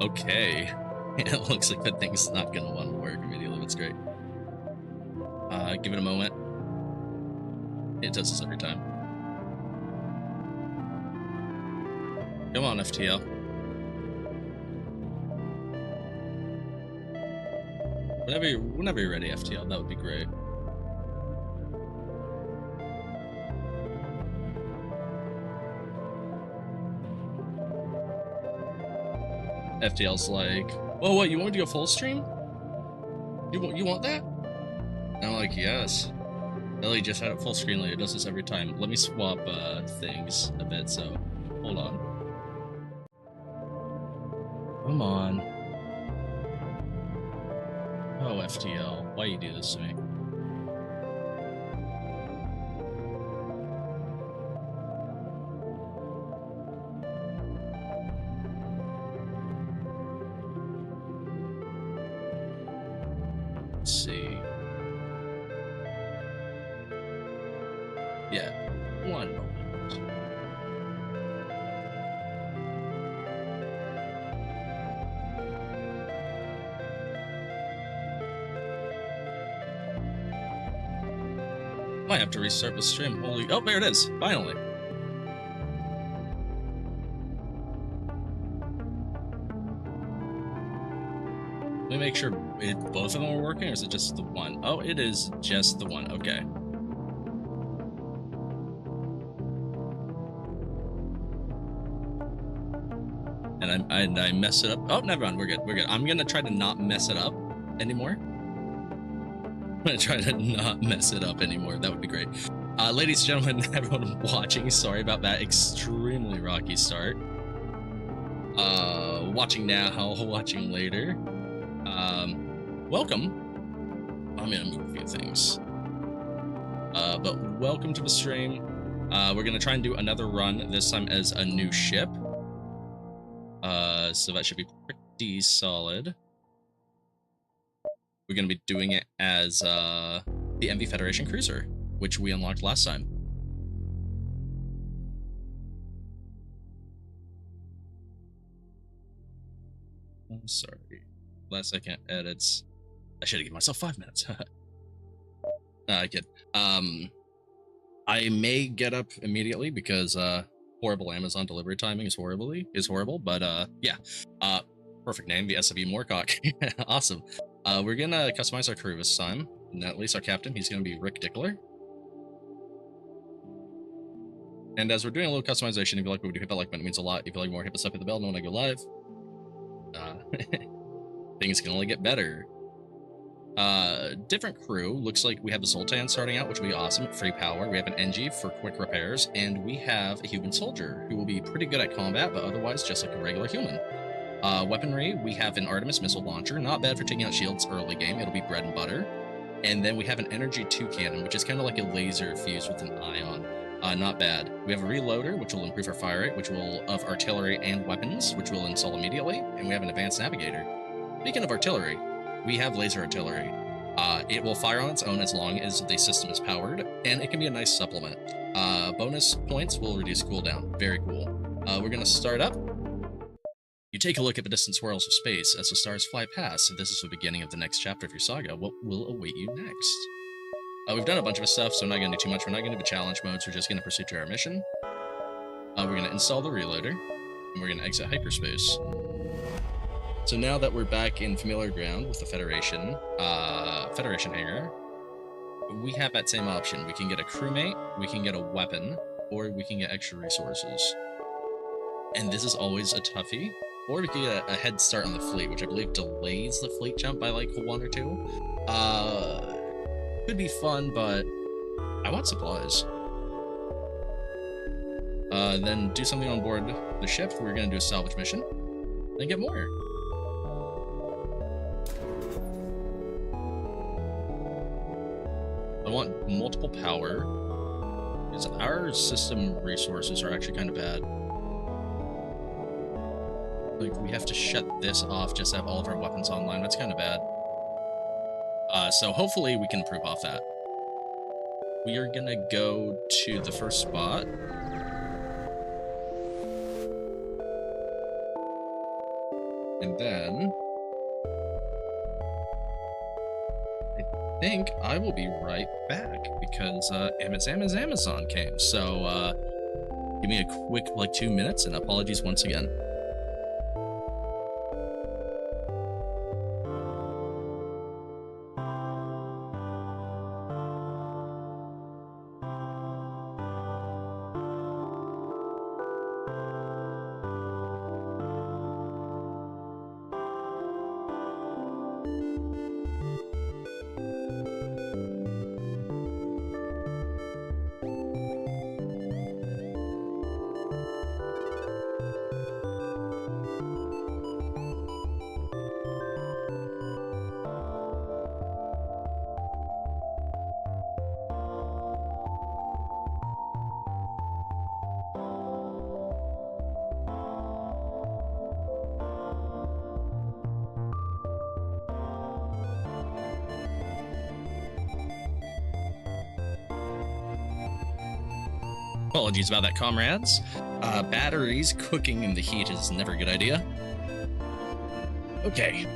Okay. It looks like that thing's not gonna want to work immediately. That's great. Give it a moment. It does this every time. Come on, FTL. Whenever you're ready, FTL, that would be great. FTL's like, oh, what, you want me to go full stream? You want that? And I'm like, yes. Ellie just had it full screen later. It does this every time. Let me swap things a bit, so hold on. Come on. Oh, FTL, why you do this to me? Let's see. Yeah, one moment. Might have to restart the stream. Holy, oh, there it is, finally. Let me make sure both of them are working, or is it just the one? Oh, it is just the one, okay. And I mess it up. Oh, never mind, we're good, we're good. I'm gonna try to not mess it up anymore. I'm gonna try to not mess it up anymore. That would be great. Ladies and gentlemen, everyone watching, sorry about that extremely rocky start. Watching now, watching later. Welcome. I'm gonna move a few things. But welcome to the stream. We're gonna try and do another run, this time as a new ship. So that should be pretty solid. We're going to be doing it as the MV Federation Cruiser, which we unlocked last time. I'm sorry. Last second edits. I should have given myself 5 minutes. I kid. I may get up immediately because horrible Amazon delivery timing is horrible, but yeah. Perfect name, the SW Moorcock. Awesome. We're gonna customize our crew this time, and at least our captain, he's gonna be Rick Dickler. And as we're doing a little customization, if you like what we do, hit that like button, it means a lot. If you like more, hit the hit the bell, know when I go live. Things can only get better. Different crew. Looks like we have the Sultan starting out, which will be awesome. Free power. We have an NG for quick repairs, and we have a human soldier who will be pretty good at combat, but otherwise just like a regular human. Weaponry, we have an Artemis missile launcher. Not bad for taking out shields early game. It'll be bread and butter. And then we have an Energy 2 cannon, which is kind of like a laser fused with an ion. Not bad. We have a reloader, which will improve our fire rate, of artillery and weapons, which we'll install immediately. And we have an advanced navigator. Speaking of artillery, we have laser artillery. It will fire on its own as long as the system is powered, and it can be a nice supplement. Bonus points will reduce cooldown. Very cool. We're going to start up. You take a look at the distant swirls of space as the stars fly past, and this is the beginning of the next chapter of your saga. What will await you next? We've done a bunch of stuff, so I'm not going to do too much. We're not going to do the challenge modes. We're just going to proceed to our mission. We're going to install the reloader, and we're going to exit hyperspace. So now that we're back in familiar ground with the Federation hangar, we have that same option. We can get a crewmate, we can get a weapon, or we can get extra resources. And this is always a toughie. Or we can get a head start on the fleet, which I believe delays the fleet jump by like 1 or 2. Could be fun, but I want supplies. Then do something on board the ship. We're going to do a salvage mission. Then get more. I want multiple power, because our system resources are actually kind of bad. Like, we have to shut this off just to have all of our weapons online. That's kind of bad. So hopefully we can improve off that. We are gonna go to the first spot. And then I think I will be right back because Amazon came. So give me a quick 2 minutes and apologies once again. Apologies about that, comrades. Batteries cooking in the heat is never a good idea. Okay.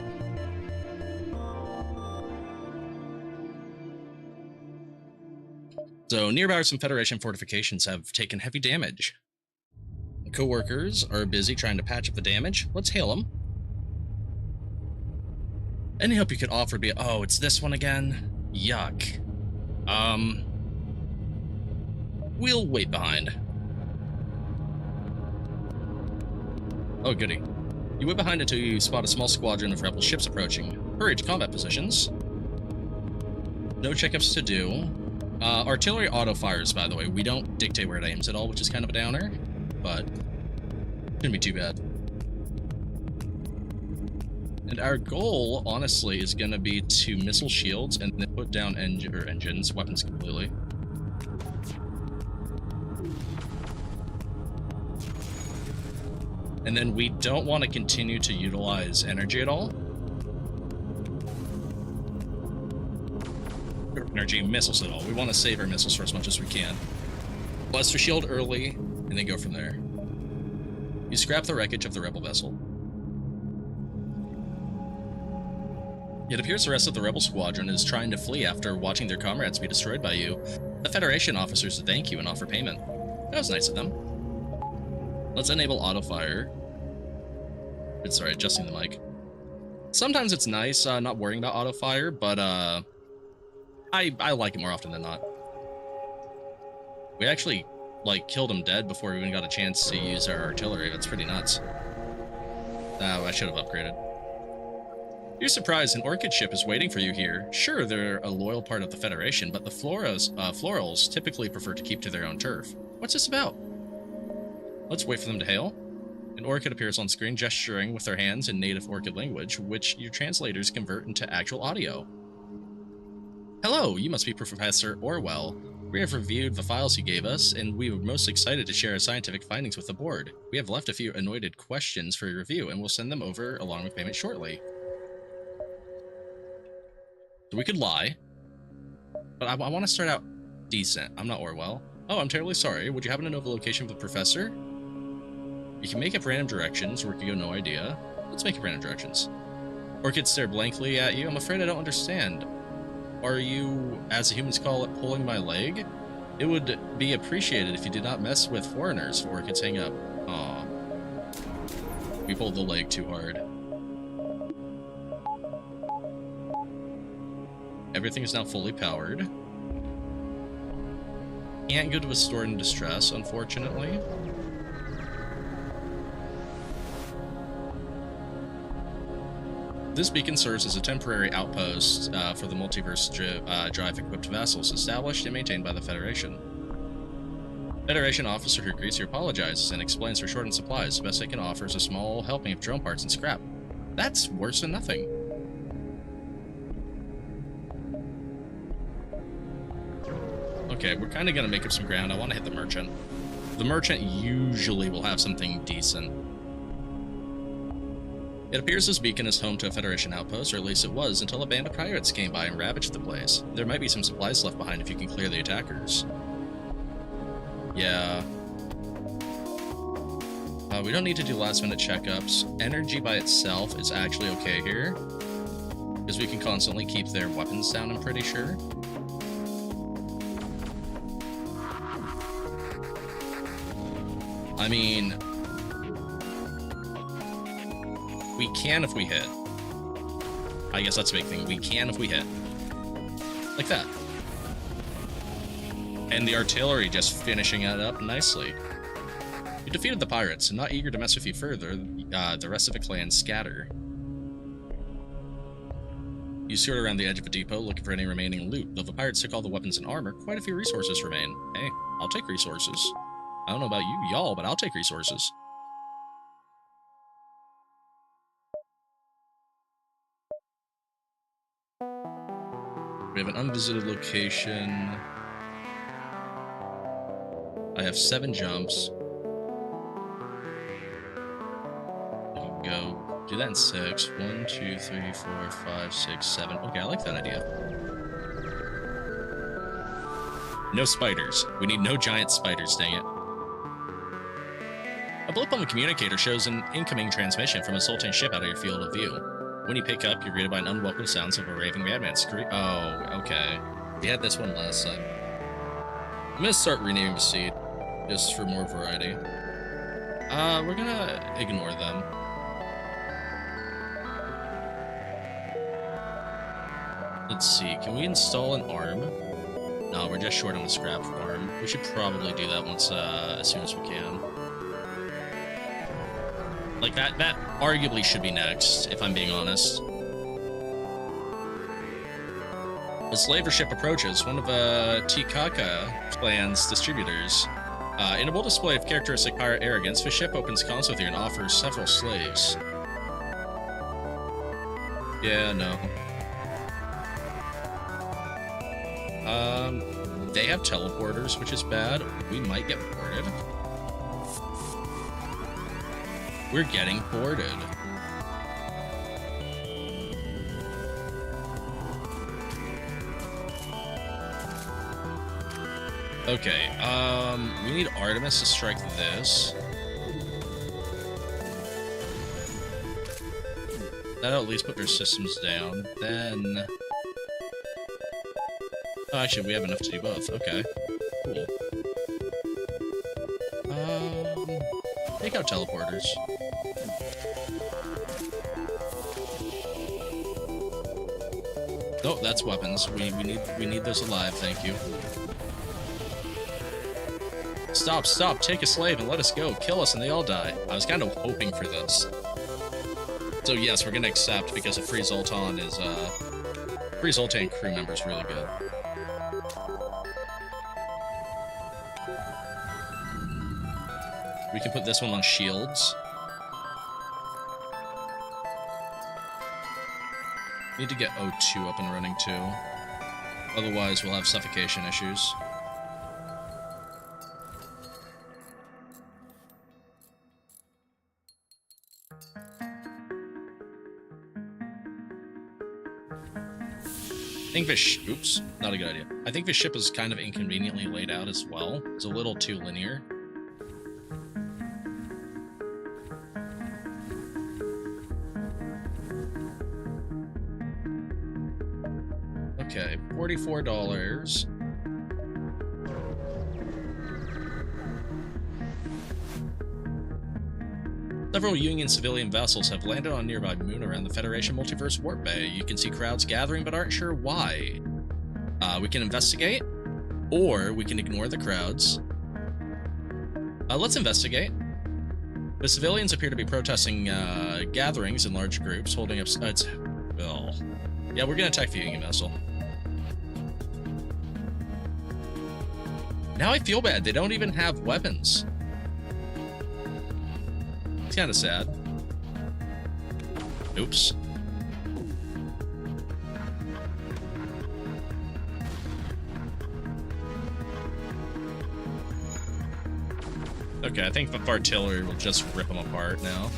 So, nearby some Federation fortifications have taken heavy damage. The co-workers are busy trying to patch up the damage. Let's hail them. Any help you could offer be... Oh, it's this one again? Yuck. We'll wait behind. Oh, goody. You wait behind until you spot a small squadron of rebel ships approaching. Hurry to combat positions. No checkups to do. Artillery auto-fires, by the way. We don't dictate where it aims at all, which is kind of a downer, but shouldn't be too bad. And our goal, honestly, is going to be to missile shields and then put down weapons completely. And then we don't want to continue to utilize energy at all. Or energy missiles at all. We want to save our missiles for as much as we can. Blaster shield early, and then go from there. You scrap the wreckage of the rebel vessel. It appears the rest of the rebel squadron is trying to flee after watching their comrades be destroyed by you. The Federation officers thank you and offer payment. That was nice of them. Let's enable auto-fire. Sorry, adjusting the mic. Sometimes it's nice not worrying about auto-fire, but I like it more often than not. We actually, killed him dead before we even got a chance to use our artillery. That's pretty nuts. Oh, I should have upgraded. You're surprised an Orchid ship is waiting for you here. Sure, they're a loyal part of the Federation, but the Florals typically prefer to keep to their own turf. What's this about? Let's wait for them to hail. An Orchid appears on screen gesturing with their hands in native Orchid language, which your translators convert into actual audio. Hello, you must be Professor Orwell. We have reviewed the files you gave us, and we were most excited to share our scientific findings with the board. We have left a few anointed questions for your review, and we'll send them over along with payment shortly. So we could lie, but I want to start out decent. I'm not Orwell. Oh, I'm terribly sorry. Would you happen to know the location of the professor? You can make up random directions, or we could go no idea. Let's make up random directions. Orchid stare blankly at you. I'm afraid I don't understand. Are you, as the humans call it, pulling my leg? It would be appreciated if you did not mess with foreigners. Orchids hang up. Aw. We pulled the leg too hard. Everything is now fully powered. Can't go to a store in distress, unfortunately. This beacon serves as a temporary outpost for the Multiverse drive-equipped vessels established and maintained by the Federation. Federation officer who greets you apologizes and explains for shortened supplies. The best they can offer is a small helping of drone parts and scrap. That's worse than nothing. Okay, we're kind of going to make up some ground. I want to hit the merchant. The merchant usually will have something decent. It appears this beacon is home to a Federation outpost, or at least it was, until a band of pirates came by and ravaged the place. There might be some supplies left behind if you can clear the attackers. Yeah. We don't need to do last-minute checkups. Energy by itself is actually okay here, because we can constantly keep their weapons down, I'm pretty sure. I mean, we can if we hit. I guess that's a big thing. We can if we hit. Like that. And the artillery just finishing it up nicely. You defeated the pirates, and not eager to mess with you further, the rest of the clan scatter. You sort around the edge of a depot looking for any remaining loot. Though the pirates took all the weapons and armor, quite a few resources remain. Hey, I'll take resources. I don't know about you, y'all, but I'll take resources. We have an unvisited location. I have 7 jumps. We can go do that in 6. 1, 2, 3, 4, 5, 6, 7. Okay, I like that idea. No spiders. We need no giant spiders, dang it. A blip on the communicator shows an incoming transmission from a Sultan ship out of your field of view. When you pick up, you're greeted by an unwelcome sounds of a raving madman scream. Oh, okay. We had this one last time. I'm gonna start renaming the seed, just for more variety. We're gonna ignore them. Let's see, can we install an arm? No, we're just short on the scrap farm. We should probably do that once, as soon as we can. Like, that arguably should be next, if I'm being honest. The slaver ship approaches, one of Tikaka clan's distributors. In a bold display of characteristic pirate arrogance, the ship opens comms with you and offers several slaves. Yeah, no. They have teleporters, which is bad. We might get boarded. We're getting boarded. Okay, we need Artemis to strike this. That'll at least put their systems down. Then... Oh, actually, we have enough to do both. Okay, cool. Take out teleporters. Oh, that's weapons. We need those alive, thank you. Stop, take a slave and let us go. Kill us and they all die. I was kind of hoping for this. So yes, we're gonna accept because a free Zoltan is, free Zoltan crew member is really good. We can put this one on shields. Need to get O2 up and running too. Otherwise, we'll have suffocation issues. I think this oops, not a good idea. I think this ship is kind of inconveniently laid out as well. It's a little too linear. Okay, $44. Several Union civilian vessels have landed on nearby moon around the Federation Multiverse Warp Bay. You can see crowds gathering but aren't sure why. We can investigate, or we can ignore the crowds. Let's investigate. The civilians appear to be protesting gatherings in large groups, holding up... well, yeah, we're gonna attack the Union vessel. Now I feel bad, they don't even have weapons. It's kind of sad. Oops. Okay, I think the artillery will just rip them apart now.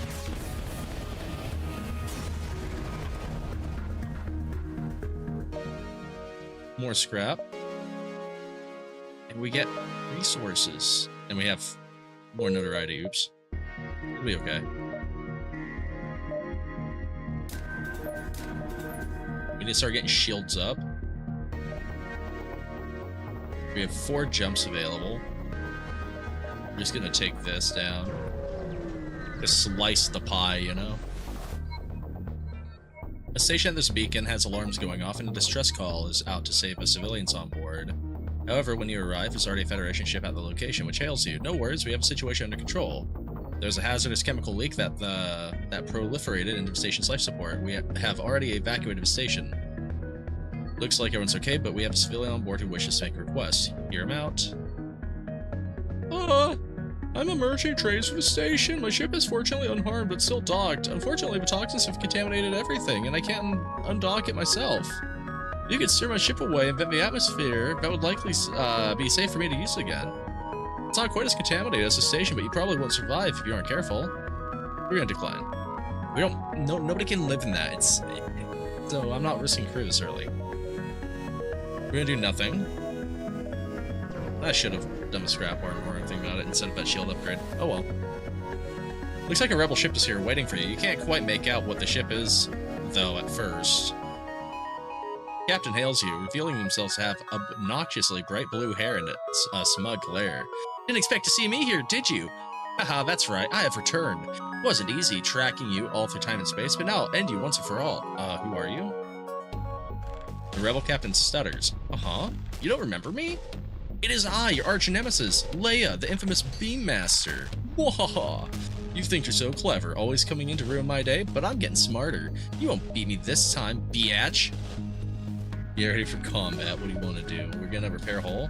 More scrap. And we get resources. And we have more notoriety, oops. It'll be okay. We need to start getting shields up. We have 4 jumps available. We're just gonna take this down. Just slice the pie, you know? A station at this beacon has alarms going off and a distress call is out to save the civilians on board. However, when you arrive, there's already a Federation ship at the location which hails you. No worries, we have a situation under control. There's a hazardous chemical leak that proliferated into the station's life support. We have already evacuated the station. Looks like everyone's okay, but we have a civilian on board who wishes to make a request. Hear him out. I'm emerging trays from the station. My ship is fortunately unharmed, but still docked. Unfortunately, the toxins have contaminated everything, and I can't undock it myself. If you could steer my ship away and vent the atmosphere, that would likely be safe for me to use again. It's not quite as contaminated as the station, but you probably won't survive if you aren't careful. We're gonna decline. We don't. Nobody can live in that. So I'm not risking crew this early. We're gonna do nothing. I should have done the scrap armor or anything about it instead of that shield upgrade. Oh well. Looks like a rebel ship is here waiting for you. You can't quite make out what the ship is, though, at first. Captain hails you, revealing himself to have obnoxiously bright blue hair and a smug glare. Didn't expect to see me here, did you? Haha, that's right, I have returned. It wasn't easy tracking you all through time and space, but now I'll end you once and for all. Who are you? The rebel captain stutters. Uh-huh? You don't remember me? It is I, your arch nemesis, Leia, the infamous Beam Master. Wahaha! You think you're so clever, always coming in to ruin my day, but I'm getting smarter. You won't beat me this time, biatch. Get ready for combat. What do you want to do? We're gonna repair hull.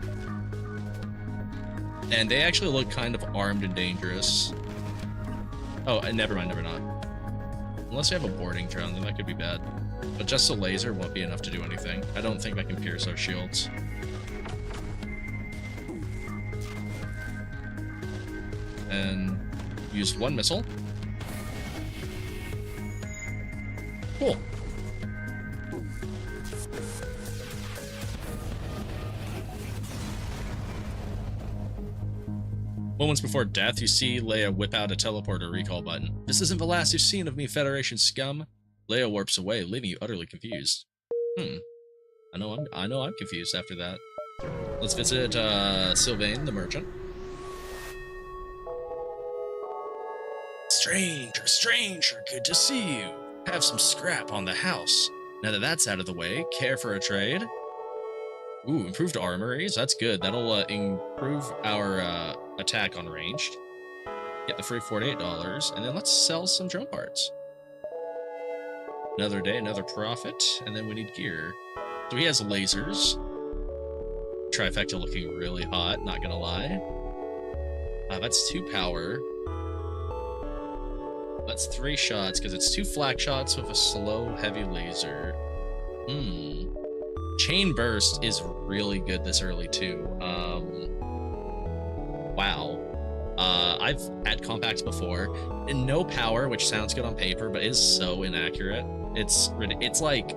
And they actually look kind of armed and dangerous. Oh, never mind, never not. Unless we have a boarding drone, then that could be bad. But just a laser won't be enough to do anything. I don't think I can pierce our shields. And use 1 missile. Cool. Moments before death, you see Leia whip out a teleporter recall button. This isn't the last you've seen of me, Federation scum. Leia warps away, leaving you utterly confused. I know I'm confused after that. Let's visit Sylvain, the merchant. Stranger, good to see you. Have some scrap on the house. Now that that's out of the way, care for a trade? Ooh, improved armories, that's good. That'll improve our attack on ranged. Get the free $48, and then let's sell some drone parts. Another day, another profit, and then we need gear. So he has lasers. Trifecta looking really hot, not gonna lie. That's 2 power. That's 3 shots, because it's 2 flak shots with a slow, heavy laser. Chain burst is really good this early, too. Wow. I've had compacts before, and no power, which sounds good on paper, but is so inaccurate. It's like,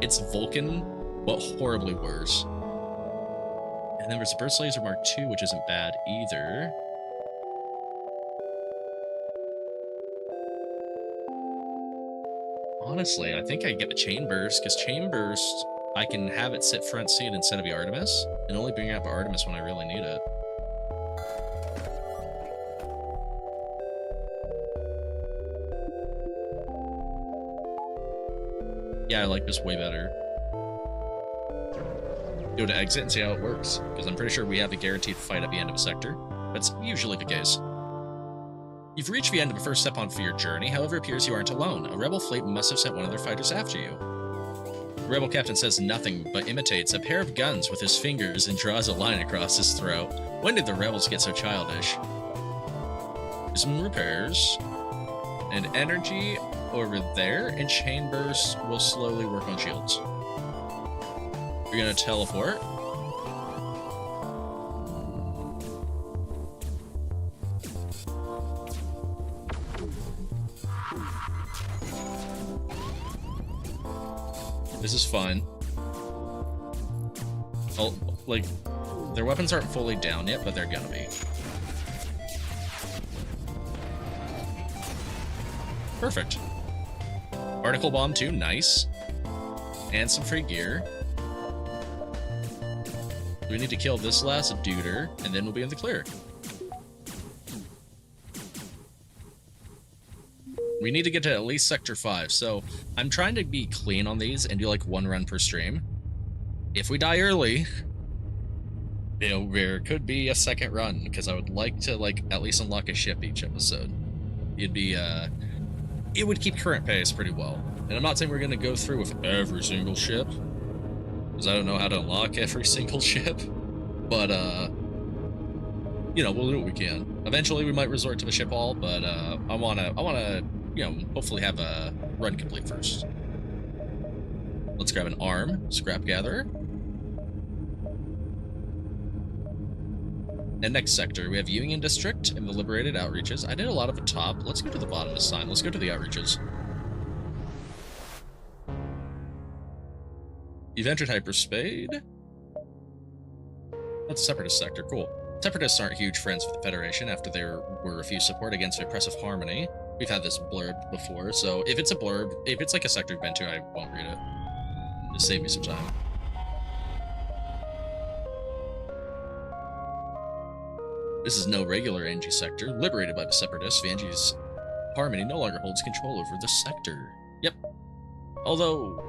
it's Vulcan, but horribly worse. And then there's Burst Laser Mark II, which isn't bad either. Honestly, I think I get the Chain Burst, because Chain Burst, I can have it sit front seat instead of the Artemis, and only bring out the Artemis when I really need it. Yeah, I like this way better. Go to exit and see how it works, because I'm pretty sure we have a guaranteed fight at the end of a sector. That's usually the case. You've reached the end of the first step on for your journey, however it appears you aren't alone. A rebel fleet must have sent one of their fighters after you. The rebel captain says nothing, but imitates a pair of guns with his fingers and draws a line across his throat. When did the rebels get so childish? Do some repairs. And energy over there, and chain burst will slowly work on shields. We're gonna teleport. This is fun. Oh, like, their weapons aren't fully down yet, but they're gonna be. Perfect. Particle bomb too, nice. And some free gear. We need to kill this last duder, and then we'll be in the clear. We need to get to at least Sector 5, so I'm trying to be clean on these and do like 1 run per stream. If we die early, you know, there could be a second run, because I would like to like at least unlock a ship each episode. It'd be it would keep current pace pretty well. And I'm not saying we're gonna go through with every single ship, because I don't know how to unlock every single ship, but you know, we'll do what we can. Eventually we might resort to the ship haul, but I wanna you know, hopefully have a run complete first. Let's grab an arm, scrap gatherer. And next sector, we have Union District and the Liberated Outreaches. I did a lot of the top. Let's go to the bottom this time. Let's go to the Outreaches. You've entered Hyperspade. That's a Separatist sector, cool. Separatists aren't huge friends with the Federation after they were refused support against oppressive harmony. We've had this blurb before, so if it's a blurb, if it's like a sector you've been to, I won't read it. Just save me some time. This is no regular NG sector. Liberated by the Separatists, the NG's harmony no longer holds control over the sector. Yep. Although,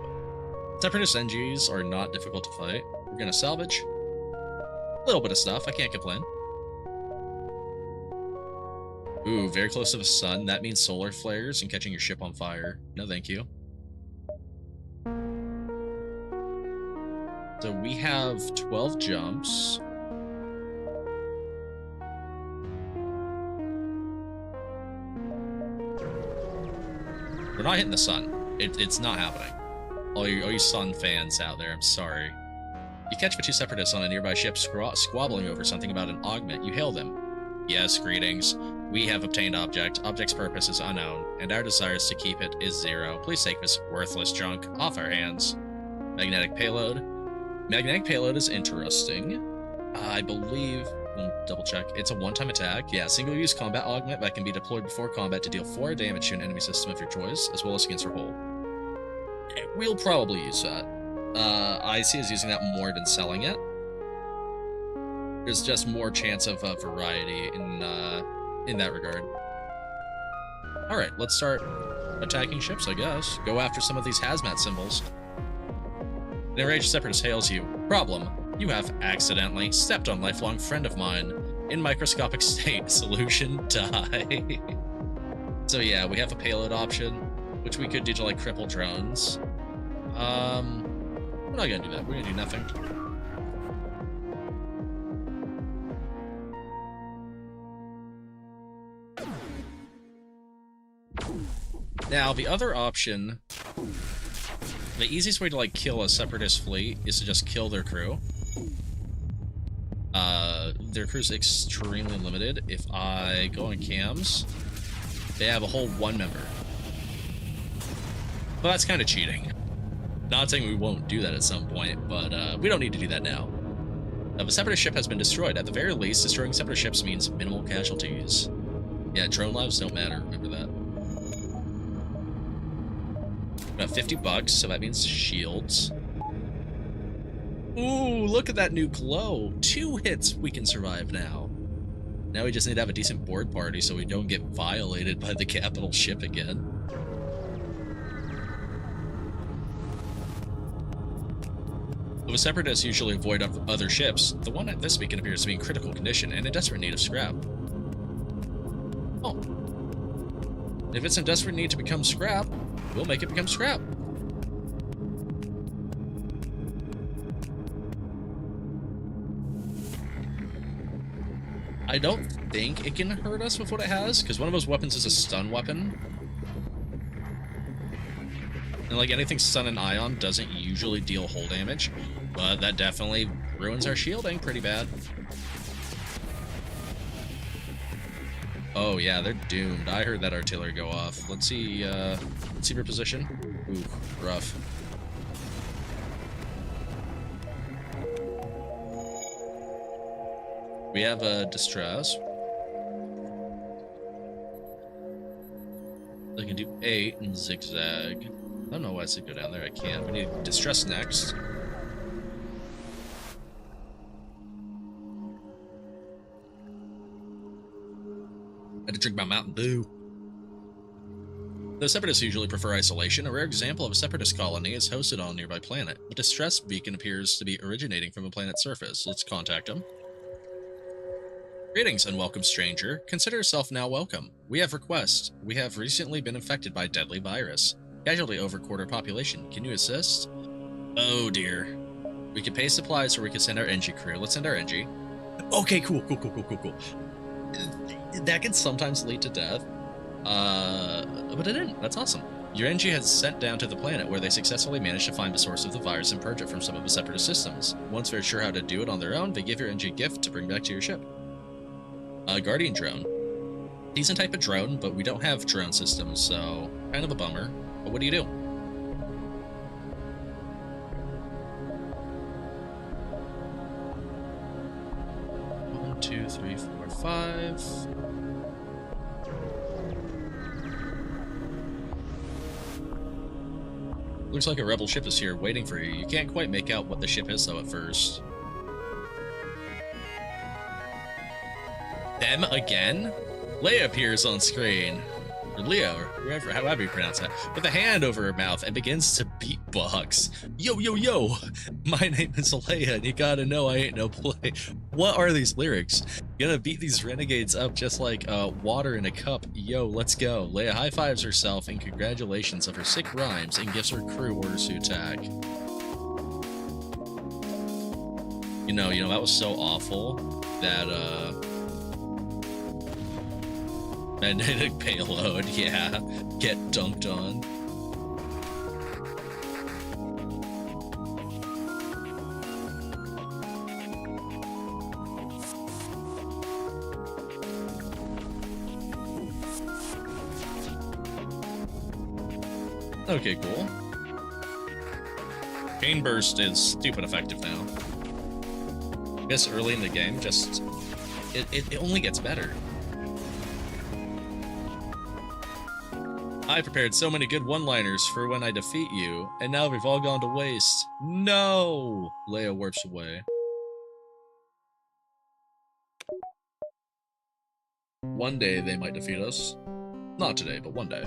Separatist NGs are not difficult to fight. We're gonna salvage a little bit of stuff, I can't complain. Ooh, very close to the sun. That means solar flares and catching your ship on fire. No thank you. So we have 12 jumps. We're not hitting the sun. It's not happening. All you sun fans out there, I'm sorry. You catch the 2 Separatists on a nearby ship squabbling over something about an augment. You hail them. Yes, greetings. We have obtained object. Object's purpose is unknown, and our desires to keep it is 0. Please take this worthless junk off our hands. Magnetic payload. Magnetic payload is interesting. I believe, we'll double check, it's a one-time attack. Yeah, single-use combat augment that can be deployed before combat to deal 4 damage to an enemy system of your choice, as well as against your hull. We'll probably use that. I see us using that more than selling it. There's just more chance of variety in that regard. Alright, let's start attacking ships, I guess. Go after some of these hazmat symbols. An enraged Separatist hails you. Problem. You have accidentally stepped on lifelong friend of mine. In microscopic state. Solution, die. So yeah, we have a payload option, which we could do to like cripple drones. We're not gonna do that. We're gonna do nothing. Now, the other option, the easiest way to like kill a Separatist fleet is to just kill their crew. Their crew's extremely limited. If I go on cams, they have a whole 1 member. But that's kind of cheating. Not saying we won't do that at some point, but we don't need to do that now. The Separatist ship has been destroyed. At the very least, destroying Separatist ships means minimal casualties. Yeah, drone lives don't matter, remember that. About $50, so that means shields. Ooh, look at that new glow. 2 hits, we can survive now. Now we just need to have a decent board party so we don't get violated by the capital ship again. Though the Separatists usually avoid other ships, the one at this beacon appears to be in critical condition and in desperate need of scrap. Oh. If it's in desperate need to become scrap, we'll make it become scrap. I don't think it can hurt us with what it has, because one of those weapons is a stun weapon. And like anything stun and ion doesn't usually deal hull damage, but that definitely ruins our shielding pretty bad. Oh yeah, they're doomed. I heard that artillery go off. Let's see their position. Ooh, rough. We have a distress. They can do 8 and zigzag. I don't know why I said go down there. I can't. We need distress next. I had to drink my Mountain Dew. The Separatists usually prefer isolation. A rare example of a Separatist colony is hosted on a nearby planet. A distress beacon appears to be originating from a planet's surface. Let's contact him. Greetings, unwelcome stranger. Consider yourself now welcome. We have requests. We have recently been infected by a deadly virus. Casualty over quarter population. Can you assist? Oh dear. We could pay supplies or we could send our NG crew. Let's send our NG. Okay, cool. That can sometimes lead to death. But it didn't. That's awesome. Your NG has sent down to the planet where they successfully managed to find the source of the virus and purge it from some of the Separatist systems. Once they're sure how to do it on their own, they give your NG a gift to bring back to your ship. Guardian drone. Decent type of drone, but we don't have drone systems, so kind of a bummer. But what do you do? One, two, three, four, five. Looks like a rebel ship is here waiting for you. You can't quite make out what the ship is though at first. Them again? Leia appears on screen. Or Leo, or whoever, however you pronounce that, with a hand over her mouth and begins to beatbox. Yo, yo, yo! My name is Leia, and you gotta know I ain't no play. What are these lyrics? You gotta beat these renegades up just like water in a cup. Yo, let's go. Leia high-fives herself in congratulations of her sick rhymes and gives her crew orders to attack. You know, that was so awful that, magnetic payload, yeah. Get dunked on. Okay, cool. Chain burst is stupid effective now. I guess early in the game, just it only gets better. I prepared so many good one-liners for when I defeat you, and now we've all gone to waste. No! Leia warps away. One day they might defeat us. Not today, but one day.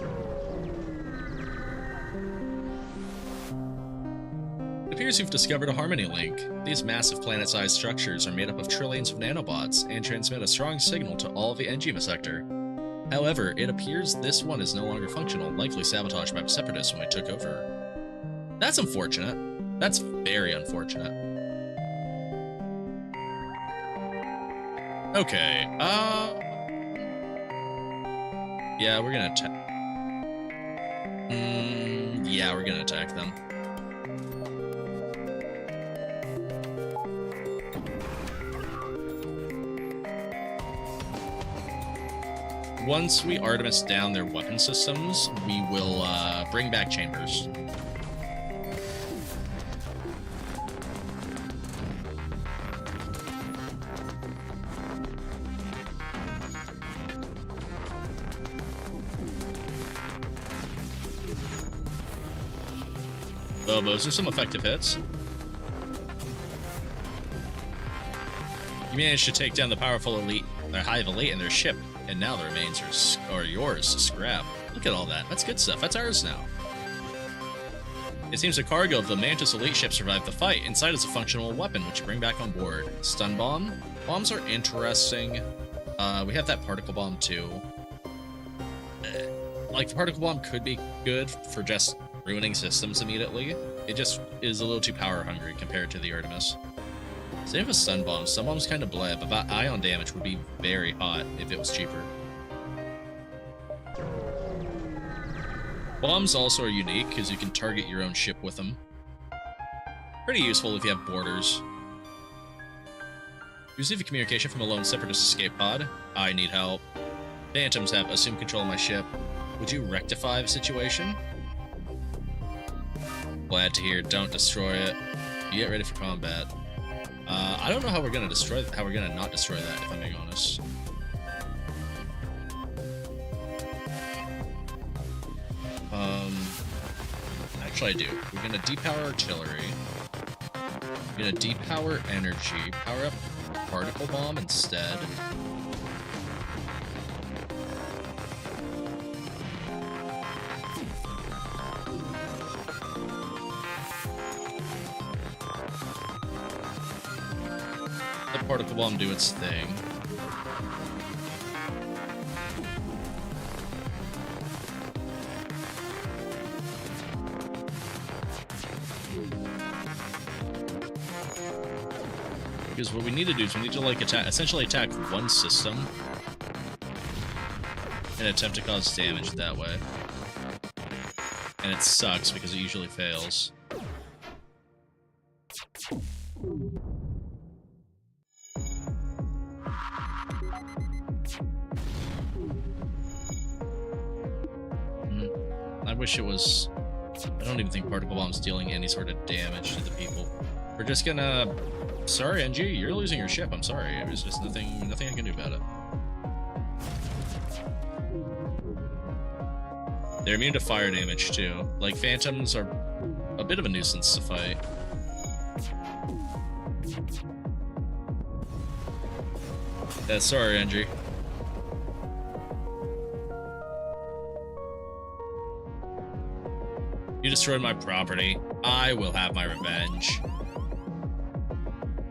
It appears you've discovered a harmony link. These massive planet-sized structures are made up of trillions of nanobots and transmit a strong signal to all of the Ngima sector. However, it appears this one is no longer functional, likely sabotaged by the Separatists when we took over. That's unfortunate. That's very unfortunate. Okay, yeah, we're gonna attack. Yeah, we're gonna attack them. Once we Artemis down their weapon systems, we will bring back chambers. Oh, those are some effective hits. You managed to take down the powerful elite, their hive elite and their ship. And now the remains are yours to scrap. Look at all that. That's good stuff. That's ours now. It seems the cargo of the Mantis elite ship survived the fight. Inside is a functional weapon, which you bring back on board. Stun bomb. Bombs are interesting. We have that particle bomb too. Like, the particle bomb could be good for just ruining systems immediately. It just is a little too power hungry compared to the Artemis. Same with stun bombs. Stun bombs kind of bleh, but that ion damage would be very hot if it was cheaper. Bombs also are unique because you can target your own ship with them. Pretty useful if you have borders. You receive a communication from a lone Separatist escape pod. I need help. Phantoms have assumed control of my ship. Would you rectify the situation? Glad to hear. Don't destroy it. You get ready for combat. I don't know how we're gonna destroy how we're gonna not destroy that, if I'm being honest. should I do? We're gonna depower artillery. We're gonna depower energy. Power up particle bomb instead. Let particle bomb do its thing. Because what we need to do is we need to like essentially attack one system and attempt to cause damage that way. And it sucks because it usually fails. I wish it was... I don't even think particle bomb's dealing any sort of damage to the people. We're just gonna... Sorry, NG, you're losing your ship. I'm sorry. There's just nothing I can do about it. They're immune to fire damage, too. Like, phantoms are a bit of a nuisance to fight. Yeah, sorry, NG. You destroyed my property. I will have my revenge.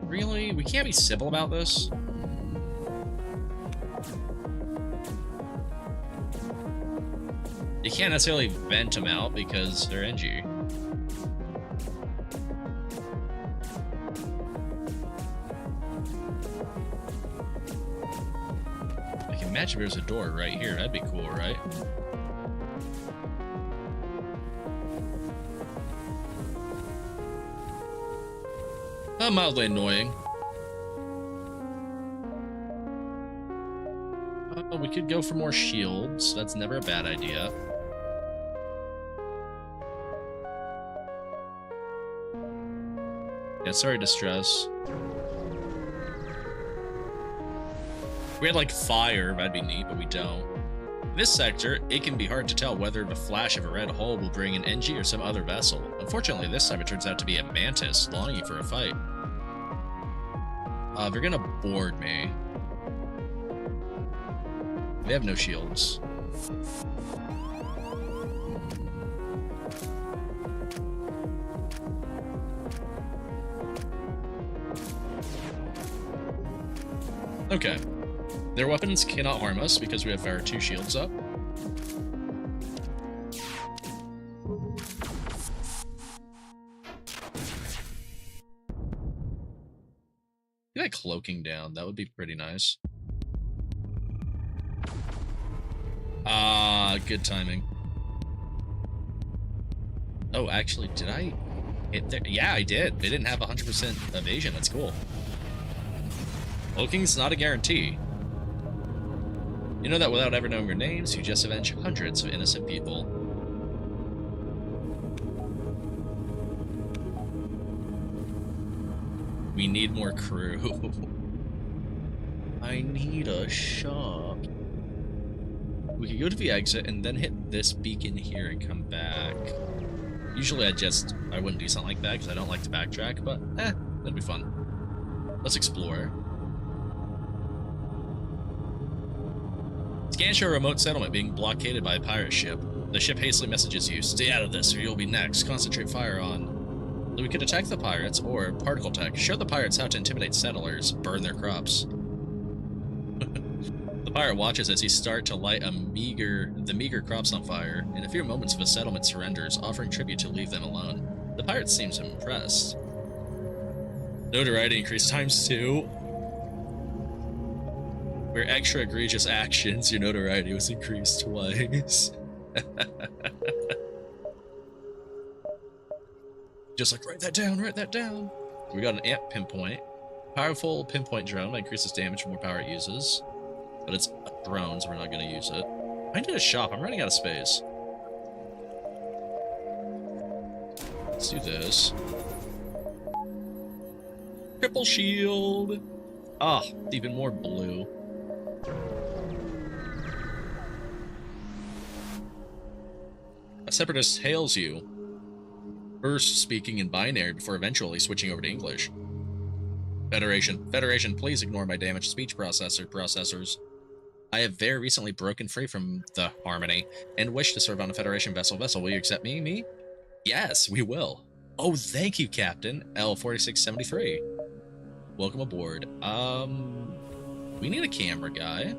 Really? We can't be civil about this? You can't necessarily vent them out because they're NG. I can imagine there's a door right here. That'd be cool, right? Mildly annoying. We could go for more shields. That's never a bad idea. Yeah, sorry, distress. If we had like fire, that'd be neat, but we don't. In this sector, it can be hard to tell whether the flash of a red hull will bring an NG or some other vessel. Unfortunately, this time it turns out to be a mantis longing for a fight. They're gonna board me. They have no shields. Okay. Their weapons cannot harm us because we have our 2 shields up. Get that cloaking down. That would be pretty nice. Good timing. Oh, actually, did I hit there? Yeah, I did. They didn't have 100% evasion. That's cool. Cloaking's not a guarantee. You know that without ever knowing your names, you just avenge hundreds of innocent people. We need more crew. I need a shop. We could go to the exit and then hit this beacon here and come back. Usually I wouldn't do something like that because I don't like to backtrack, but that'd be fun. Let's explore. Scans show a remote settlement being blockaded by a pirate ship. The ship hastily messages you, stay out of this or you'll be next. Concentrate fire on... We could attack the pirates, or particle tech. Show the pirates how to intimidate settlers, burn their crops. The pirate watches as you start to light the meager crops on fire. In a few moments, the settlement surrenders, offering tribute to leave them alone. The pirate seems impressed. Notoriety increased ×2. For extra egregious actions, your notoriety was increased twice. Just like, write that down, write that down. We got an amp pinpoint. Powerful pinpoint drone that increases damage the more power it uses. But it's a drone, so we're not going to use it. I need a shop. I'm running out of space. Let's do this. Triple shield. Ah, even more blue. A separatist hails you. First speaking in binary before eventually switching over to English. Federation, please ignore my damaged speech processors. I have very recently broken free from the Harmony and wish to serve on a Federation vessel. Will you accept me? Me? Yes, we will. Oh, thank you, Captain L4673. Welcome aboard. We need a camera guy.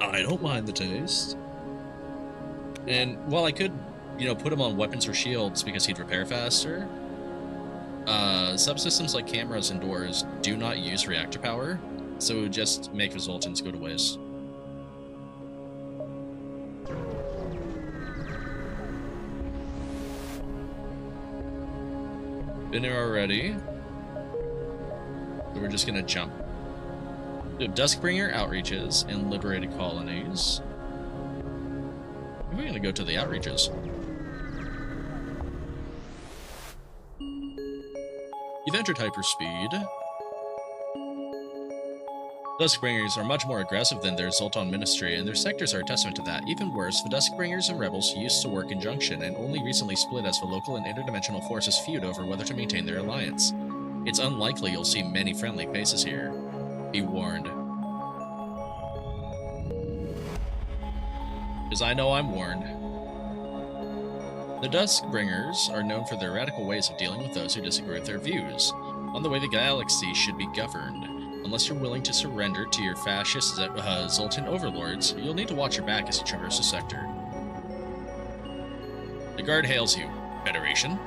I don't mind the taste. And while I could, put him on weapons or shields because he'd repair faster, subsystems like cameras and doors do not use reactor power, so it would just make resultants go to waste. Been here already. So we're just gonna jump. We have Duskbringer outreaches and liberated colonies. We're gonna go to the outreaches. You've entered hyperspeed. Duskbringers are much more aggressive than their Zoltan ministry, and their sectors are a testament to that. Even worse, the Duskbringers and rebels used to work in junction, and only recently split as the local and interdimensional forces feud over whether to maintain their alliance. It's unlikely you'll see many friendly faces here. Be warned. Because I know I'm warned. The Duskbringers are known for their radical ways of dealing with those who disagree with their views on the way the galaxy should be governed. Unless you're willing to surrender to your fascist Zoltan overlords, you'll need to watch your back as you traverse the sector. The guard hails you. Federation?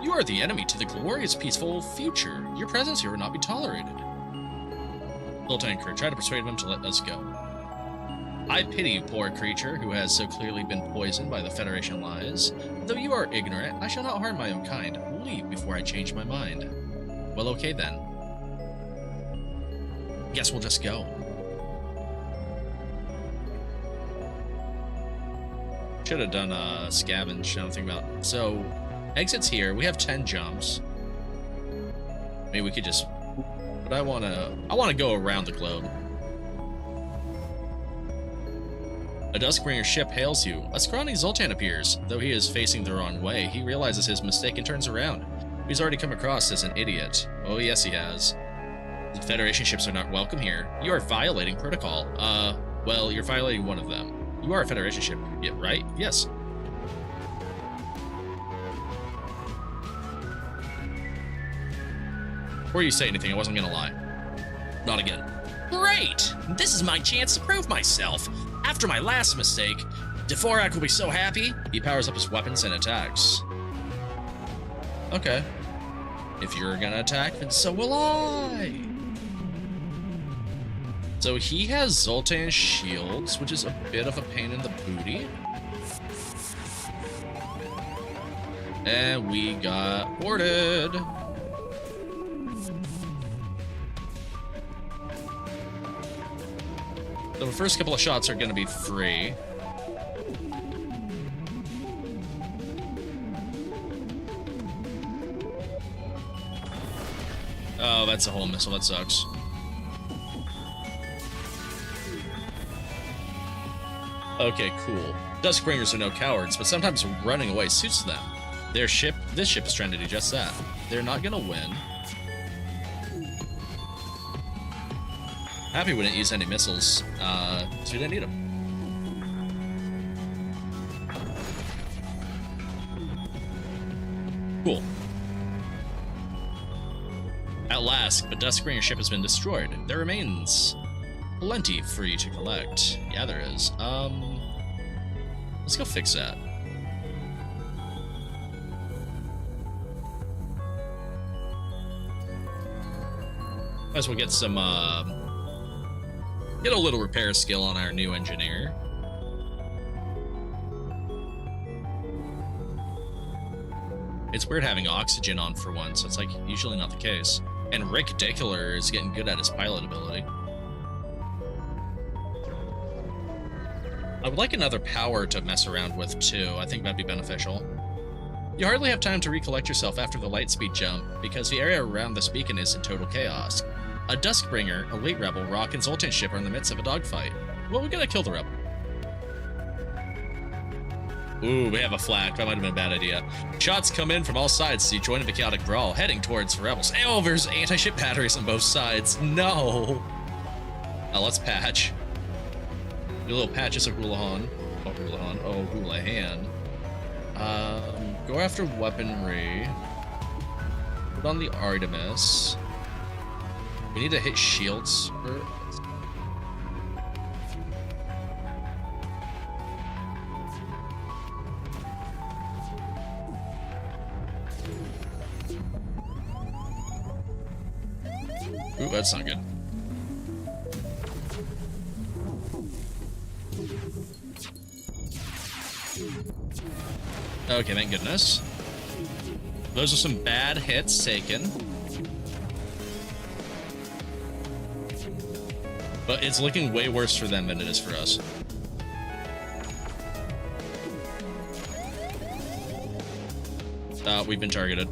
You are the enemy to the glorious, peaceful future. Your presence here will not be tolerated. Zoltan crew, try to persuade them to let us go. I pity you, poor creature, who has so clearly been poisoned by the Federation lies. Though you are ignorant, I shall not harm my own kind. Leave before I change my mind. Well, okay then. Guess we'll just go. Should have done a scavenge, I don't think about it. So, exits here. We have 10 jumps. Maybe we could just... But I want to go around the globe. A Duskbringer ship hails you. A scrawny Zoltan appears. Though he is facing the wrong way, he realizes his mistake and turns around. He's already come across as an idiot. Oh yes, he has. The Federation ships are not welcome here. You are violating protocol. Well, you're violating one of them. You are a Federation ship, right? Yes. Before you say anything, I wasn't gonna lie. Not again. Great! This is my chance to prove myself. After my last mistake, Dvorak will be so happy. He powers up his weapons and attacks. Okay. If you're gonna attack, then so will I. So he has Zoltan shields, which is a bit of a pain in the booty. And we got boarded. So the first couple of shots are going to be free. Oh, that's a whole missile. That sucks. Okay, cool. Duskbringers are no cowards, but sometimes running away suits them. This ship is trying to do just that. They're not gonna win. Happy we didn't use any missiles, so we didn't need them. Cool. At last, the Duskbringer ship has been destroyed. There remains plenty for you to collect. Yeah, there is. Let's go fix that. Might as well get some, get a little repair skill on our new engineer. It's weird having oxygen on for once. It's like usually not the case. And Rick Dickler is getting good at his pilot ability. I would like another power to mess around with too. I think that'd be beneficial. You hardly have time to recollect yourself after the lightspeed jump, because the area around this beacon is in total chaos. A Duskbringer, a late rebel, Rock, and Zoltan ship are in the midst of a dogfight. Well, we gotta kill the rebel. Ooh, we have a flak. That might have been a bad idea. Shots come in from all sides as you join the chaotic brawl, heading towards rebels. Oh, there's anti-ship batteries on both sides. No. Let's patch. Do a little patches of Houlihan. Oh, Houlihan. Oh, Houlihan. Go after weaponry. Put on the Artemis. We need to hit shields first. Ooh, that's not good. Okay, thank goodness. Those are some bad hits taken. But it's looking way worse for them than it is for us. We've been targeted.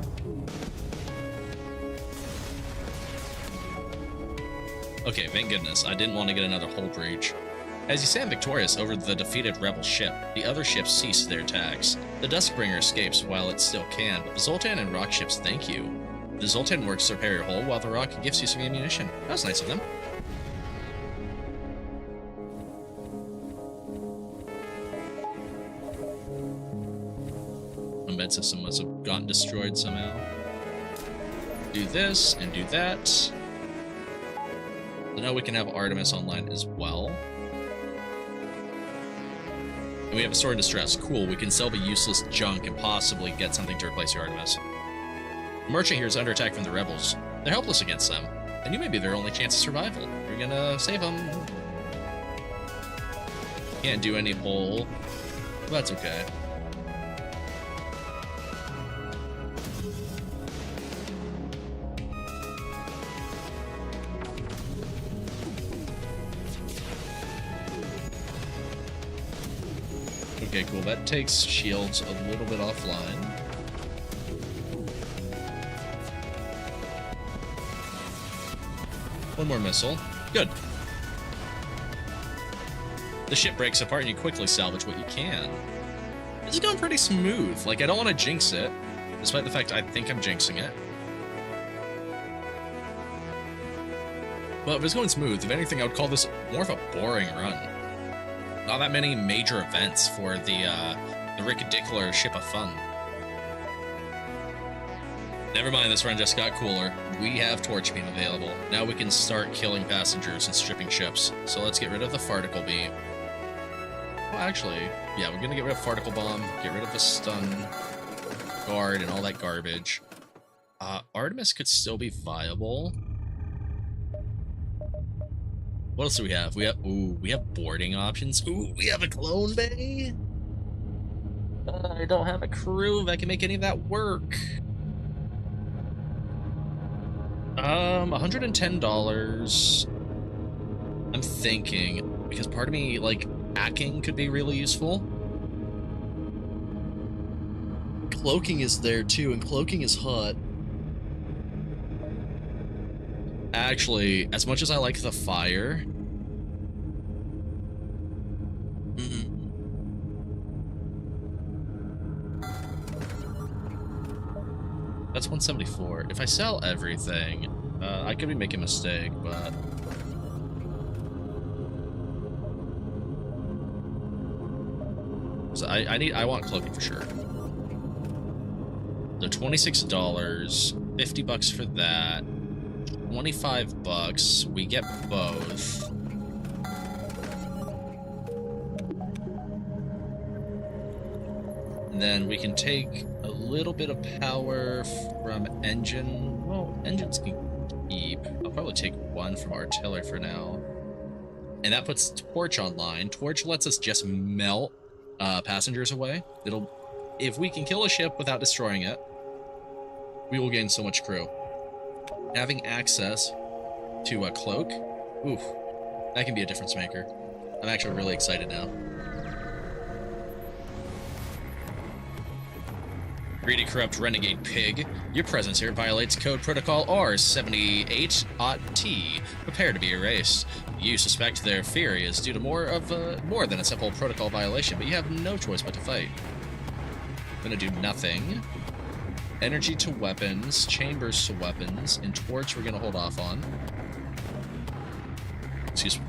Okay, thank goodness. I didn't want to get another hull breach. As you stand victorious over the defeated rebel ship, the other ships cease their attacks. The Duskbringer escapes while it still can, but the Zoltan and Rock ships thank you. The Zoltan works to repair your hull, while the Rock gives you some ammunition. That was nice of them. The med system must have gotten destroyed somehow. Do this and do that. So now we can have Artemis online as well. And we have a sword in distress. Cool, we can sell the useless junk and possibly get something to replace your Artemis. The merchant here is under attack from the rebels. They're helpless against them, and you may be their only chance of survival. You're gonna save them. Can't do any pull. But that's okay. Okay, cool. That takes shields a little bit offline. One more missile. Good. The ship breaks apart and you quickly salvage what you can. This is going pretty smooth. Like, I don't want to jinx it, despite the fact I think I'm jinxing it. But if it's going smooth, if anything, I would call this more of a boring run. Not that many major events for the Rick Dickler Ship of Fun. Never mind, this run just got cooler. We have Torch Beam available. Now we can start killing passengers and stripping ships. So let's get rid of the Farticle Beam. Well, actually, yeah, we're gonna get rid of Farticle Bomb, get rid of the Stun Guard and all that garbage. Artemis could still be viable. What else do we have? We have boarding options. Ooh, we have a clone bay. I don't have a crew that can make any of that work. $110. I'm thinking, because part of me, like, hacking could be really useful. Cloaking is there too, and cloaking is hot. Actually, as much as I like the fire, that's 174. If I sell everything, I could be making a mistake, but so I want cloaking for sure. So $26, $50 for that. $25, we get both. And then we can take a little bit of power from engine. Well, engines can keep. I'll probably take one from artillery for now. And that puts Torch online. Torch lets us just melt passengers away. If we can kill a ship without destroying it, we will gain so much crew. Having access to a cloak, oof, that can be a difference maker. I'm actually really excited now. Greedy, corrupt, renegade pig. Your presence here violates Code Protocol R78-T. Prepare to be erased. You suspect their fury is due to more than a simple protocol violation, but you have no choice but to fight. Gonna do nothing. Energy to weapons, chambers to weapons, and torch we're gonna hold off on. Excuse me.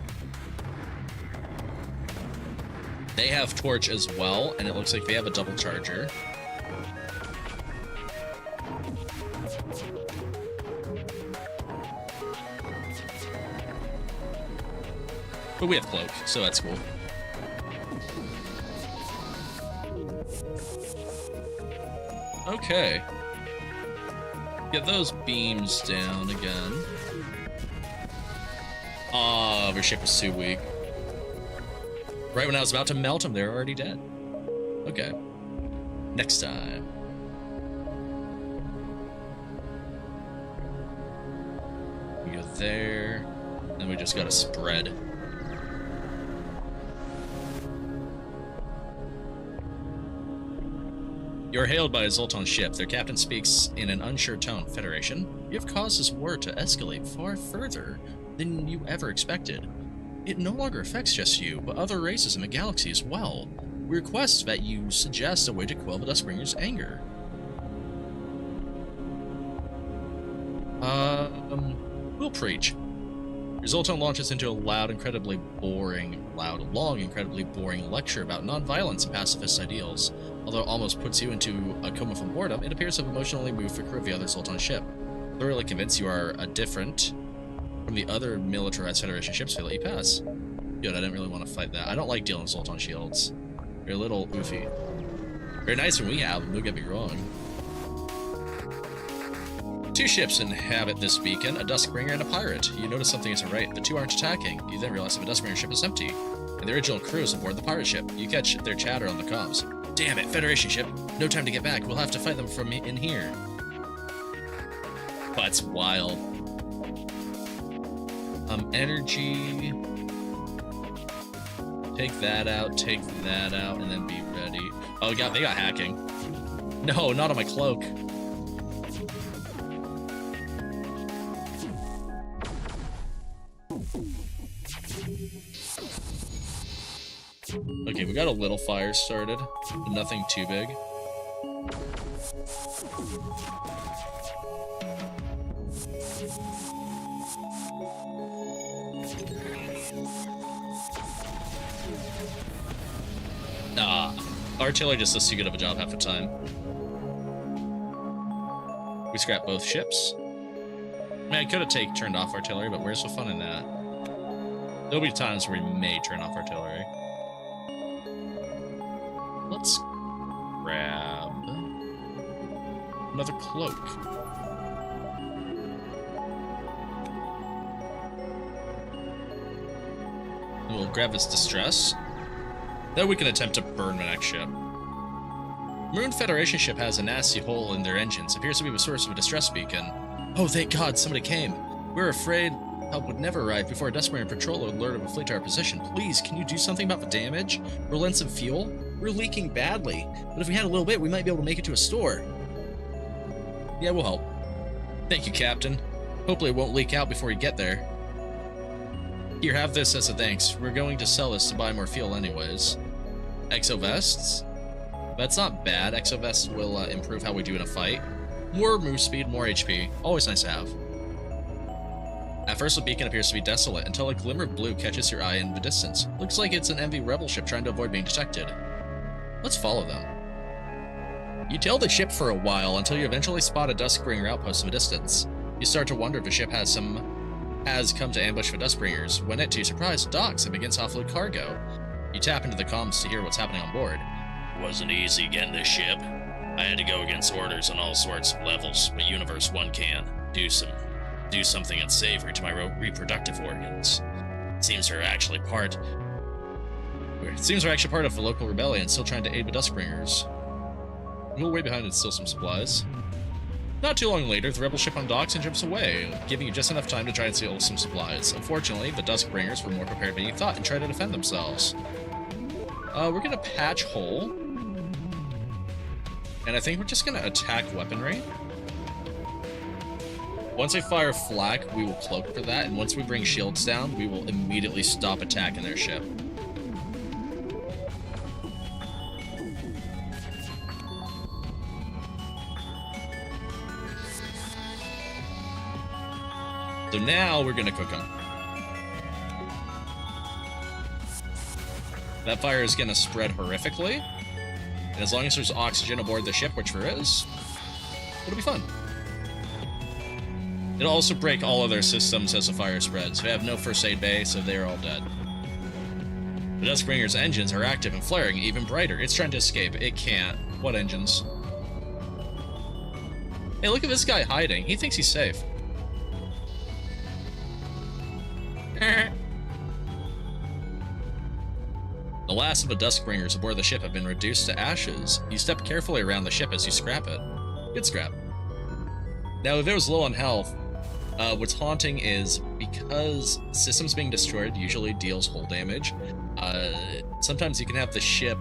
They have torch as well, and it looks like they have a double charger. But we have cloak, so that's cool. Okay. Get those beams down again. Ah, our ship was too weak. Right when I was about to melt them, they're already dead. Okay. Next time. We go there. Then we just gotta spread. You are hailed by a Zoltan ship. Their captain speaks in an unsure tone. Federation, you have caused this war to escalate far further than you ever expected. It no longer affects just you, but other races in the galaxy as well. We request that you suggest a way to quell the Duskbringer's anger. We'll preach. Your Zoltan launches into a long, incredibly boring lecture about nonviolence and pacifist ideals. Although it almost puts you into a coma from boredom, it appears to have emotionally moved the crew of the other Zoltan ship. Thoroughly convinced you are different from the other militarized Federation ships, they let you pass. Good, I didn't really want to fight that. I don't like dealing with Zoltan shields. They're a little oofy. Very nice when we have them, don't get me wrong. 2 ships inhabit this beacon, a Duskbringer and a pirate. You notice something isn't right. The 2 aren't attacking. You then realize that the Duskbringer ship is empty, and the original crew is aboard the pirate ship. You catch their chatter on the comms. Damn it, Federation ship. No time to get back. We'll have to fight them from in here. That's wild. Energy. Take that out, and then be ready. Oh god, they got hacking. No, not on my cloak. Okay, we got a little fire started, but nothing too big. Artillery just does too good of a job half the time. We scrap both ships. I mean, I could have turned off artillery, but where's the fun in that? There'll be times where we may turn off artillery. Let's grab another cloak. We'll grab this distress. Then we can attempt to burn the next ship. Maroon Federation ship has a nasty hole in their engines. Appears to be the source of a distress beacon. Oh, thank God, somebody came. We were afraid help would never arrive before a Duskbringer patrol would alert of a fleet to our position. Please, can you do something about the damage? Roll in some fuel? We're leaking badly, but if we had a little bit, we might be able to make it to a store. Yeah, we'll help. Thank you, Captain. Hopefully it won't leak out before you get there. Here, have this as a thanks. We're going to sell this to buy more fuel anyways. Exovests? That's not bad. Exovests will improve how we do in a fight. More move speed, more HP. Always nice to have. At first, the beacon appears to be desolate until a glimmer of blue catches your eye in the distance. Looks like it's an MV rebel ship trying to avoid being detected. Let's follow them. You tail the ship for a while until you eventually spot a Duskbringer outpost in the distance. You start to wonder if the ship has come to ambush the Duskbringers, when it, to your surprise, docks and begins to offload cargo. You tap into the comms to hear what's happening on board. It wasn't easy getting this ship. I had to go against orders on all sorts of levels, but Universe 1 can. Do something unsavory to my reproductive organs. It seems we're actually part of the local rebellion, still trying to aid the Duskbringers. A little way behind is still some supplies. Not too long later, the rebel ship undocks and jumps away, giving you just enough time to try and steal some supplies. Unfortunately, the Duskbringers were more prepared than you thought and tried to defend themselves. We're gonna patch hole. And I think we're just gonna attack weaponry. Once they fire flak, we will cloak for that, and once we bring shields down, we will immediately stop attacking their ship. So now we're gonna cook them. That fire is gonna spread horrifically. And as long as there's oxygen aboard the ship, which there is, it'll be fun. It'll also break all of their systems as the fire spreads. They have no first aid bay, so they're all dead. The Duskbringer's engines are active and flaring even brighter. It's trying to escape. It can't. What engines? Hey, look at this guy hiding. He thinks he's safe. The last of the Duskbringers aboard the ship have been reduced to ashes. You step carefully around the ship as you scrap it. Good scrap. Now, if it was low on health, what's haunting is because systems being destroyed usually deals hull damage. Sometimes you can have the ship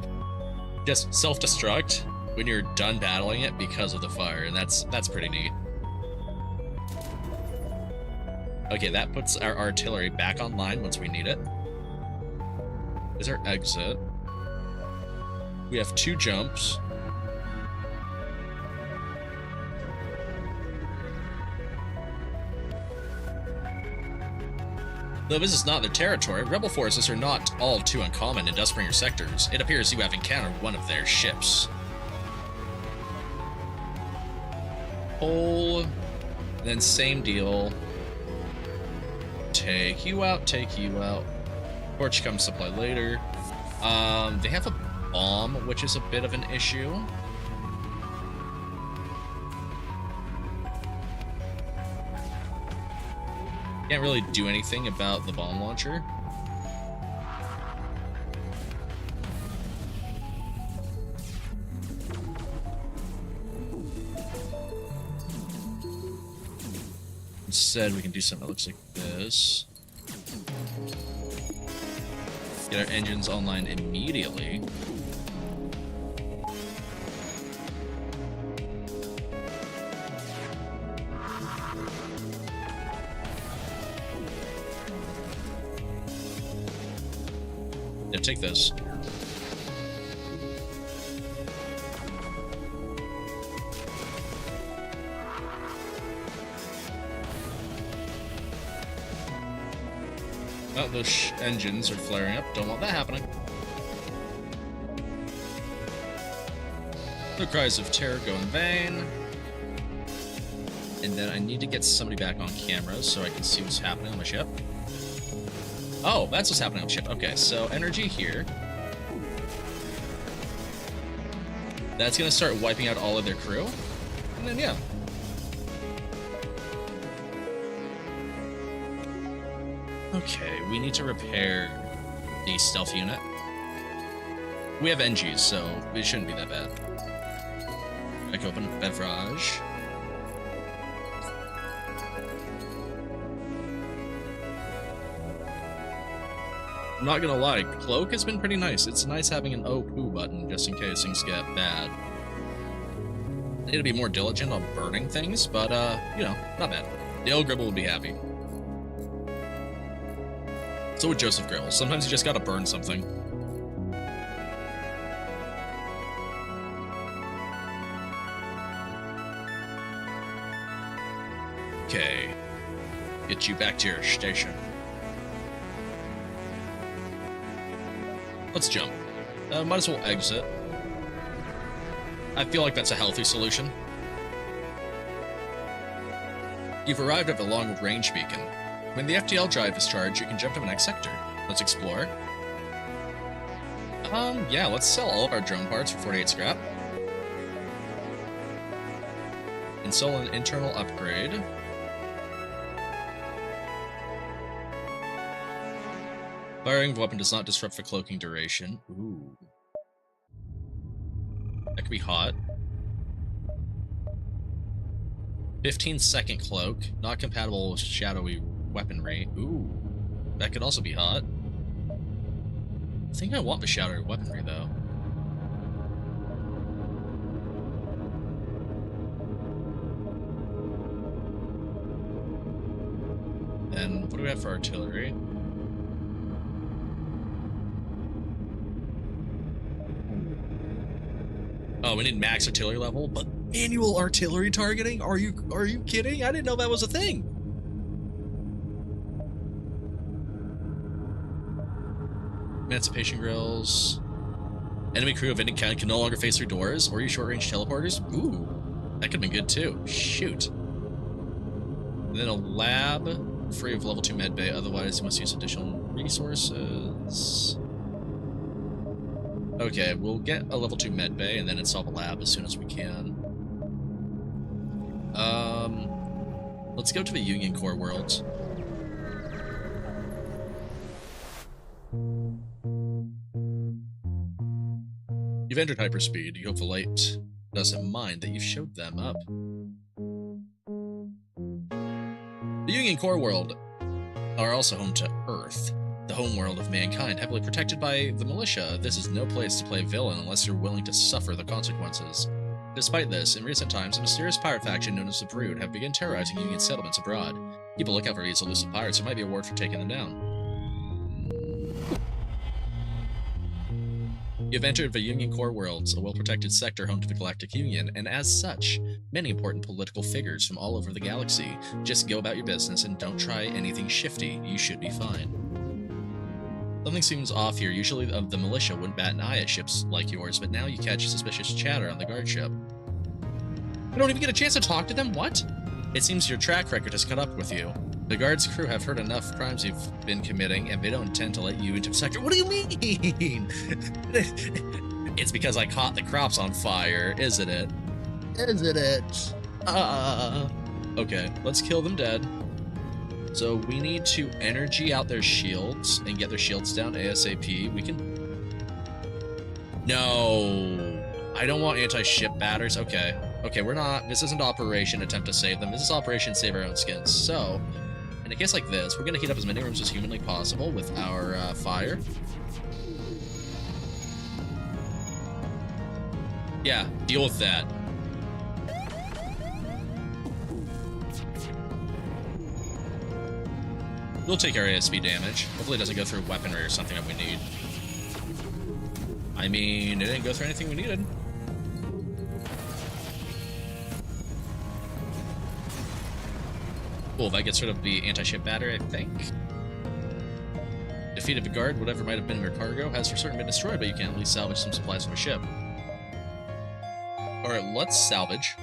just self-destruct when you're done battling it because of the fire, and that's pretty neat. Okay, that puts our artillery back online once we need it. Is our exit. We have 2 jumps. Though this is not their territory, rebel forces are not all too uncommon in Duskbringer sectors. It appears you have encountered one of their ships. Pull, then same deal. Take you out, take you out. Torch comes supply later. They have a bomb, which is a bit of an issue. Can't really do anything about the bomb launcher. Instead, we can do something that looks like this. Get our engines online immediately. Yeah, take this. Oh, those engines are flaring up. Don't want that happening. The cries of terror go in vain. And then I need to get somebody back on camera so I can see what's happening on the ship. Oh, that's what's happening on the ship. Okay, so energy here. That's going to start wiping out all of their crew. And then, yeah. Okay, we need to repair the stealth unit. We have NGs, so it shouldn't be that bad. Back open, beverage. I'm not gonna lie, cloak has been pretty nice. It's nice having an oh poo button just in case things get bad. I need to be more diligent on burning things, but you know, not bad. Dale Gribble would be happy. So would Joseph Grill. Sometimes you just gotta burn something. Okay. Get you back to your station. Let's jump. Might as well exit. I feel like that's a healthy solution. You've arrived at the long-range beacon. When the FTL drive is charged, you can jump to the next sector. Let's explore. Yeah, let's sell all of our drone parts for 48 scrap. Install an internal upgrade. Firing of weapon does not disrupt the cloaking duration. Ooh. That could be hot. 15-second cloak, not compatible with shadowy weaponry. Ooh. That could also be hot. I think I want the shadowy weaponry, though. Then, what do we have for artillery? Oh, we need max artillery level, but manual artillery targeting? Are you kidding? I didn't know that was a thing. Emancipation grills. Enemy crew of any kind can no longer face through doors or use short-range teleporters. Ooh, that could have been good too. Shoot. And then a lab free of level 2 medbay, otherwise you must use additional resources. Okay, we'll get a level 2 medbay and then install a lab as soon as we can. Let's go to the Union Core worlds. You've entered hyperspeed. You hope the light doesn't mind that you've showed them up. The Union Core world are also home to Earth, the home world of mankind, heavily protected by the militia. This is no place to play villain unless you're willing to suffer the consequences. Despite this, in recent times, a mysterious pirate faction known as the Brood have begun terrorizing Union settlements abroad. Keep a lookout for these elusive pirates. There might be a reward for taking them down. You've entered the Union Core worlds, a well-protected sector home to the Galactic Union, and as such, many important political figures from all over the galaxy. Just go about your business and don't try anything shifty. You should be fine. Something seems off here. Usually the militia wouldn't bat an eye at ships like yours, but now you catch suspicious chatter on the guard ship. I don't even get a chance to talk to them? What? It seems your track record has caught up with you. The guard's crew have heard enough crimes you've been committing, and they don't intend to let you into the sector. What do you mean? It's because I caught the crops on fire, isn't it? Isn't it? Okay, let's kill them dead. So we need to energy out their shields and get their shields down ASAP. We can... No! I don't want anti-ship batters. Okay. Okay, we're not... This isn't Operation Attempt to Save Them. This is Operation Save Our Own Skins. So, in a case like this, we're going to heat up as many rooms as humanly possible with our fire. Yeah, deal with that. We'll take our ASP damage. Hopefully it doesn't go through weaponry or something that we need. I mean, it didn't go through anything we needed. Cool, that gets rid of the anti-ship battery, I think. Defeated the guard, whatever might have been in your cargo has for certain been destroyed, but you can at least salvage some supplies from a ship. Alright, let's salvage.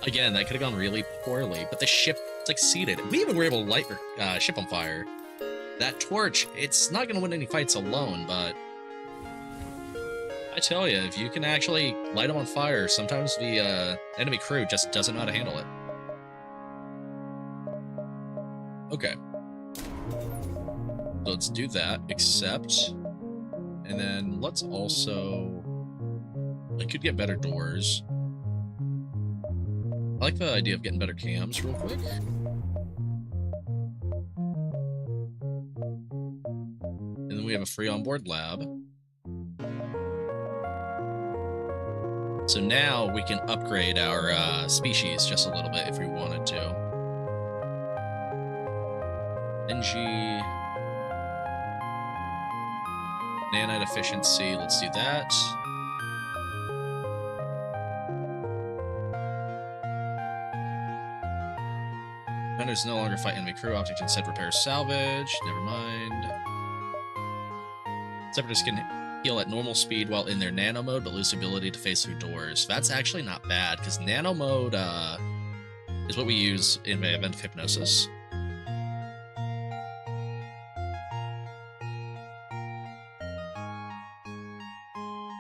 Again, that could have gone really poorly, but the ship succeeded. We even were able to light our ship on fire. That torch, it's not going to win any fights alone, but I tell you, if you can actually light them on fire, sometimes the enemy crew just doesn't know how to handle it. Okay. So let's do that, accept. And then let's also... I could get better doors. I like the idea of getting better cams real quick. And then we have a free onboard lab. So now we can upgrade our species just a little bit if we wanted to. NG... Nanite efficiency, let's do that. Defenders no longer fight enemy crew, object instead repair salvage, never mind. Separatists can heal at normal speed while in their nano mode, but lose the ability to face through doors. That's actually not bad, because nano mode is what we use in the event of hypnosis.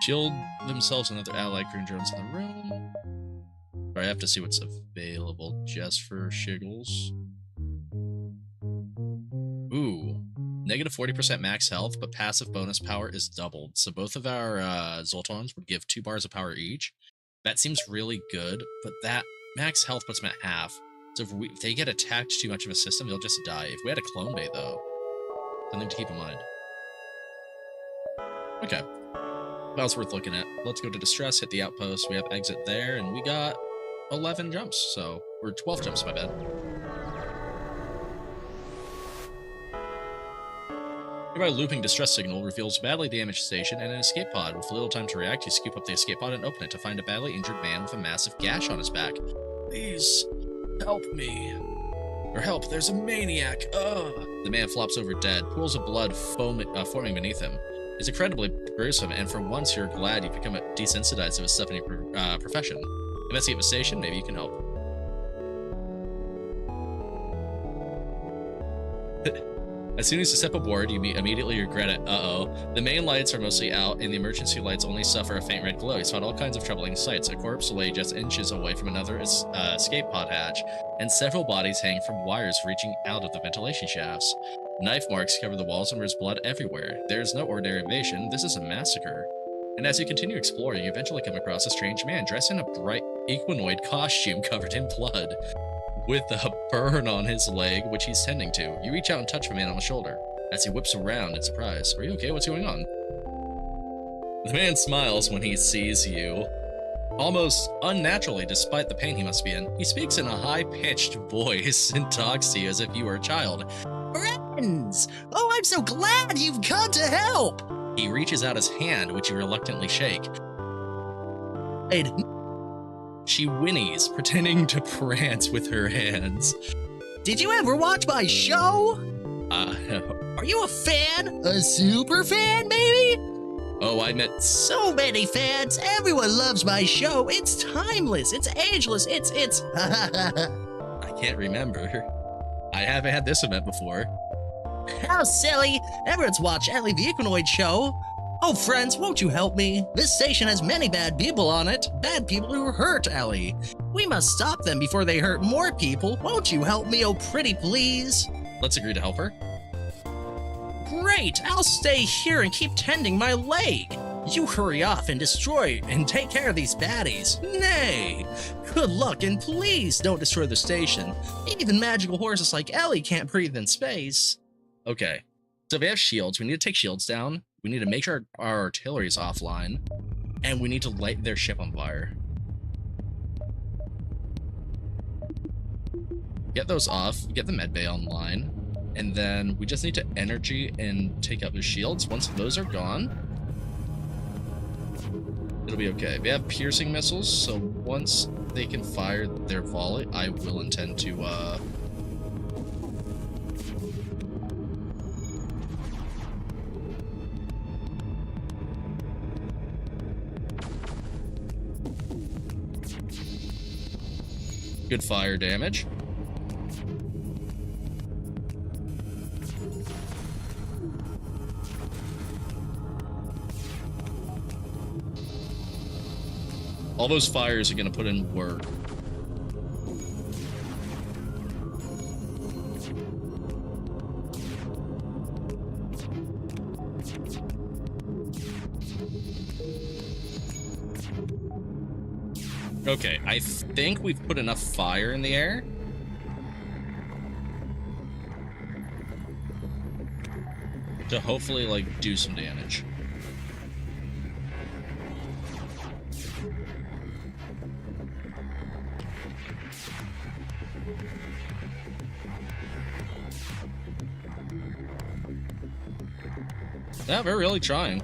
Shield themselves and other allied crew drones in the room. I have to see what's available just for shiggles. Ooh. Negative 40% max health, but passive bonus power is doubled. So both of our Zoltons would give 2 bars of power each. That seems really good, but that max health puts them at half. So if they get attacked too much of a system, they'll just die. If we had a clone bay, though, something to keep in mind. Okay. What else worth looking at? Let's go to Distress, hit the outpost. We have exit there, and we got 11 jumps, so... Or 12 jumps, my bad. Nearby looping distress signal reveals badly damaged station and an escape pod. With little time to react, you scoop up the escape pod and open it to find a badly injured man with a massive gash on his back. Please, help me. Or help, there's a maniac! Ugh! The man flops over dead, pools of blood forming beneath him. It's incredibly gruesome, and for once you're glad you've become desensitized to his stuff in your profession. Investigate the station, maybe you can help. As soon as you step aboard, you immediately regret it. Uh-oh. The main lights are mostly out, and the emergency lights only suffer a faint red glow. You spot all kinds of troubling sights. A corpse lay just inches away from another escape pod hatch, and several bodies hang from wires reaching out of the ventilation shafts. Knife marks cover the walls, and there's blood everywhere. There's no ordinary invasion. This is a massacre. And as you continue exploring, you eventually come across a strange man dressed in a bright equinoid costume covered in blood, with a burn on his leg, which he's tending to. You reach out and touch the man on the shoulder. As he whips around in surprise. Are you okay? What's going on? The man smiles when he sees you, almost unnaturally despite the pain he must be in. He speaks in a high-pitched voice and talks to you as if you were a child. Friends! Oh, I'm so glad you've come to help! He reaches out his hand, which you reluctantly shake. She whinnies, pretending to prance with her hands. Did you ever watch my show? Are you a fan? A super fan, maybe? Oh, I met so many fans. Everyone loves my show. It's timeless. It's ageless. It's... I can't remember. I haven't had this event before. How silly. Everyone's watched Ellie the Equinoid show. Oh, friends, won't you help me? This station has many bad people on it. Bad people who hurt Ellie. We must stop them before they hurt more people. Won't you help me, oh pretty please? Let's agree to help her. Great, I'll stay here and keep tending my leg. You hurry off and destroy and take care of these baddies. Nay, good luck and please don't destroy the station. Even magical horses like Ellie can't breathe in space. Okay, so if we have shields, we need to take shields down. We need to make sure our artillery is offline, and we need to light their ship on fire. Get those off, get the medbay online, and then we just need to energy and take out the shields. Once those are gone, it'll be okay. They have piercing missiles, so once they can fire their volley, I will intend to, good fire damage. All those fires are going to put in work. Okay, I think we've put enough fire in the air. To hopefully, like, do some damage. Yeah, we're really trying.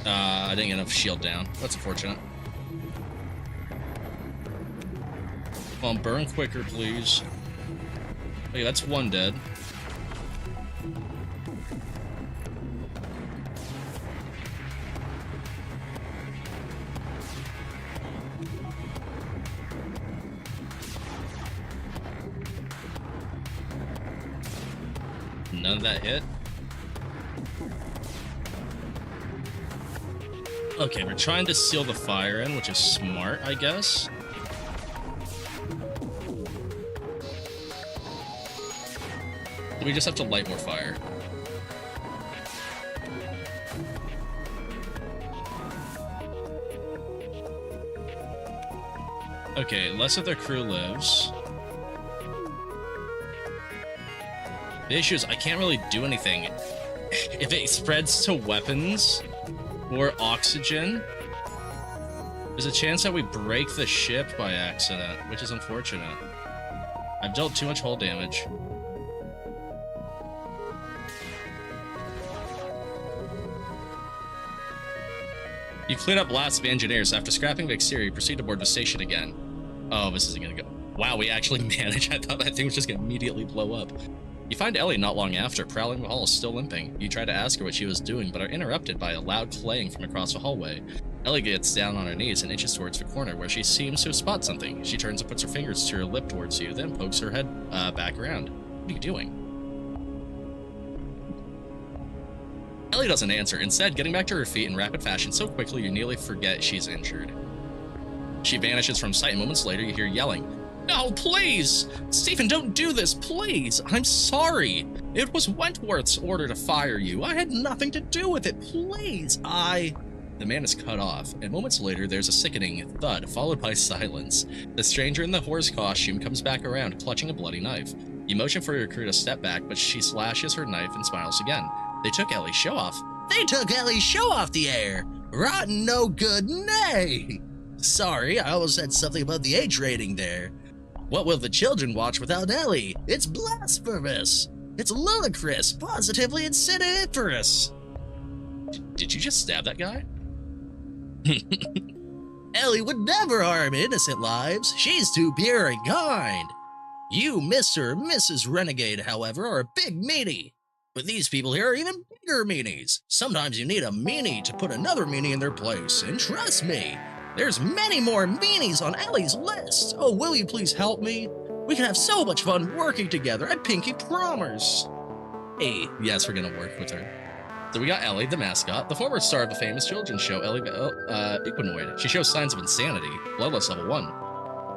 I didn't get enough shield down. That's unfortunate. Come on, burn quicker, please. Okay, that's one dead. None of that hit. Okay, we're trying to seal the fire in, which is smart, I guess. We just have to light more fire. Okay, less of their crew lives. The issue is I can't really do anything. If it spreads to weapons or oxygen, there's a chance that we break the ship by accident, which is unfortunate. I've dealt too much hull damage. You clean up blasts of engineers. After scrapping the exterior, you proceed to board the station again. Oh, this isn't gonna go. Wow, we actually managed. I thought that thing was just gonna immediately blow up. You find Ellie not long after, prowling the halls, still limping. You try to ask her what she was doing, but are interrupted by a loud clang from across the hallway. Ellie gets down on her knees and inches towards the corner, where she seems to have spotted something. She turns and puts her fingers to her lip towards you, then pokes her head back around. What are you doing? Ellie doesn't answer, instead getting back to her feet in rapid fashion so quickly you nearly forget she's injured. She vanishes from sight, and moments later you hear yelling. No, please! Stephen, don't do this, please! I'm sorry! It was Wentworth's order to fire you. I had nothing to do with it, please! The man is cut off, and moments later there's a sickening thud, followed by silence. The stranger in the horse costume comes back around, clutching a bloody knife. You motion for your crew to step back, but she slashes her knife and smiles again. They took Ellie's show off. They took Ellie's show off the air! Rotten no good, nay! Sorry, I almost said something about the age rating there. What will the children watch without Ellie? It's blasphemous! It's ludicrous, positively insaniferous! Did you just stab that guy? Ellie would never harm innocent lives. She's too pure and kind. You, Mr. and Mrs. Renegade, however, are a big meanie. But these people here are even bigger meanies. Sometimes you need a meanie to put another meanie in their place, and trust me, there's many more meanies on Ellie's list. Oh, will you please help me? We can have so much fun working together, I pinky promise. Hey, yes, we're gonna work with her. So we got Ellie, the mascot, the former star of the famous children's show, Ellie Equinoid. She shows signs of insanity, bloodlust level 1.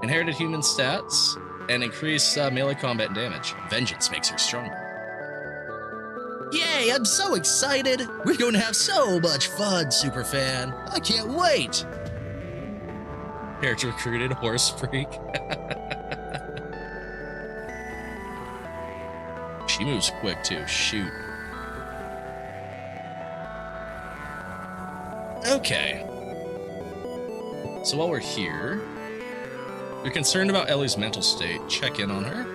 Inherited human stats, and increased melee combat and damage. Vengeance makes her stronger. Yay, I'm so excited! We're going to have so much fun, superfan. I can't wait! Character recruited, horse freak. She moves quick too, shoot. Okay. So while we're here, you're concerned about Ellie's mental state. Check in on her.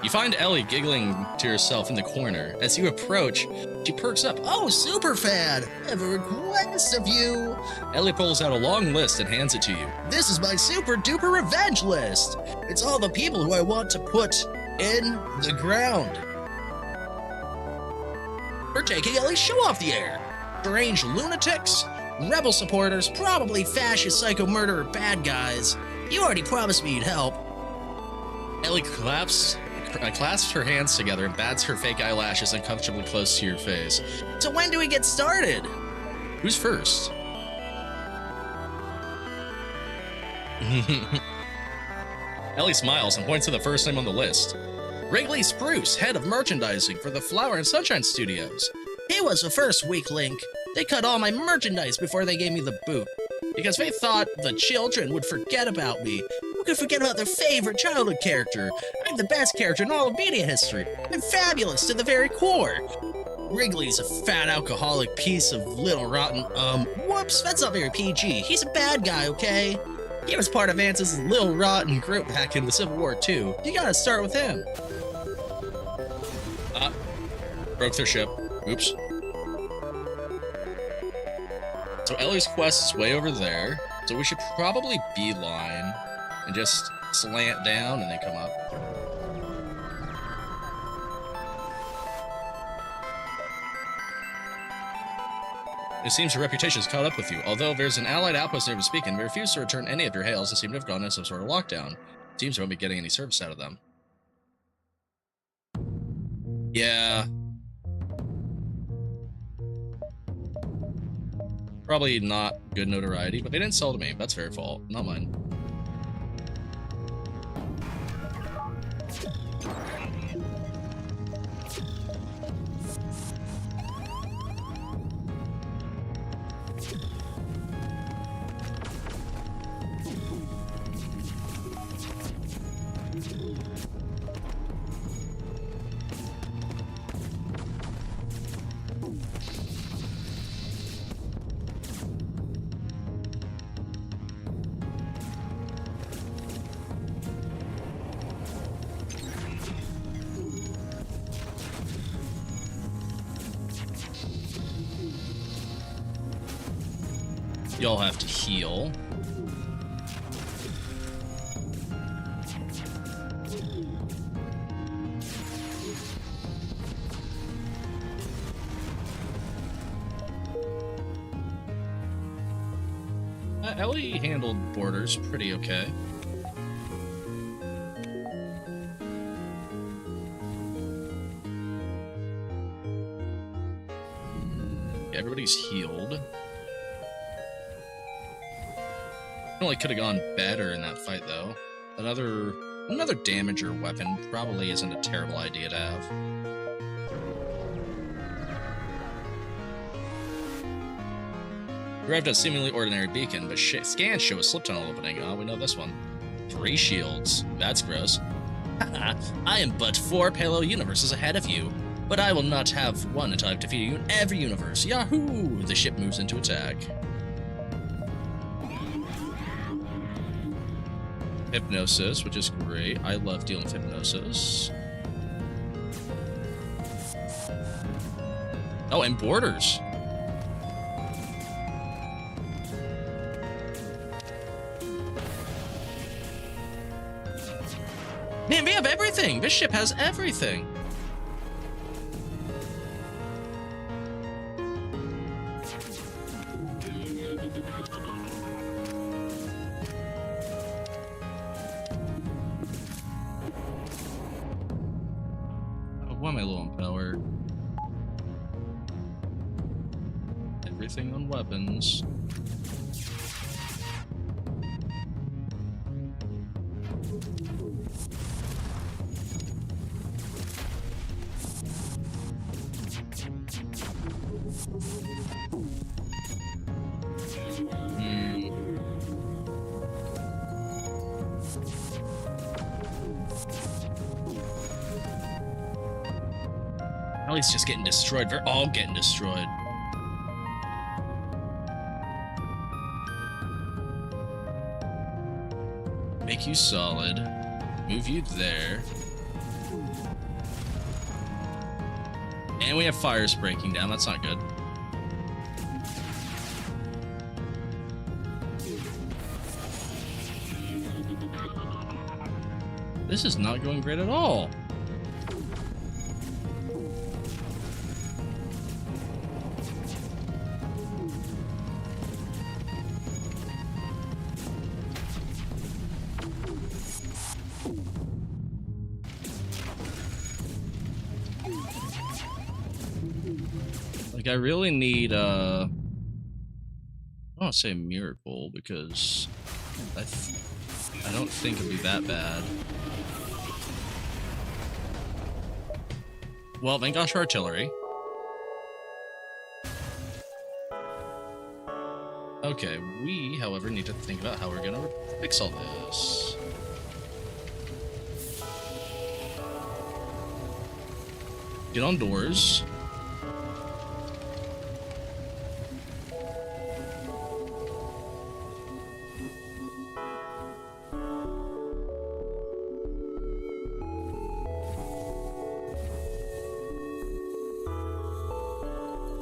You find Ellie giggling to herself in the corner. As you approach, she perks up. Oh, superfan! I have a request of you! Ellie pulls out a long list and hands it to you. This is my super duper revenge list! It's all the people who I want to put in the ground. For taking Ellie's show off the air. Strange lunatics, rebel supporters, probably fascist psycho murderer bad guys. You already promised me you'd help. Ellie clasps her hands together and bats her fake eyelashes uncomfortably close to your face. So when do we get started? Who's first? Ellie smiles and points to the first name on the list. Wrigley Spruce, head of merchandising for the Flower and Sunshine Studios. He was the first weak link. They cut all my merchandise before they gave me the boot. Because they thought the children would forget about me. Who could forget about their favorite childhood character? I'm the best character in all of media history. I'm fabulous to the very core. Wrigley's a fat alcoholic piece of little rotten, whoops, that's not very PG. He's a bad guy, okay? He was part of Vance's Little Rotten group back in the Civil War too. You gotta start with him. Broke their ship. Oops. So Ellie's quest is way over there, so we should probably beeline and just slant down and then come up. It seems your reputation has caught up with you. Although there's an allied outpost near Bespeakin, they refuse to return any of your hails and seem to have gone into some sort of lockdown. It seems we won't be getting any service out of them. Yeah. Probably not good notoriety, but they didn't sell to me. That's their fault, not mine. Y'all have to heal. Ellie handled borders pretty okay. Everybody's healed. Really could have gone better in that fight though. Another damager weapon probably isn't a terrible idea to have. Arrived at a seemingly ordinary beacon, but scans show a slip tunnel opening. Oh, we know this one. 3 shields. That's gross. I am but 4 parallel universes ahead of you, but I will not have one until I've defeated you in every universe. Yahoo! The ship moves into attack. Hypnosis, which is great. I love dealing with hypnosis. Oh, and borders. Man, we have everything! This ship has everything! Why am I low on power? Everything on weapons. Ellie's just getting destroyed. They're all getting destroyed. Make you solid. Move you there. And we have fires breaking down. That's not good. This is not going great at all. I really need, I don't want to say a miracle because I don't think it'd be that bad. Well, thank gosh for artillery. Okay, we, however, need to think about how we're gonna fix all this. Get on doors.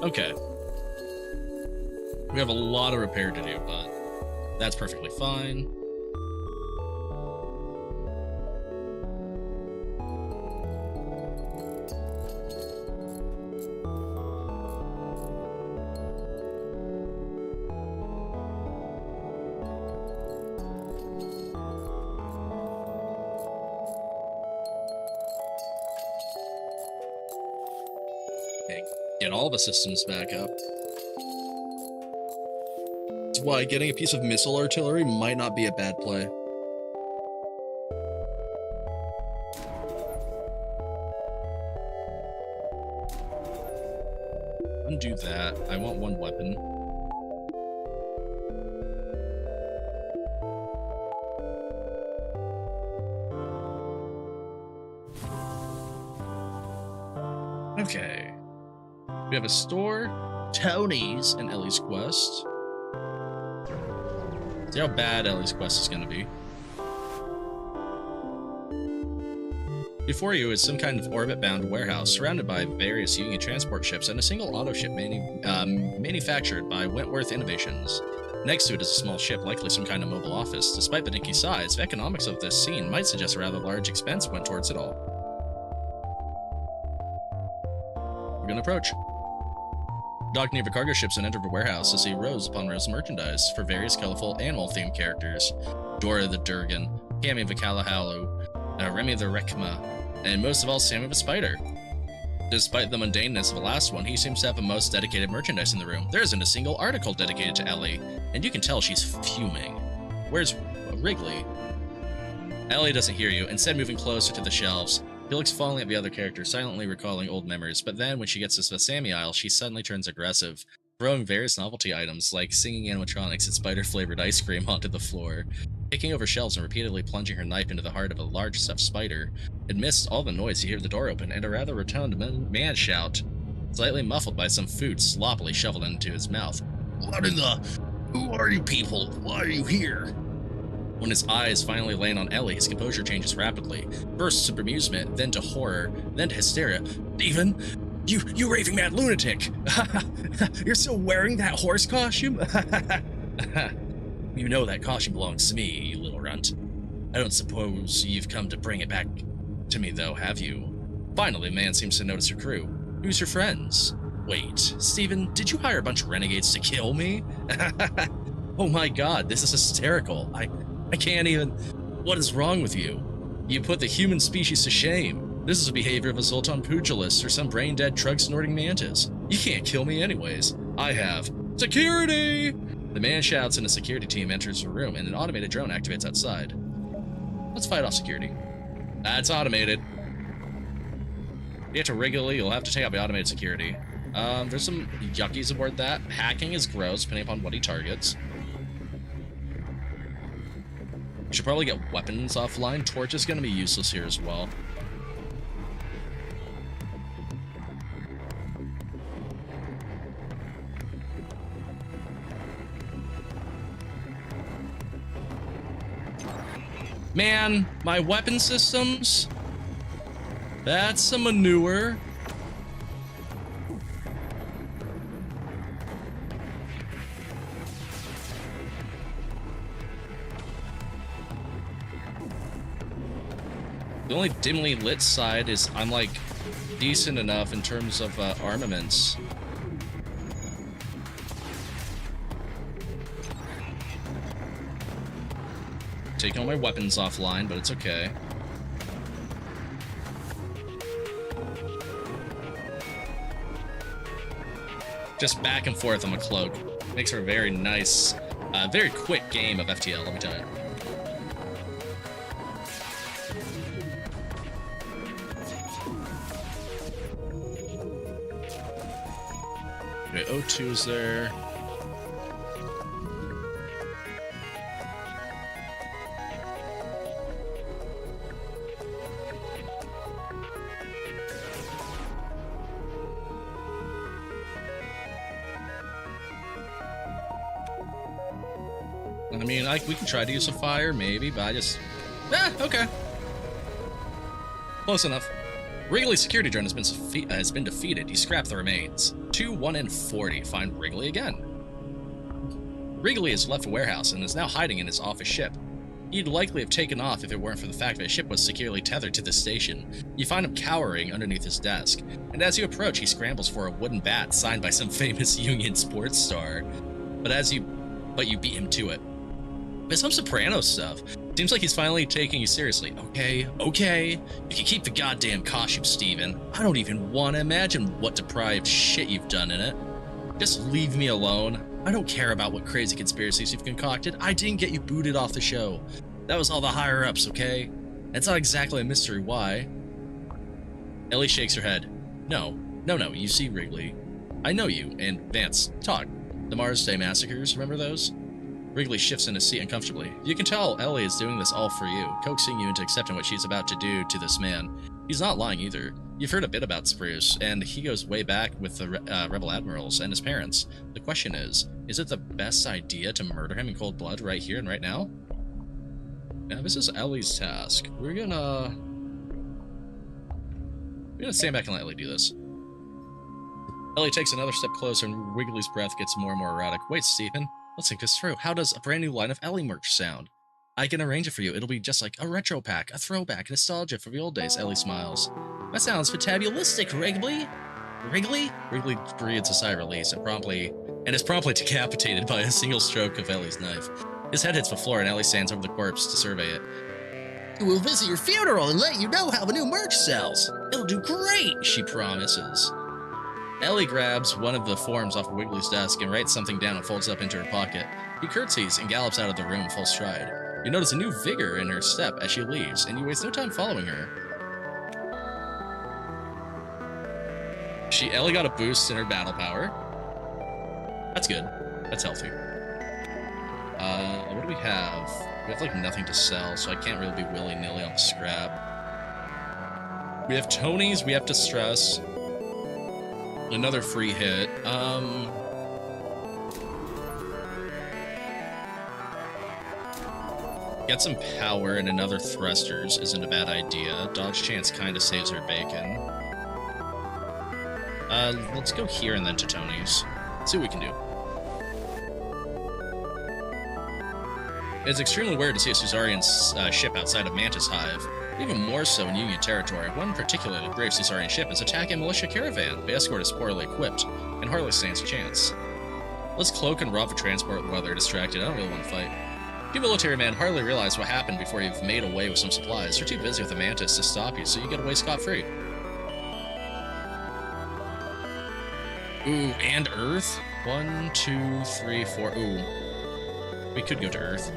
Okay. We have a lot of repair to do, but that's perfectly fine. Okay, get all the systems back up. That's why getting a piece of missile artillery might not be a bad play. Undo that. I want one weapon. Okay. We have a store, Tony's, and Ellie's quest. See how bad Ellie's quest is going to be. Before you is some kind of orbit-bound warehouse surrounded by various Union transport ships and a single auto ship manufactured by Wentworth Innovations. Next to it is a small ship, likely some kind of mobile office. Despite the dinky size, the economics of this scene might suggest a rather large expense went towards it all. We're gonna approach. Docked near the cargo ships and entered the warehouse to see rows upon rows of merchandise for various colorful animal-themed characters. Dora the Durgan, Cammy the Kalahalu, Remy the Rekma, and most of all, Sammy the Spider. Despite the mundaneness of the last one, he seems to have the most dedicated merchandise in the room. There isn't a single article dedicated to Ellie, and you can tell she's fuming. Where's Wrigley? Ellie doesn't hear you, instead moving closer to the shelves. She looks fondly at the other characters, silently recalling old memories, but then when she gets to the Sammy aisle, she suddenly turns aggressive, throwing various novelty items like singing animatronics and spider-flavored ice cream onto the floor, kicking over shelves and repeatedly plunging her knife into the heart of a large stuffed spider. Amidst all the noise, you hear the door open and a rather rotund man shout, slightly muffled by some food sloppily shoveled into his mouth. "What in the... Who are you people? Why are you here?" When his eyes finally land on Ellie, his composure changes rapidly. First to bemusement, then to horror, then to hysteria. "Steven, you raving mad lunatic! You're still wearing that horse costume? You know that costume belongs to me, you little runt. I don't suppose you've come to bring it back to me, though, have you?" Finally, the man seems to notice her crew. "Who's your friends?" "Wait, Steven, did you hire a bunch of renegades to kill me?" "Oh my god, this is hysterical. I can't even... What is wrong with you? You put the human species to shame. This is the behavior of a Zoltan pugilist or some brain-dead drug-snorting mantis. You can't kill me anyways. I have... Security!" The man shouts and a security team enters the room and an automated drone activates outside. Let's fight off security. That's automated. You have to regularly, you'll have to take out the automated security. There's some yuckies aboard that. Hacking is gross, depending upon what he targets. You should probably get weapons offline. Torch is going to be useless here as well. Man, my weapon systems? That's a manure. The only dimly lit side is I'm like decent enough in terms of armaments. Taking all my weapons offline, but it's okay. Just back and forth on the cloak. Makes for a very nice, very quick game of FTL, let me tell you. Okay, O2's there. I mean, we can try to use a fire, maybe, but I just... okay. Close enough. Wrigley's security drone has been defeated. You scrap the remains. 2, 1, and 40. Find Wrigley again. Wrigley has left the warehouse and is now hiding in his office ship. He'd likely have taken off if it weren't for the fact that his ship was securely tethered to the station. You find him cowering underneath his desk, and as you approach, he scrambles for a wooden bat signed by some famous Union sports star. But you beat him to it. But some Soprano stuff. Seems like he's finally taking you seriously. Okay. You can keep the goddamn costume, Steven. I don't even want to imagine what deprived shit you've done in it. Just leave me alone. I don't care about what crazy conspiracies you've concocted. I didn't get you booted off the show. That was all the higher-ups, okay? It's not exactly a mystery why. Ellie shakes her head. No, you see, Wrigley. I know you, and Vance, talk. The Mars Day massacres, remember those? Wrigley shifts in his seat uncomfortably. You can tell Ellie is doing this all for you, coaxing you into accepting what she's about to do to this man. He's not lying either. You've heard a bit about Spruce, and he goes way back with the rebel admirals and his parents. The question is it the best idea to murder him in cold blood right here and right now? Now, this is Ellie's task. We're gonna stand back and let Ellie do this. Ellie takes another step closer, and Wrigley's breath gets more and more erratic. Wait, Stephen. Let's think this through. How does a brand new line of Ellie merch sound? I can arrange it for you. It'll be just like a retro pack, a throwback, nostalgia for the old days. Ellie smiles. That sounds fantabulistic, Wrigley. Wrigley? Wrigley breathes a sigh of release and is promptly decapitated by a single stroke of Ellie's knife. His head hits the floor and Ellie stands over the corpse to survey it. We'll visit your funeral and let you know how the new merch sells. It'll do great, she promises. Ellie grabs one of the forms off of Wiggly's desk and writes something down and folds it up into her pocket. He curtsies and gallops out of the room full stride. You notice a new vigor in her step as she leaves, and you waste no time following her. Ellie got a boost in her battle power. That's good. That's healthy. What do we have? We have, like, nothing to sell, so I can't really be willy-nilly on the scrap. We have Tony's, we have Distress. Another free hit. Get some power and another Thrusters isn't a bad idea. Dodge Chance kinda saves her bacon. Let's go here and then to Tony's. See what we can do. It's extremely rare to see a Suzarian ship outside of Mantis Hive. Even more so in Union territory. One particularly brave Suzarian ship is attacking a militia caravan. The escort is poorly equipped, and hardly stands a chance. Let's cloak and rob the transport while they're distracted. I don't really want to fight. You military men hardly realize what happened before you've made away with some supplies. You're too busy with the Mantis to stop you, so you get away scot-free. Ooh, and Earth? 1, 2, 3, 4. Ooh. We could go to Earth.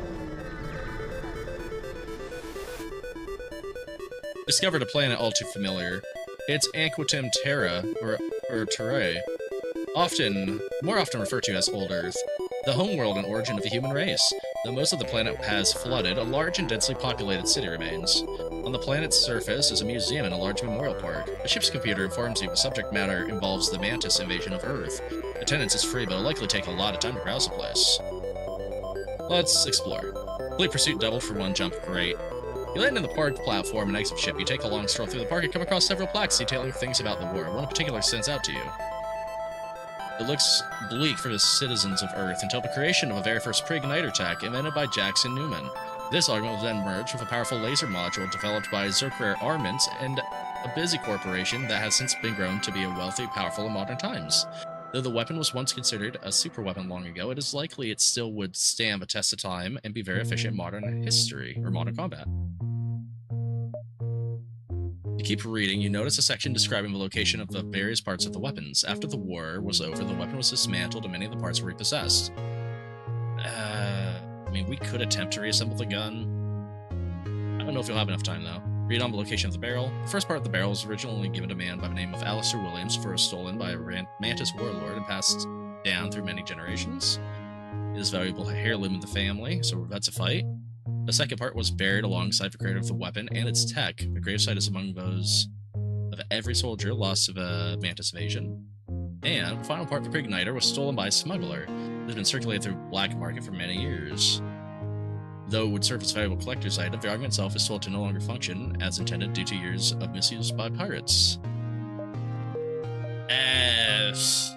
Discovered a planet all too familiar. It's Anquitem Terra, or Terrae. More often referred to as Old Earth. The homeworld and origin of the human race. Though most of the planet has flooded, a large and densely populated city remains. On the planet's surface is a museum and a large memorial park. A ship's computer informs you the subject matter involves the Mantis invasion of Earth. Attendance is free, but it'll likely take a lot of time to browse the place. Let's explore. Complete pursuit double for one jump, great. You land in the park platform and exit ship. You take a long stroll through the park and come across several plaques detailing things about the war. One in particular stands out to you. It looks bleak for the citizens of Earth until the creation of a very first pre-igniter tech invented by Jackson Newman. This augment will then merge with a powerful laser module developed by Zerkrare Armaments and a busy corporation that has since been grown to be a wealthy, powerful in modern times. Though the weapon was once considered a super weapon long ago, it is likely it still would stand the test of time and be very efficient in modern history, or modern combat. You keep reading, you notice a section describing the location of the various parts of the weapons. After the war was over, the weapon was dismantled and many of the parts were repossessed. I mean, we could attempt to reassemble the gun. I don't know if you'll have enough time, though. Read on the location of the barrel. The first part of the barrel was originally given to man by the name of Alistair Williams, first stolen by a Mantis warlord and passed down through many generations. It is a valuable heirloom in the family, so that's a fight. The second part was buried alongside the creator of the weapon and its tech. The gravesite is among those of every soldier lost to the Mantis invasion. And the final part, the pre-igniter, was stolen by a smuggler. It has been circulated through the black market for many years. Though it would serve as a valuable collector's item, the argument itself is told to no longer function as intended due to years of misuse by pirates. S.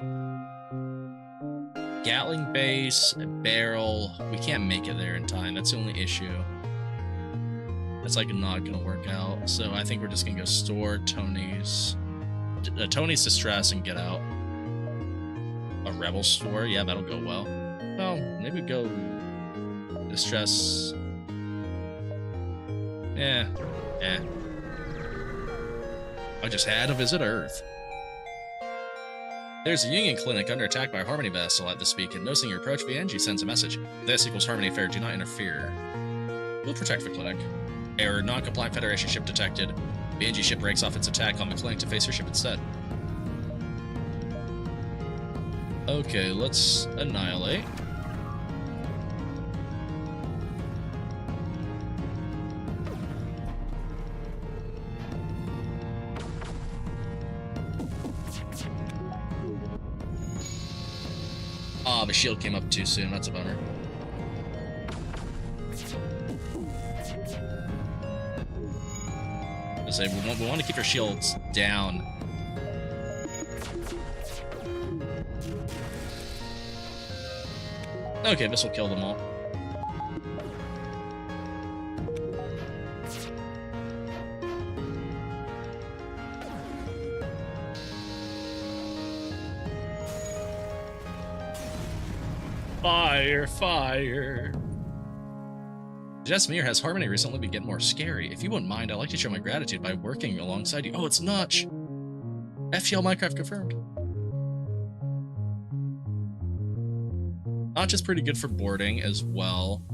Gatling base, a barrel. We can't make it there in time. That's the only issue. That's like not gonna work out. So I think we're just gonna go store Tony's. Tony's Distress and get out. A rebel store, yeah, that'll go well. Well, maybe go Distress. Eh. I just had to visit Earth. There's a Union clinic under attack by a Harmony vessel at this beacon. Noticing your approach, VNG sends a message. This equals Harmony affair, do not interfere. We'll protect the clinic. Error, non-compliant Federation ship detected. VNG ship breaks off its attack on the clinic to face her ship instead. Okay, let's annihilate. Ah, the shield came up too soon. That's a bummer. I say we want to keep our shields down. Okay, this will kill them all. Fire, fire. Jasmine has Harmony recently been getting more scary. If you wouldn't mind, I'd like to show my gratitude by working alongside you. Oh, it's Notch. FTL Minecraft confirmed. Notch is pretty good for boarding as well.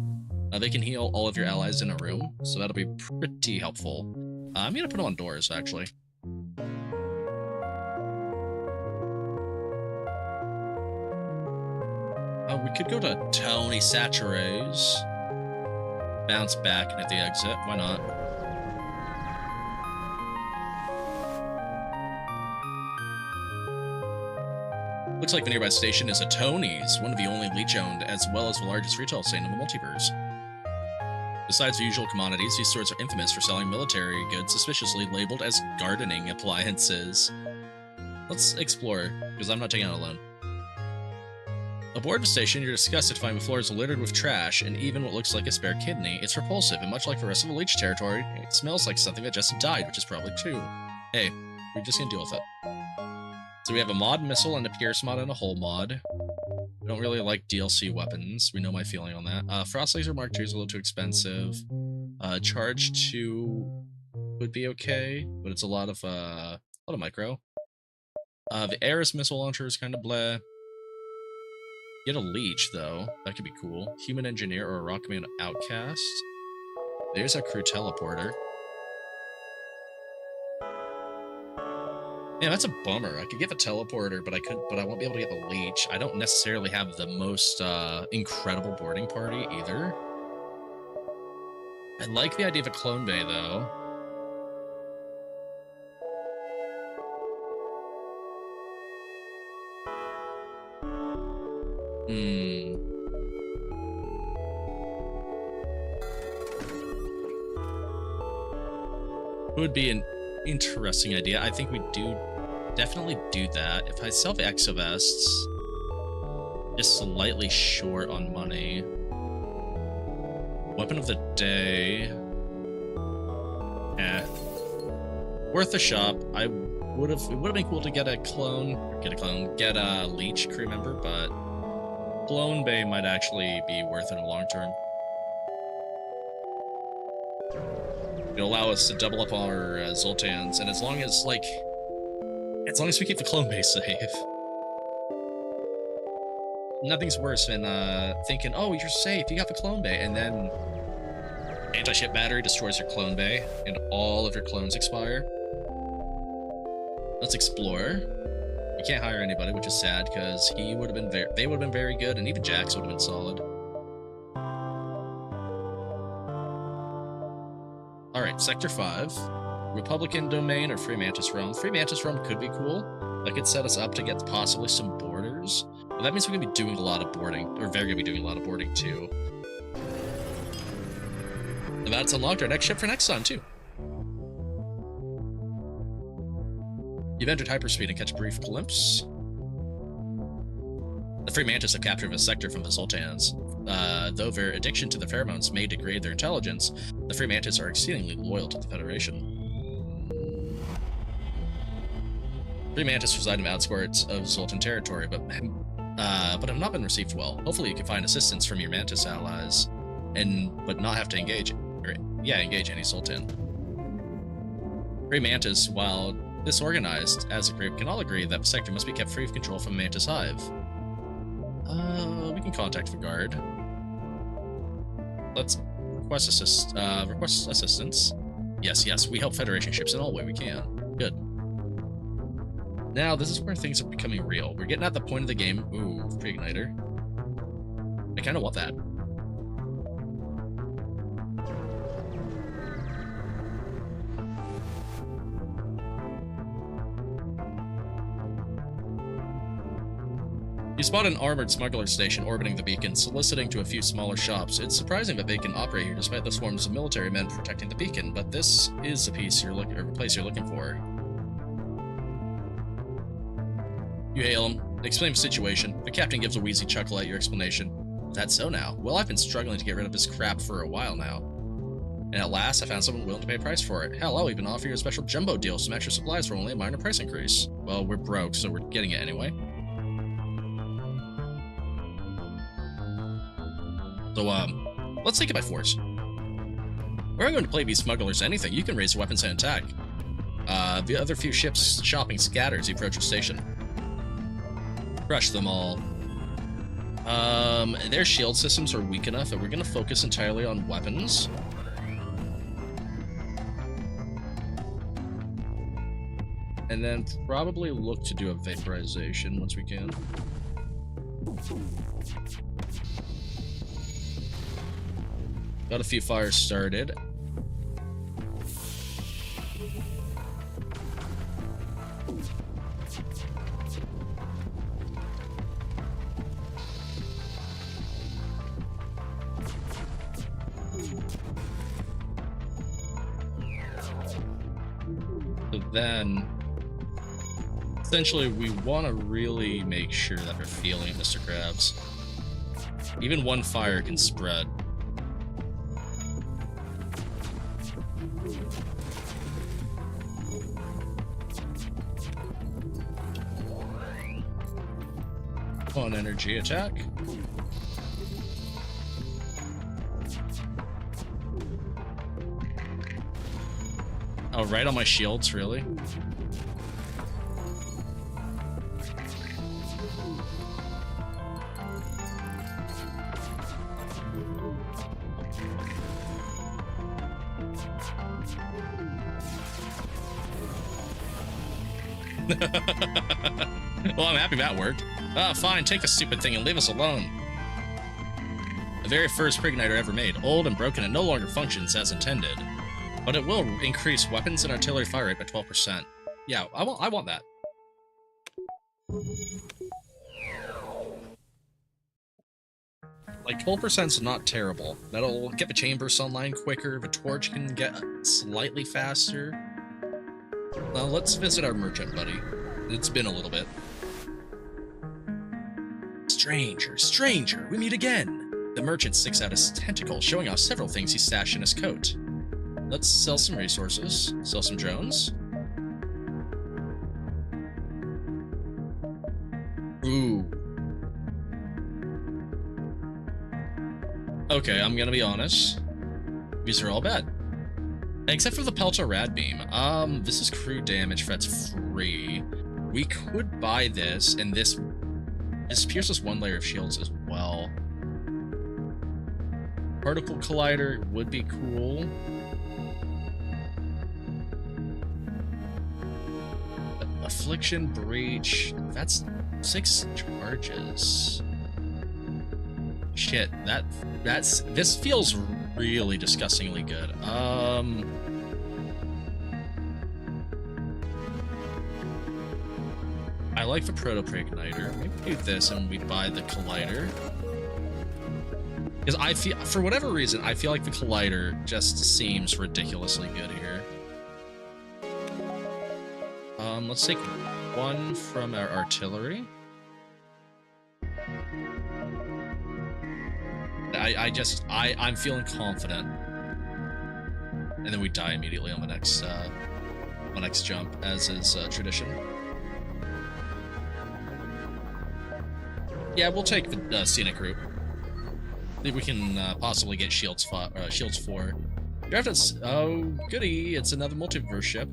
They can heal all of your allies in a room, so that'll be pretty helpful. I'm gonna put them on doors, actually. We could go to Tony Sature's. Bounce back and at the exit. Why not? Looks like the nearby station is a Tony's, one of the only leech-owned, as well as the largest retail chain in the multiverse. Besides the usual commodities, these stores are infamous for selling military goods suspiciously labeled as gardening appliances. Let's explore, because I'm not taking it alone. Aboard the station, you're disgusted to find the floors littered with trash and even what looks like a spare kidney. It's repulsive, and much like the rest of the leech territory, it smells like something that just died, which is probably true. Hey, we're just gonna deal with it. So we have a mod missile and a Pierce mod and a hole mod. We don't really like DLC weapons. We know my feeling on that. Frost Laser Mark II is a little too expensive. Charge 2 would be okay, but it's a lot of micro. The Ares missile launcher is kind of bleh. Get a leech, though. That could be cool. Human engineer or a rock command outcast. There's a crew teleporter. Yeah, that's a bummer. I could get the teleporter, but I won't be able to get the leech. I don't necessarily have the most incredible boarding party either. I like the idea of a clone bay, though. It would be an interesting idea. I think we definitely do that. If I sell the exovests, just slightly short on money. Weapon of the day. Worth a shop. It would have been cool to get a leech crew member, but Clone Bay might actually be worth it in the long term. It'll allow us to double up our Zoltans, and as long as we keep the Clone Bay safe. Nothing's worse than thinking, oh, you're safe, you got the Clone Bay, and then anti-ship battery destroys your Clone Bay, and all of your clones expire. Let's explore. You can't hire anybody, which is sad, because they would have been very good, and even Jax would have been solid. Alright, Sector 5. Republican Domain or Free Mantis Realm. Free Mantis Realm could be cool. That could set us up to get possibly some borders. But that means we're going to be doing a lot of boarding, or they're going to be doing a lot of boarding too. And that's unlocked our next ship for next time too. You've entered hyperspeed and catch a brief glimpse. The Free Mantis have captured a sector from the Zoltans. Though their addiction to the pheromones may degrade their intelligence, the Free Mantis are exceedingly loyal to the Federation. Free Mantis reside in the outskirts of Zoltan territory, but have not been received well. Hopefully you can find assistance from your Mantis allies, but not have to engage any Zoltan. Free Mantis, while disorganized as a group, can all agree that the sector must be kept free of control from Mantis Hive. We can contact the guard. Let's request assistance. Yes, we help Federation ships in all way we can. Good. Now, this is where things are becoming real. We're getting at the point of the game. Ooh, pre-igniter. I kind of want that. You spot an armored smuggler station orbiting the beacon, soliciting to a few smaller shops. It's surprising that they can operate here despite the swarms of military men protecting the beacon, but this is the place you're looking for. You hail him, explain the situation. The captain gives a wheezy chuckle at your explanation. That's so now. Well, I've been struggling to get rid of this crap for a while now. And at last, I found someone willing to pay a price for it. Hell, I'll even offer you a special jumbo deal, some extra supplies for only a minor price increase. Well, we're broke, so we're getting it anyway. So, let's take it by force. We're not going to play these smugglers anything. You can raise your weapons and attack. The other few ships shopping scatter as you approach the station. Crush them all. Their shield systems are weak enough that we're going to focus entirely on weapons. And then probably look to do a vaporization once we can. Got a few fires started. So then, essentially, we want to really make sure that we're feeling Mr. Krabs. Even one fire can spread. One energy attack. Oh, right on my shields, really? Well, I'm happy that worked. Ah, fine, take the stupid thing and leave us alone. The very first Prigniter ever made, old and broken and no longer functions as intended. But it will increase weapons and artillery fire rate by 12%. Yeah, I want that. Like, 12% is not terrible. That'll get the chambers online quicker, the torch can get slightly faster. Now, let's visit our merchant, buddy. It's been a little bit. Stranger, we meet again. The merchant sticks out his tentacle, showing off several things he stashed in his coat. Let's sell some resources, sell some drones. Ooh. Okay, I'm gonna be honest. These are all bad. Except for the Pelto Rad Beam. This is crew damage that's free. We could buy this, and this pierces one layer of shields as well. Particle Collider would be cool. Affliction Breach, that's 6 charges. Shit, this feels really disgustingly good. I like the Proto-Prigniter. Maybe do this and we buy the Collider. Because I feel, for whatever reason, I feel like the Collider just seems ridiculously good here. Let's take one from our artillery. I'm feeling confident. And then we die immediately on the next jump, as is tradition. Yeah, we'll take the scenic route. Maybe we can possibly get shields 4. Oh, goody! It's another multiverse ship.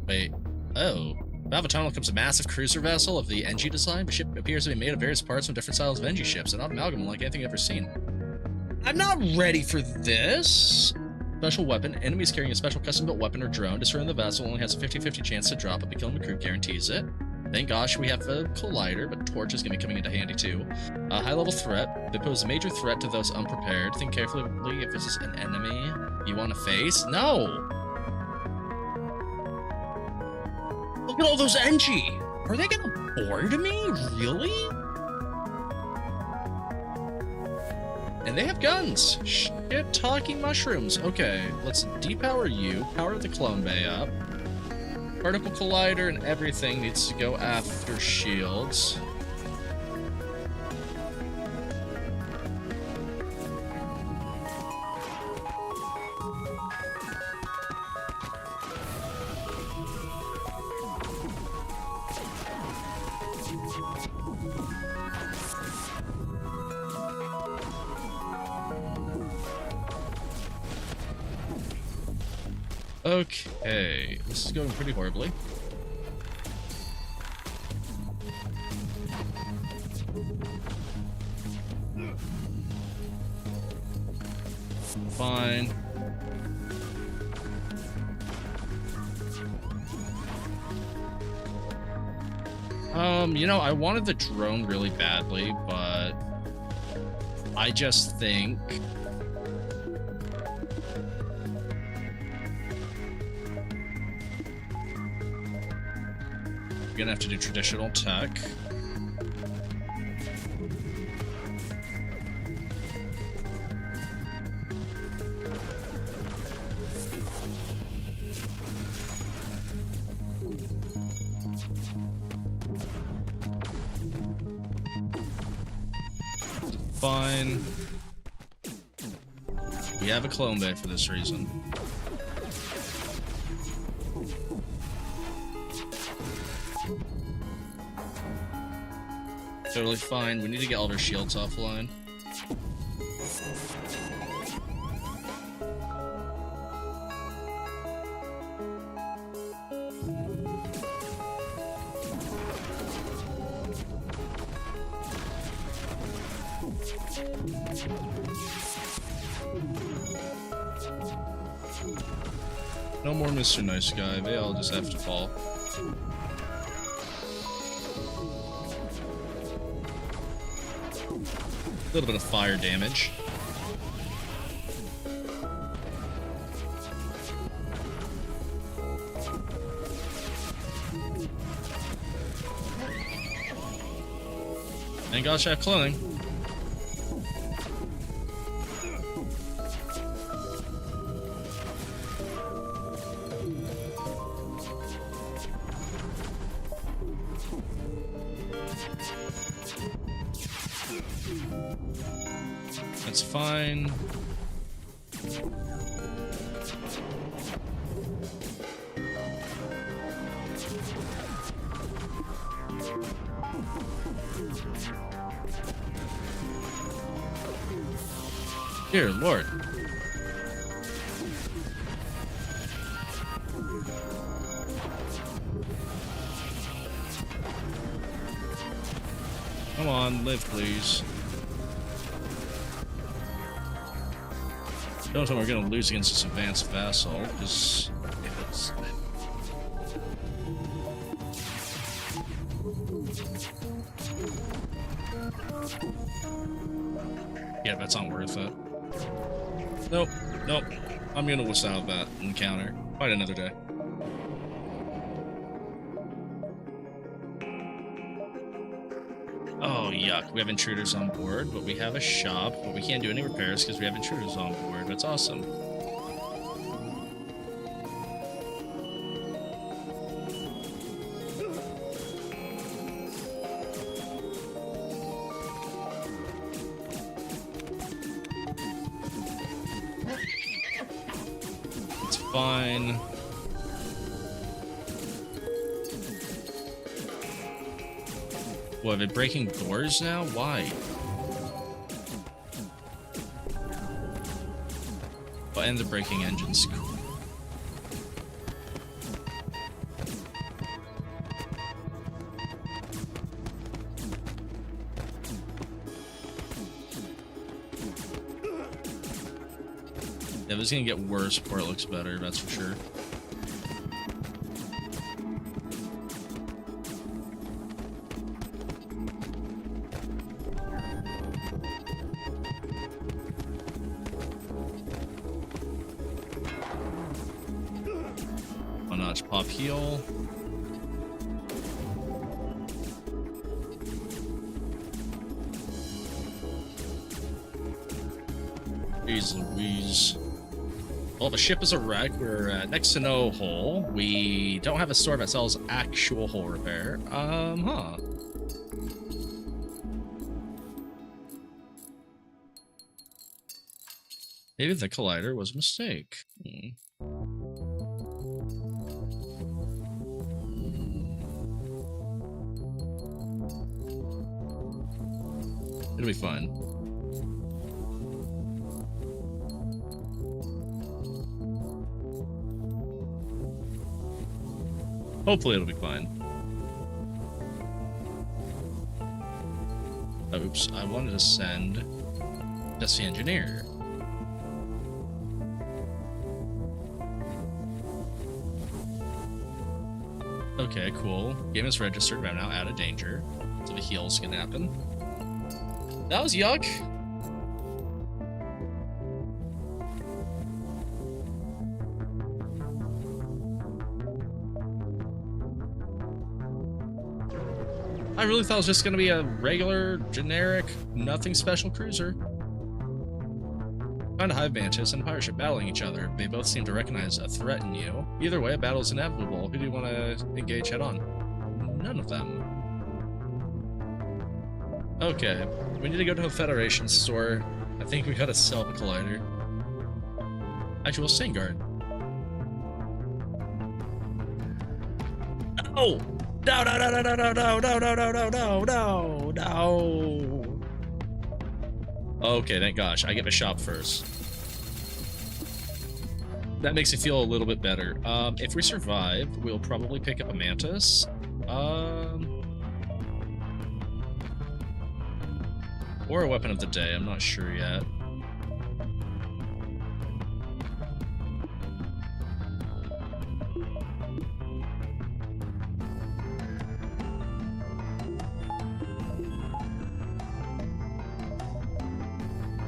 Wait. Oh. Out of the tunnel comes a massive cruiser vessel of the NG design. The ship appears to be made of various parts from different styles of NG ships, and not amalgam like anything I've ever seen. I'm not ready for this! Special weapon. Enemies carrying a special custom-built weapon or drone. Destroying the vessel only has a 50-50 chance to drop it, but killing the crew guarantees it. Thank gosh we have a Collider, but Torch is going to be coming into handy too. High-level threat. They pose a major threat to those unprepared. Think carefully if this is an enemy you want to face. No! Look at all those NG! Are they gonna board me? Really? And they have guns! Shit talking mushrooms. Okay, let's depower you, power the clone bay up. Particle Collider and everything needs to go after shields. Okay, this is going pretty horribly. Fine. You know, I wanted the drone really badly, but I just think we're gonna have to do traditional tech. Fine. We have a clone bay for this reason. Totally fine. We need to get all of our shields offline. No more Mr. Nice Guy. They all just have to fall. A little bit of fire damage. And gosh, I have cloning. That's fine. Dear Lord. Come on, live, please. Don't tell me we're gonna lose against this advanced vassal, because if it's... Yeah, that's not worth it. Nope, nope. I'm gonna wuss out of that encounter. Fight another day. Oh, yuck. We have intruders on board, but we have a shop, but we can't do any repairs because we have intruders on board. That's awesome. It's fine. What, are they breaking doors now? Why? Oh, and they're breaking engines. Yeah, this is gonna get worse before it looks better, that's for sure. Pop heal. Jeez Louise. Well, the ship is a wreck. We're next to no hull. We don't have a store that sells actual hull repair. Huh. Maybe the collider was a mistake. It'll be fun. Hopefully it'll be fine. Oops, I wanted to send just the engineer. Okay, cool. Game is registered, but I'm now out of danger. So the heal's gonna happen. That was yuck. I really thought it was just gonna be a regular, generic, nothing special cruiser. Find a hive mantis and a pirate ship battling each other. They both seem to recognize a threat in you. Either way, a battle is inevitable. Who do you want to engage head on? None of them. Okay, we need to go to a Federation store. I think we gotta sell the collider. Actual Stain Guard. Oh! No, no, no, no, no, no, no, no, no, no, no, no, no. Okay, thank gosh. I get my shop first. That makes me feel a little bit better. If we survive, we'll probably pick up a mantis. Or a weapon of the day, I'm not sure yet.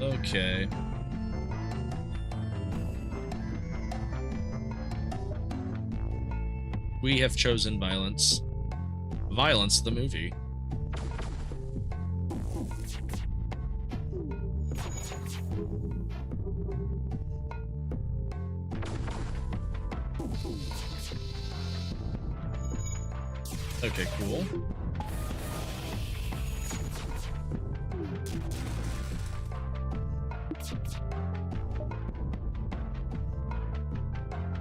Okay. We have chosen violence. Violence, the movie. Okay, cool.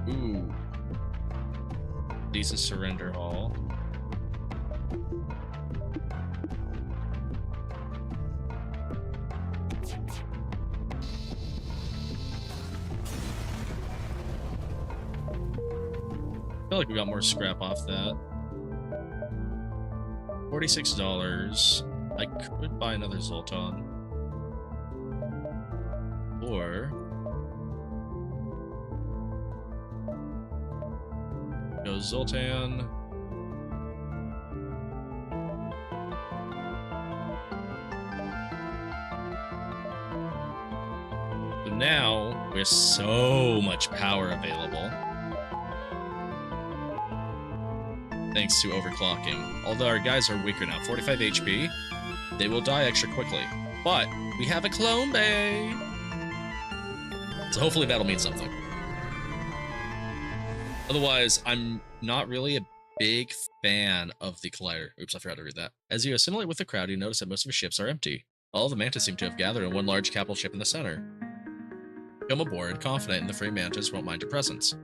Ooh. Decent surrender hall. I feel like we got more scrap off that. $46. I could buy another Zoltan. Or go Zoltan. So now we have so much power available. Thanks to overclocking. Although our guys are weaker now, 45 HP, they will die extra quickly. But we have a clone bay! So hopefully that'll mean something. Otherwise, I'm not really a big fan of the collider. Oops, I forgot to read that. As you assimilate with the crowd, you notice that most of the ships are empty. All of the mantis seem to have gathered in one large capital ship in the center. Come aboard, confident in the free mantis won't mind your presence.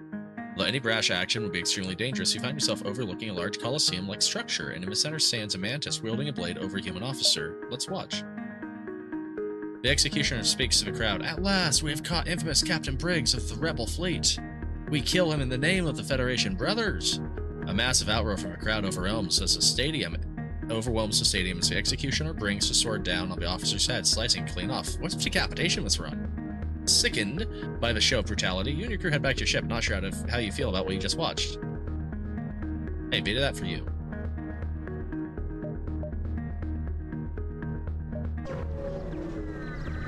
Although any brash action would be extremely dangerous, you find yourself overlooking a large coliseum-like structure, and in the center stands a mantis wielding a blade over a human officer. Let's watch. The executioner speaks to the crowd. At last, we have caught infamous Captain Briggs of the rebel fleet. We kill him in the name of the Federation Brothers. A massive outroar from a crowd overwhelms the stadium as the executioner brings the sword down on the officer's head, slicing clean off. What decapitation was run? Sickened by the show of brutality, you and your crew head back to your ship, not sure how you feel about what you just watched. Hey, beta that for you.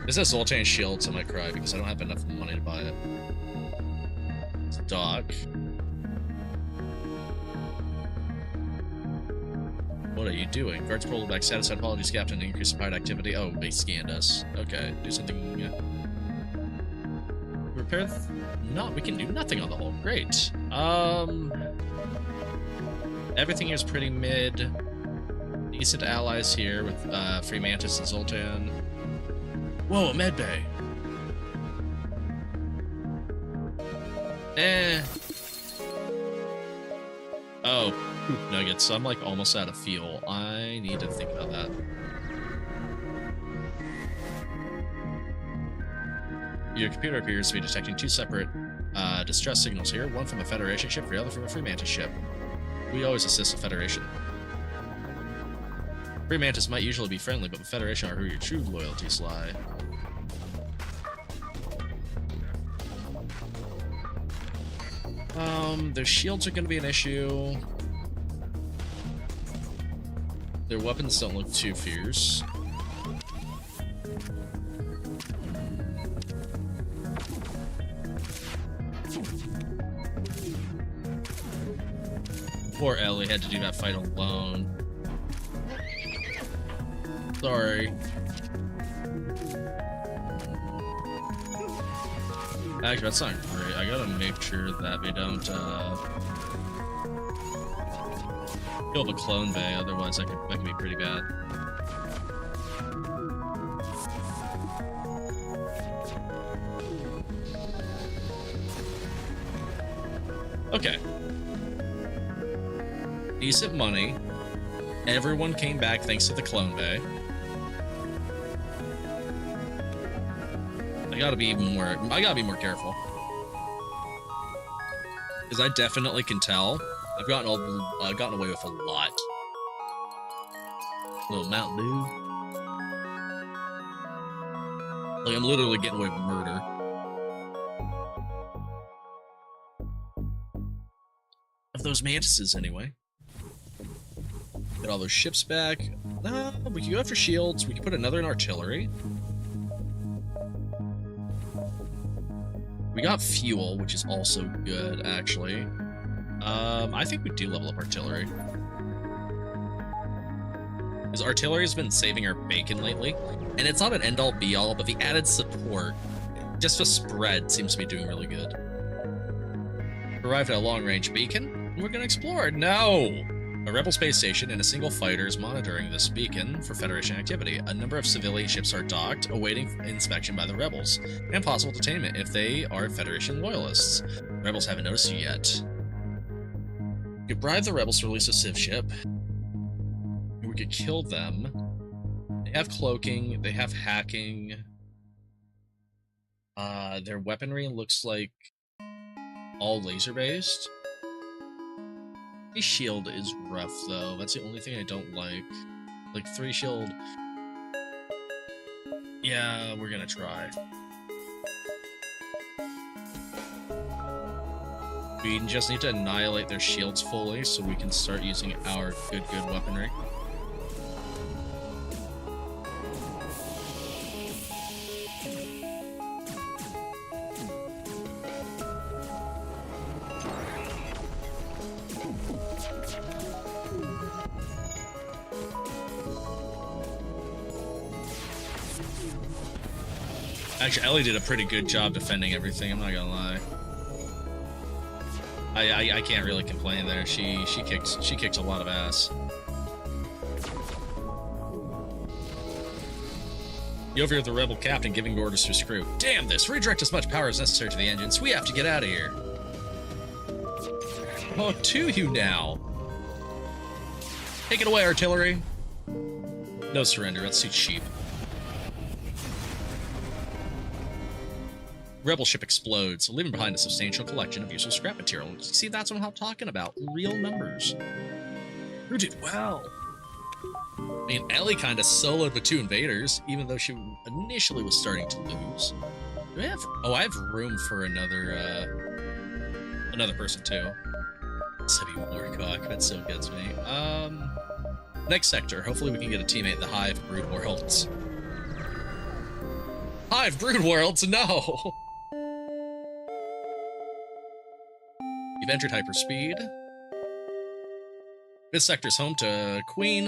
This has Zoltan shields, I might cry because I don't have enough money to buy it. It's dock. What are you doing? Guards pulled back, satisfied. Apologies, Captain. Increase the pirate activity. Oh, they scanned us. Okay, do something. Yeah. Repair. We can do nothing on the hull. Great. Everything here is pretty mid. Decent allies here with Free Mantis and Zoltan. Whoa, a medbay. Oh, poop nuggets. I'm like almost out of fuel. I need to think about that. Your computer appears to be detecting two separate distress signals here. One from a Federation ship, the other from a Free Mantis ship. We always assist the Federation. Free Mantis might usually be friendly, but the Federation are who your true loyalties lie. Their shields are going to be an issue. Their weapons don't look too fierce. Poor Ellie had to do that fight alone. Sorry. Actually, that's not great. I gotta make sure that they don't kill the clone bay, otherwise that could be pretty bad. Okay. Decent money. Everyone came back thanks to the clone bay. I gotta be more careful. Because I definitely can tell. I've gotten away with a lot. Little Mountain Dew. Like, I'm literally getting away with murder. Of those mantises, anyway. Get all those ships back. We can go after shields. We can put another in artillery. We got fuel, which is also good, actually. I think we do level up artillery. Because artillery has been saving our bacon lately, and it's not an end-all be-all, but the added support, just the spread, seems to be doing really good. Arrived at a long-range beacon. We're gonna explore. No! A rebel space station and a single fighter is monitoring this beacon for Federation activity. A number of civilian ships are docked, awaiting inspection by the rebels, and possible detainment if they are Federation loyalists. Rebels haven't noticed you yet. We could bribe the rebels to release a civ ship. We could kill them. They have cloaking, they have hacking. Their weaponry looks like all laser-based. Shield is rough, though. That's the only thing I don't like. Like, 3 shield... Yeah, we're gonna try. We just need to annihilate their shields fully so we can start using our good weaponry. Actually, Ellie did a pretty good job defending everything, I'm not gonna lie. I can't really complain there. She kicked a lot of ass. You overhear the rebel captain giving orders to his crew. Damn this! Redirect as much power as necessary to the engines. We have to get out of here. Oh, to you now. Take it away, artillery. No surrender. That's too cheap. Rebel ship explodes, leaving behind a substantial collection of useful scrap material. See, that's what I'm talking about. Real numbers. Who did well? I mean, Ellie kind of soloed the 2 invaders, even though she initially was starting to lose. Do I have... Oh, I have room for another person, too. Heavy Warcock, that still gets me. Next sector. Hopefully we can get a teammate in the Hive Brood Worlds. Hive Brood Worlds, no! You've entered hyperspeed. This sector is home to Queen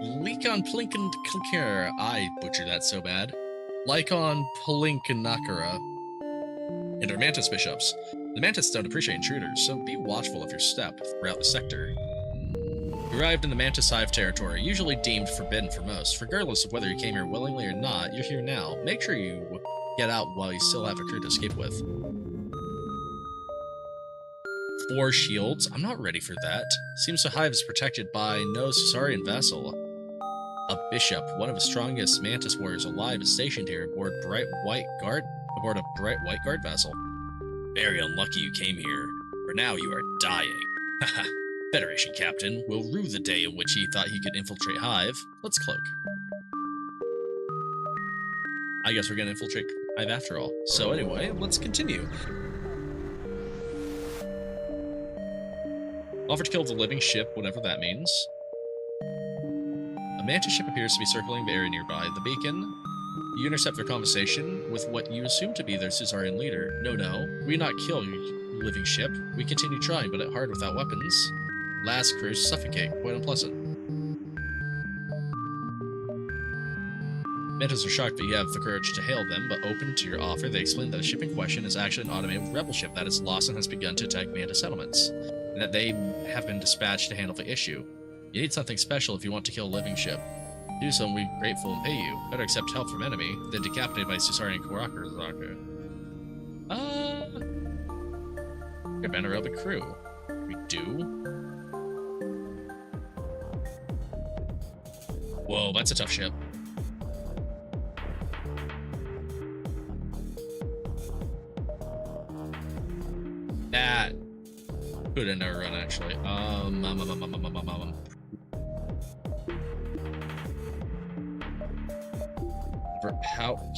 Lycon Plinkenakara. I butchered that so bad. Lycon Plinkenakara. And her Mantis bishops. The Mantis don't appreciate intruders, so be watchful of your step throughout the sector. You arrived in the Mantis Hive territory, usually deemed forbidden for most. Regardless of whether you came here willingly or not, you're here now. Make sure you get out while you still have a crew to escape with. 4 shields? I'm not ready for that. Seems the Hive is protected by no Cesarian vessel. A bishop, one of the strongest Mantis warriors alive, is stationed here aboard a bright white guard vessel. Very unlucky you came here. For now, you are dying. Haha. Federation Captain will rue the day in which he thought he could infiltrate Hive. Let's cloak. I guess we're gonna infiltrate Hive after all. So anyway, let's continue. Offer to kill the living ship, whatever that means. A mantis ship appears to be circling the area nearby. The beacon. You intercept their conversation with what you assume to be their Caesarian leader. No, we not kill you, living ship. We continue trying, but at hard without weapons. Last crews suffocate. Quite unpleasant. Mantis are shocked that you have the courage to hail them, but open to your offer, they explain that the ship in question is actually an automated rebel ship that is lost and has begun to attack Mantis settlements, and that they have been dispatched to handle the issue. You need something special if you want to kill a living ship. Do so and we'll be grateful and pay you. Better accept help from enemy than decapitated by Caesarian Rocker. We're been around the crew. We do? Whoa, that's a tough ship. That could end our run, actually.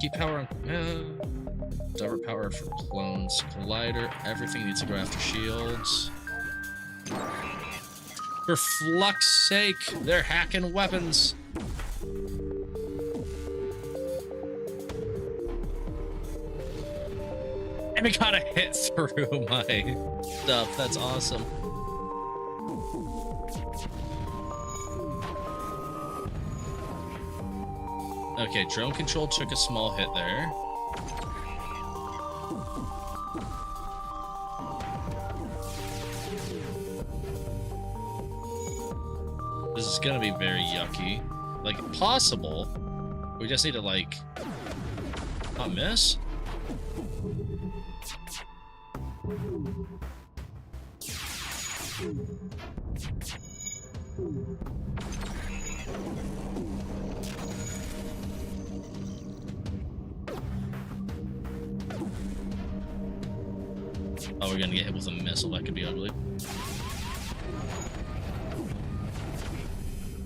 Keep power on. Divert power for clones. Collider. Everything needs to go after shields. For flux sake, they're hacking weapons. And we got a hit through my stuff. That's awesome. Okay, drone control took a small hit there. This is gonna be very yucky. Like, possible. We just need to, like, not miss. Oh, we're gonna get hit with a missile. That could be ugly.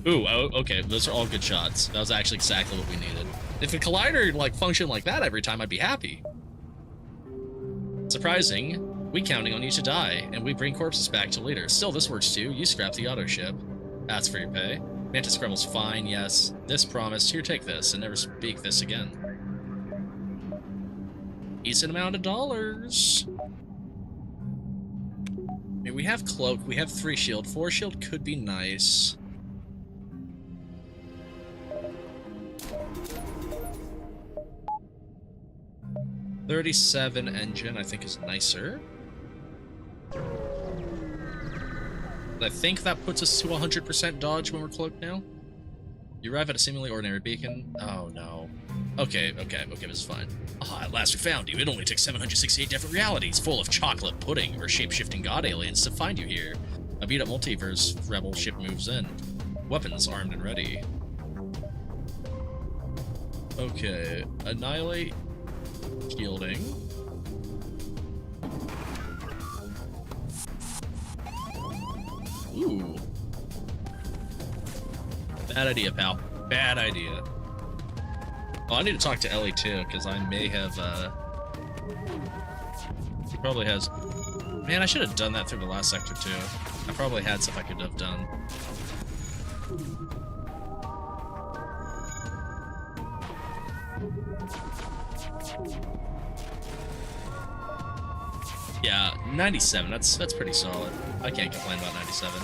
Ooh, oh, okay. Those are all good shots. That was actually exactly what we needed. If a collider, like, functioned like that every time, I'd be happy. Surprising. We counting on you to die, and we bring corpses back to later. Still, this works too. You scrap the auto ship. That's for your pay. Mantis Scrubble's fine, yes. This promised. Here, take this, and never speak this again. Decent amount of dollars. I mean, we have cloak, we have 3 shield. 4 shield could be nice. .37 engine, I think, is nicer. I think that puts us to 100% dodge when we're cloaked now. You arrive at a seemingly ordinary beacon. Oh, no. Okay, this is fine. Ah, at last we found you. It only took 768 different realities full of chocolate pudding or shape-shifting god aliens to find you here. A beat-up Multiverse rebel ship moves in. Weapons armed and ready. Okay, annihilate. Shielding. Ooh. Bad idea, pal. Bad idea. Oh, I need to talk to Ellie too, because I may have, She probably has... Man, I should have done that through the last sector too. I probably had stuff I could have done. Yeah, 97, that's pretty solid. I can't complain about 97.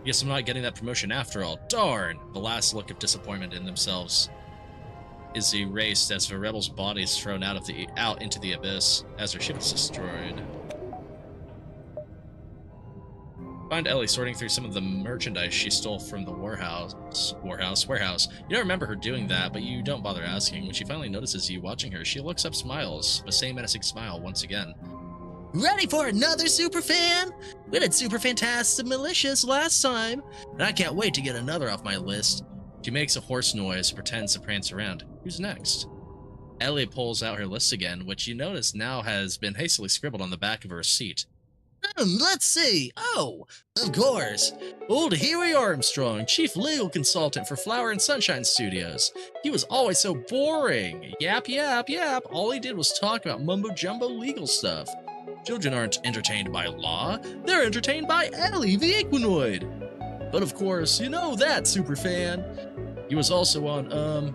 Guess I'm not getting that promotion after all. Darn! The last look of disappointment in themselves is erased as the rebel's body is thrown out into the abyss as their ship is destroyed. Find Ellie sorting through some of the merchandise she stole from the warehouse. You don't remember her doing that, but you don't bother asking. When she finally notices you watching her, she looks up, smiles. The same menacing smile once again. Ready for another superfan? We did Super Fantastic Malicious last time, and I can't wait to get another off my list. She makes a hoarse noise, pretends to prance around. Who's next? Ellie pulls out her list again, which you notice now has been hastily scribbled on the back of her receipt. Let's see. Oh, of course. Old Huey Armstrong, chief legal consultant for Flower and Sunshine Studios. He was always so boring. Yap, yap, yap. All he did was talk about mumbo-jumbo legal stuff. Children aren't entertained by law. They're entertained by Ellie the Equinoid. But of course, you know that, superfan. He was also on,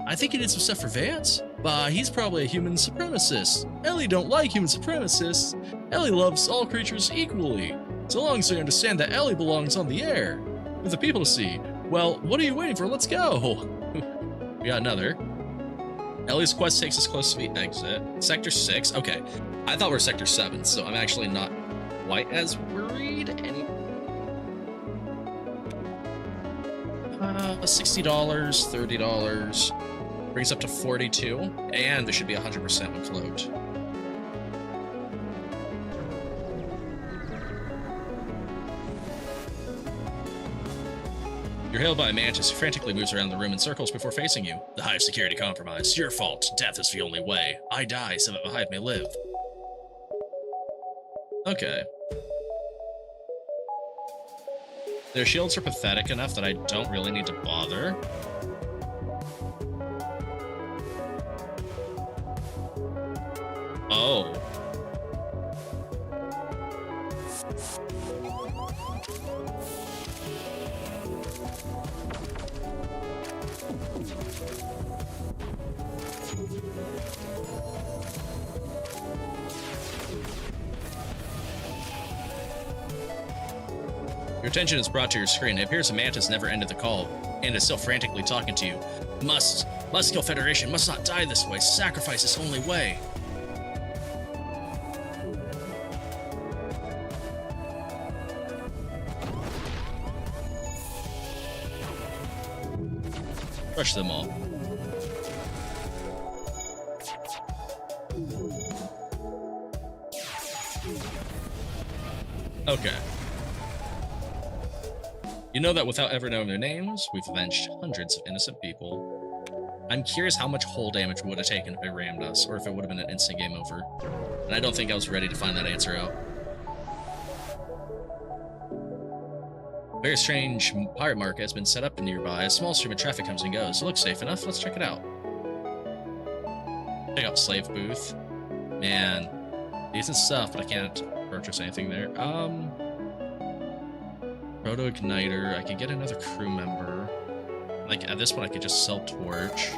I think he did some stuff for Vance. But he's probably a human supremacist. Ellie don't like human supremacists. Ellie loves all creatures equally. So long as they understand that Ellie belongs on the air. For the people to see. Well, what are you waiting for? Let's go. We got another. Ellie's quest takes us close to the exit. Sector 6. Okay. I thought we were Sector 7, so I'm actually not quite as worried anymore. $60, $30, brings up to 42, and there should be 100% when cloaked. You're hailed by a mantis who frantically moves around the room in circles before facing you. The hive security compromised. Your fault. Death is the only way. I die so that the hive may live. Okay. Their shields are pathetic enough that I don't really need to bother. Oh. Your attention is brought to your screen. It appears a mantis never ended the call, and is still frantically talking to you. Must kill Federation, must not die this way. Sacrifice is only way. Crush them all. Okay. You know that without ever knowing their names, we've avenged hundreds of innocent people. I'm curious how much hull damage we would have taken if they rammed us, or if it would have been an instant game over. And I don't think I was ready to find that answer out. A very strange pirate market has been set up nearby. A small stream of traffic comes and goes. It looks safe enough. Let's check it out. Check out Slave Booth. Man, decent stuff, but I can't purchase anything there. Proto Igniter. I could get another crew member. Like, at this point, I could just sell Torch.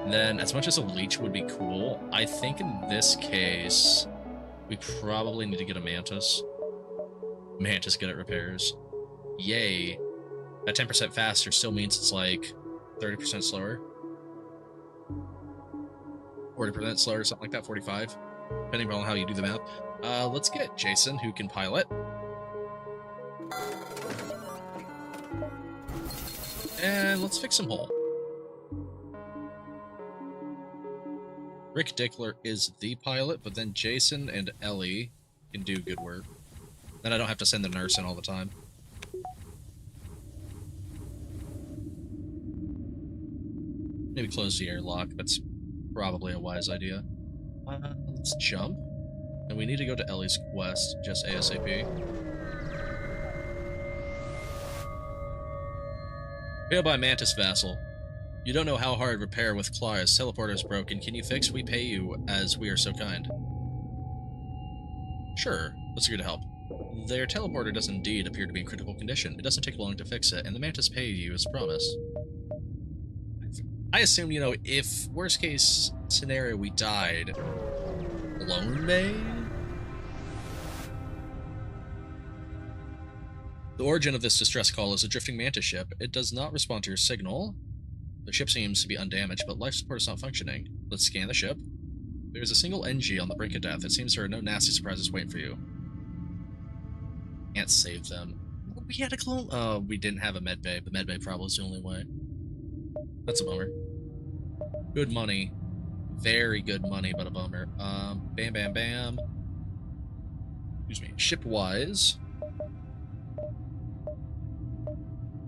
And then, as much as a Leech would be cool, I think in this case, we probably need to get a Mantis. Mantis good at repairs. Yay. That 10% faster still means it's like 30% slower. 40% slower, something like that, 45. Depending on how you do the math. Let's get Jason, who can pilot. And let's fix some hull. Rick Dickler is the pilot, but then Jason and Ellie can do good work. Then I don't have to send the nurse in all the time. Maybe close the airlock. That's probably a wise idea. Let's jump. And we need to go to Ellie's quest, just ASAP. Hail by Mantis Vassal. You don't know how hard repair with Clara's teleporter is broken. Can you fix? We pay you, as we are so kind. Sure, let's agree to help. Their teleporter does indeed appear to be in critical condition. It doesn't take long to fix it, and the Mantis pay you as promised. I assume, you know, if worst case scenario we died, alone may? The origin of this distress call is a drifting mantis ship. It does not respond to your signal. The ship seems to be undamaged, but life support is not functioning. Let's scan the ship. There's a single NG on the brink of death. It seems there are no nasty surprises waiting for you. Can't save them. We had a clone. Oh, we didn't have a medbay. The medbay probably is the only way. That's a bummer. Good money. Very good money, but a bummer. Bam, bam, bam. Excuse me. Ship-wise.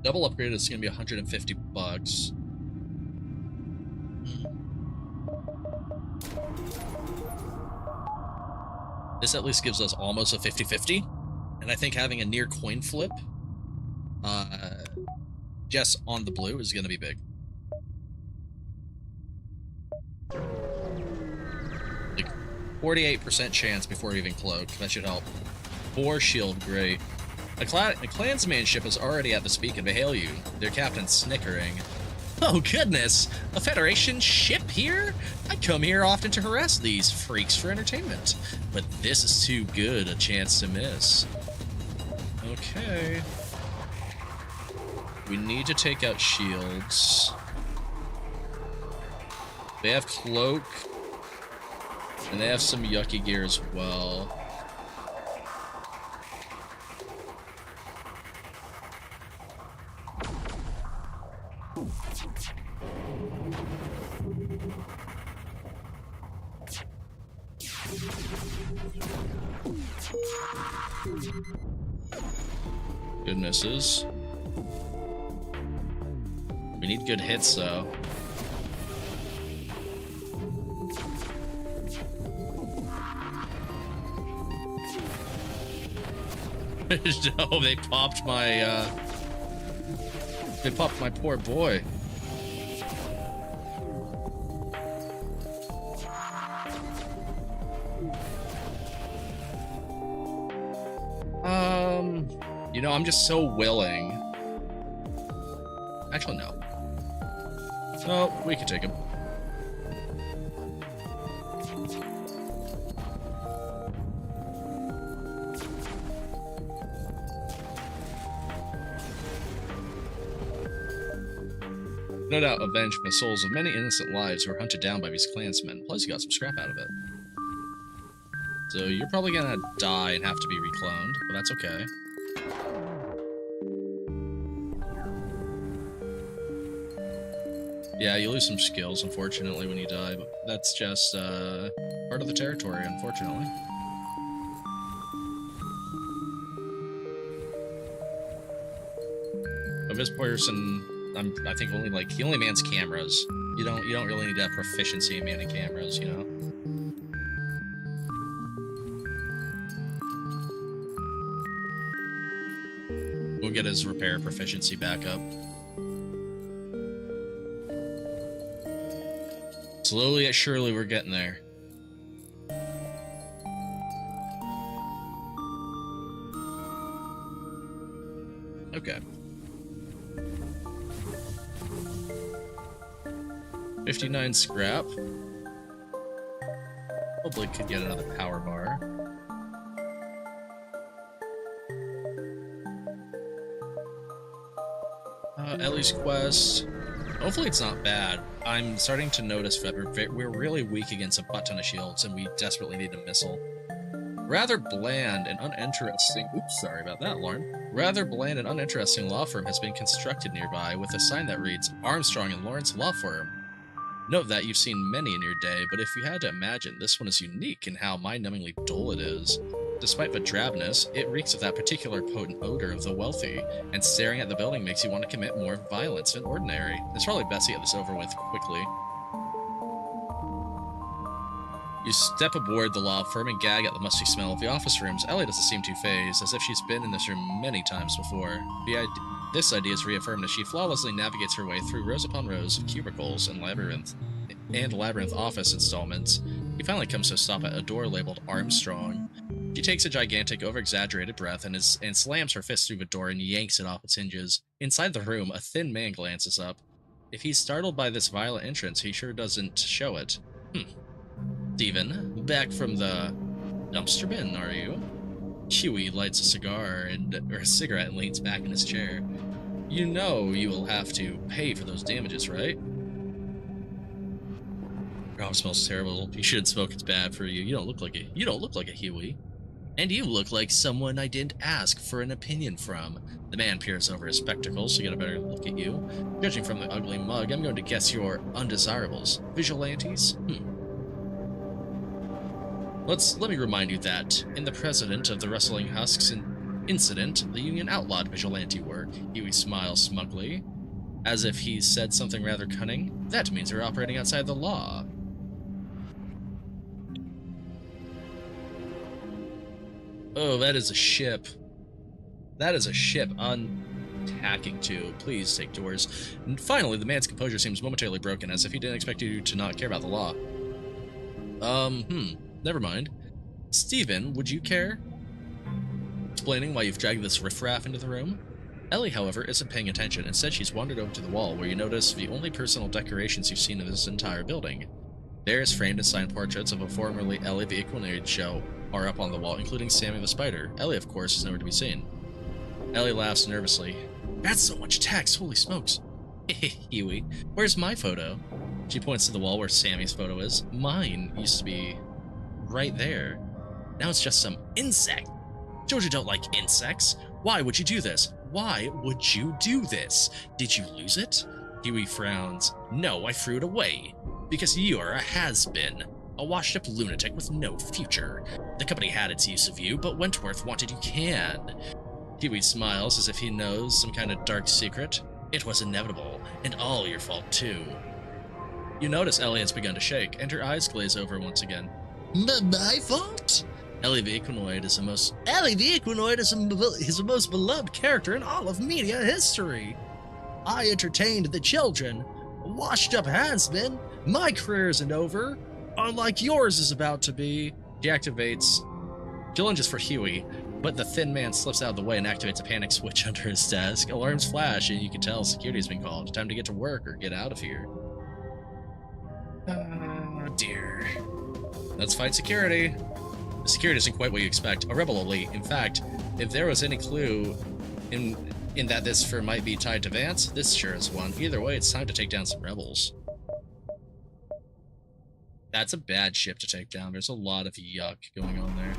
Double upgrade is going to be $150. This at least gives us almost a 50-50. And I think having a near coin flip just on the blue is going to be big. Like 48% chance before even cloak. That should help. 4 shield, great. A clansman ship is already at this beacon to hail you, their captain snickering. Oh goodness, a Federation ship here? I come here often to harass these freaks for entertainment, but this is too good a chance to miss. Okay. We need to take out shields. They have cloak, and they have some yucky gear as well. Good misses. We need good hits, though. No, they popped my, they popped my poor boy. You know, I'm just so willing. Actually, no. No, we can take him. No doubt avenged the souls of many innocent lives who were hunted down by these clansmen. Plus, you got some scrap out of it. So you're probably gonna die and have to be recloned, but that's okay. Yeah, you lose some skills, unfortunately, when you die, but that's just part of the territory, unfortunately. Of this person, I think he only mans cameras. You don't really need to have proficiency in manning cameras, you know. We'll get his repair proficiency back up. Slowly yet surely, we're getting there. Okay. 59 scrap. Hopefully could get another power bar. Ellie's quest. Hopefully it's not bad. I'm starting to notice that we're really weak against a butt ton of shields, and we desperately need a missile. Rather bland and uninteresting... Oops, sorry about that, Lauren. Rather bland and uninteresting law firm has been constructed nearby with a sign that reads, Armstrong and Lawrence Law Firm. Note that you've seen many in your day, but if you had to imagine, this one is unique in how mind-numbingly dull it is. Despite the drabness, it reeks of that particular potent odor of the wealthy, and staring at the building makes you want to commit more violence than ordinary. It's probably best to get this over with quickly. You step aboard the law firm and gag at the musty smell of the office rooms. Ellie doesn't seem too phased, as if she's been in this room many times before. This idea is reaffirmed as she flawlessly navigates her way through rows upon rows of cubicles and labyrinth office installments. He finally comes to a stop at a door labeled Armstrong. She takes a gigantic, over-exaggerated breath and slams her fist through the door and yanks it off its hinges. Inside the room, a thin man glances up. If he's startled by this violent entrance, he sure doesn't show it. Steven, back from the dumpster bin, are you? Huey lights a cigarette and leans back in his chair. You know you will have to pay for those damages, right? Rob smells terrible. You shouldn't smoke, it's bad for you. You don't look like a Huey. And you look like someone I didn't ask for an opinion from. The man peers over his spectacles to get a better look at you. Judging from the ugly mug, I'm going to guess you're undesirables. Vigilantes? Let me remind you that, in the precedent of the Rustling Husks incident, the Union outlawed vigilante work. Huey smiles smugly. as if he said something rather cunning. That means we're operating outside the law. Oh, that is a ship. That is a ship untacking to. Please take doors. And finally, the man's composure seems momentarily broken, as if he didn't expect you to not care about the law. Never mind. Steven, would you care explaining why you've dragged this riffraff into the room? Ellie, however, isn't paying attention. Instead, she's wandered over to the wall, where you notice the only personal decorations you've seen in this entire building. Various framed and signed portraits of a formerly Ellie the Equinoid show are up on the wall, including Sammy the Spider. Ellie, of course, is nowhere to be seen. Ellie laughs nervously. That's so much text, holy smokes. Huey, where's my photo? She points to the wall where Sammy's photo is. Mine used to be right there. Now it's just some insect. Children don't like insects. Why would you do this? Why would you do this? Did you lose it? Huey frowns. No, I threw it away. Because you are a has-been. A washed-up lunatic with no future. The company had its use of you, but Wentworth wanted you canned. Huey smiles as if he knows some kind of dark secret. It was inevitable, and all your fault too. You notice Ellie has begun to shake, and her eyes glaze over once again. My fault? Ellie the Equinoid is the most beloved character in all of media history. I entertained the children. Washed up has-been. My career isn't over. Unlike yours is about to be. She activates. She lunges for Huey, but the thin man slips out of the way and activates a panic switch under his desk. Alarms flash, and you can tell security's been called. Time to get to work or get out of here. Oh dear. Let's fight security. The security isn't quite what you expect. A rebel elite. In fact, if there was any clue in that this firm might be tied to Vance, this sure is one. Either way, it's time to take down some rebels. That's a bad ship to take down. There's a lot of yuck going on there.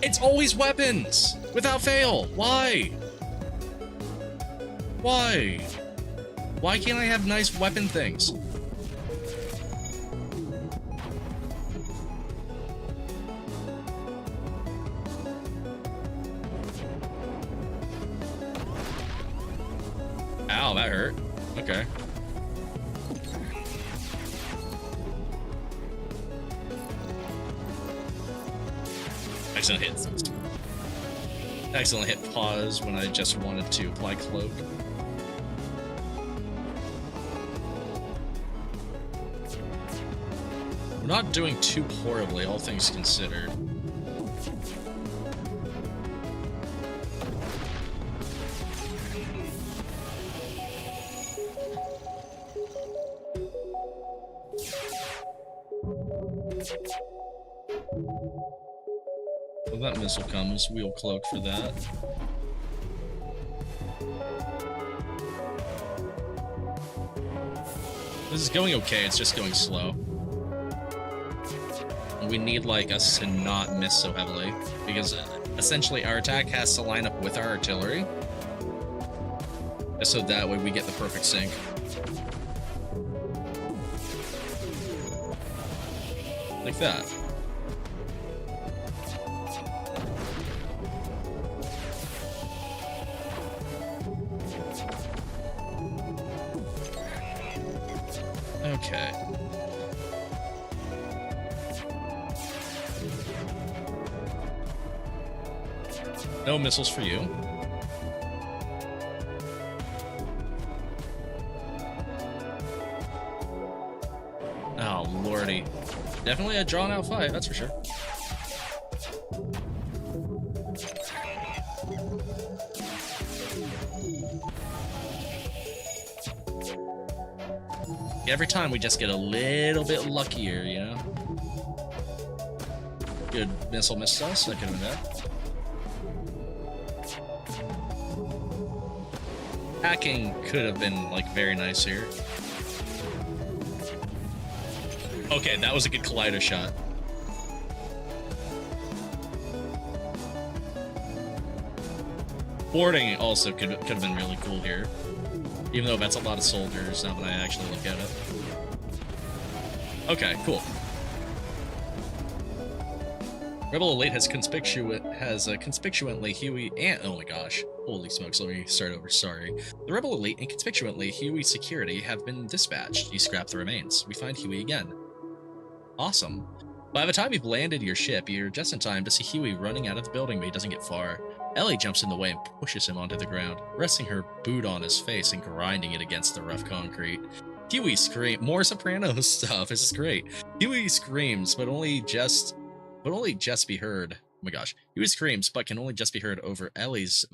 It's always weapons! Without fail! Why? Why? Why can't I have nice weapon things? Ow, that hurt. Okay. Accidentally hit pause when I just wanted to apply cloak. We're not doing too horribly, all things considered. When that missile comes, we'll cloak for that. This is going okay, it's just going slow. And we need, like, us to not miss so heavily, because essentially our attack has to line up with our artillery, so that way we get the perfect sync. Like that. Okay. No missiles for you. Oh, lordy. Definitely a drawn-out fight, that's for sure. Every time we just get a little bit luckier, you know? Good missile missed us, that could have been bad. Hacking could have been, like, very nice here. Okay, that was a good collider shot. Boarding also could have been really cool here. Even though that's a lot of soldiers, now that I actually look at it. Okay, cool. Rebel Elite has conspicuously Huey and oh my gosh, holy smokes, let me start over, sorry. The Rebel Elite and conspicuously Huey security have been dispatched. You scrap the remains. We find Huey again. Awesome. By the time you've landed your ship, you're just in time to see Huey running out of the building, but he doesn't get far. Ellie jumps in the way and pushes him onto the ground, resting her boot on his face and grinding it against the rough concrete. Huey screams. More Sopranos stuff. This is great. Huey screams, but only just be heard. Oh my gosh. Huey screams, but can only just be heard over Ellie's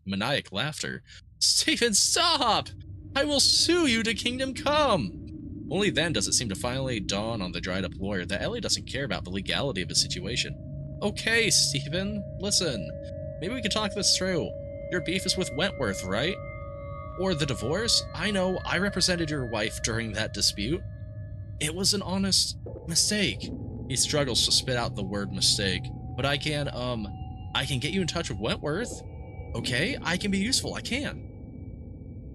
maniac laughter. Stephen, stop! I will sue you to Kingdom Come! Only then does it seem to finally dawn on the dried-up lawyer that Ellie doesn't care about the legality of the situation. Okay, Stephen, listen. Maybe we can talk this through. Your beef is with Wentworth, right? Or the divorce? I know, I represented your wife during that dispute. It was an honest mistake. He struggles to spit out the word mistake. But I can get you in touch with Wentworth. Okay, I can be useful, I can.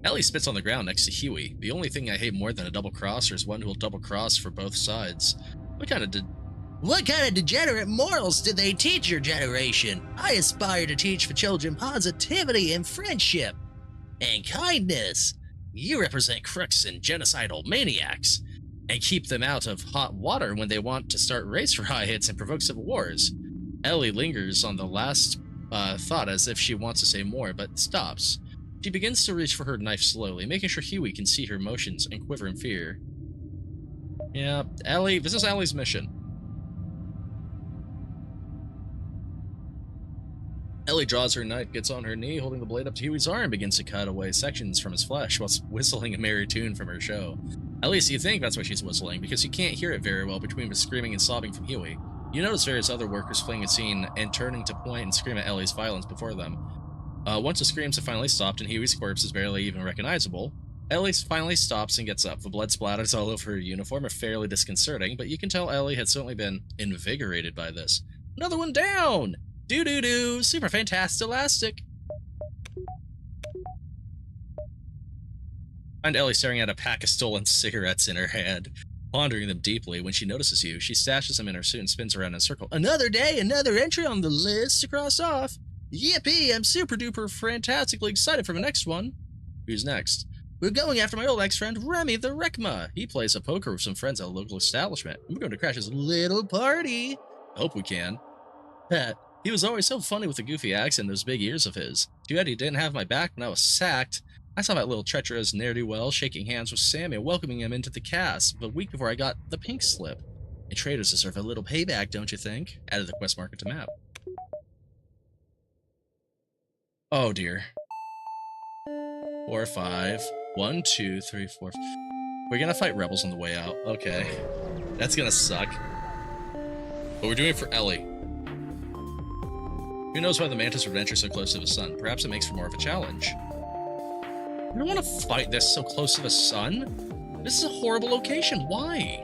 Ellie spits on the ground next to Huey. The only thing I hate more than a double crosser is one who will double cross for both sides. What kind of degenerate morals did they teach your generation? I aspire to teach the children positivity and friendship. And kindness. You represent crooks and genocidal maniacs. And keep them out of hot water when they want to start race riots and provoke civil wars. Ellie lingers on the last thought as if she wants to say more, but stops. She begins to reach for her knife slowly, making sure Huey can see her motions and quiver in fear. Yeah, Ellie, this is Ellie's mission. Ellie draws her knife, gets on her knee, holding the blade up to Huey's arm, begins to cut away sections from his flesh whilst whistling a merry tune from her show. At least you think that's what she's whistling, because you can't hear it very well between the screaming and sobbing from Huey. You notice various other workers fleeing a scene and turning to point and scream at Ellie's violence before them. Once the screams have finally stopped and Huey's corpse is barely even recognizable, Ellie finally stops and gets up. The blood splatters all over her uniform are fairly disconcerting, but you can tell Ellie had certainly been invigorated by this. Another one down! Doo-doo-doo! Super fantastic-elastic! Find Ellie staring at a pack of stolen cigarettes in her hand, pondering them deeply. When she notices you, she stashes them in her suit and spins around in a circle. Another day, another entry on the list to cross off! Yippee! I'm super-duper fantastically excited for the next one. Who's next? We're going after my old ex-friend, Remy the Wreckma. He plays a poker with some friends at a local establishment. We're going to crash his little party. I hope we can. He was always so funny with the goofy accent and those big ears of his. Too bad he didn't have my back when I was sacked. I saw that little treacherous ne'er-do-well shaking hands with Sammy and welcoming him into the cast the week before I got the pink slip. And traitors deserve a little payback, don't you think? Added the quest marker to map. Oh dear. 4, 5. 1, 2, 3, 4. We're gonna fight rebels on the way out. Okay. That's gonna suck. But we're doing it for Ellie. Who knows why the Mantis would venture so close to the sun? Perhaps it makes for more of a challenge. I don't want to fight this so close to the sun. This is a horrible location. Why?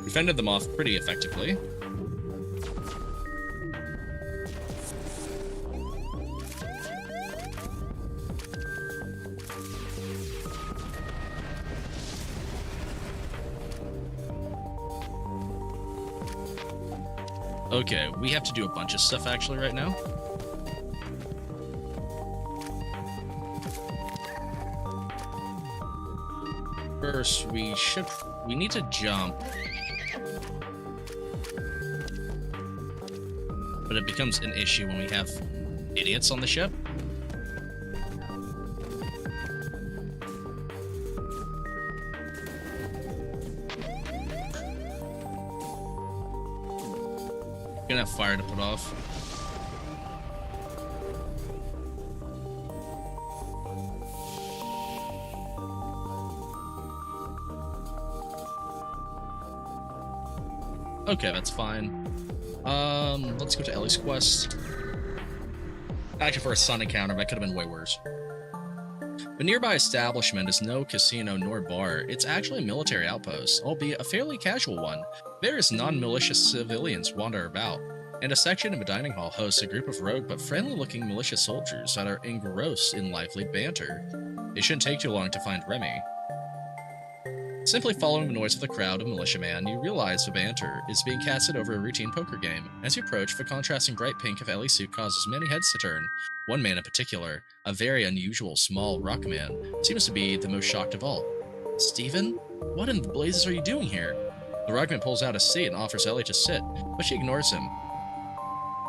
We fended them off pretty effectively. Okay, we have to do a bunch of stuff actually right now. First, we need to jump. But it becomes an issue when we have idiots on the ship. Gonna have fire to put off. Okay, that's fine. Let's go to Ellie's quest. Actually, for a sun encounter, that could have been way worse. The nearby establishment is no casino nor bar. It's actually a military outpost, albeit a fairly casual one. Various non-malicious civilians wander about, and a section of a dining hall hosts a group of rogue but friendly-looking militia soldiers that are engrossed in lively banter. It shouldn't take too long to find Remy. Simply following the noise of the crowd of militiamen, you realize the banter is being casted over a routine poker game. As you approach, the contrasting bright pink of Ellie's suit causes many heads to turn. One man in particular, a very unusual small rock man, seems to be the most shocked of all. Steven? What in the blazes are you doing here? The rockman pulls out a seat and offers Ellie to sit, but she ignores him.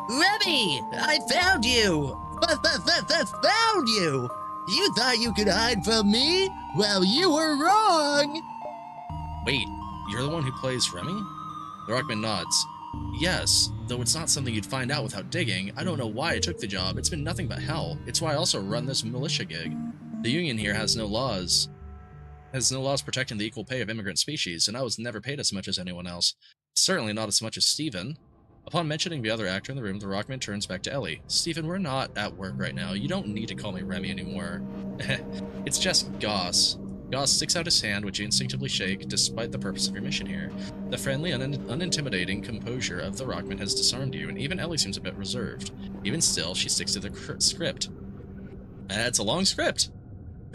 Remy! I found you! Found you! You thought you could hide from me? Well, you were wrong! Wait, you're the one who plays Remy? The rockman nods. Yes, though it's not something you'd find out without digging. I don't know why I took the job. It's been nothing but hell. It's why I also run this militia gig. The union here has no laws protecting the equal pay of immigrant species, and I was never paid as much as anyone else. Certainly not as much as Steven. Upon mentioning the other actor in the room, the rockman turns back to Ellie. Steven, we're not at work right now. You don't need to call me Remy anymore. It's just Goss. Goss sticks out his hand, which you instinctively shake, despite the purpose of your mission here. The friendly, unintimidating composure of the rockman has disarmed you, and even Ellie seems a bit reserved. Even still, she sticks to the script. It's a long script.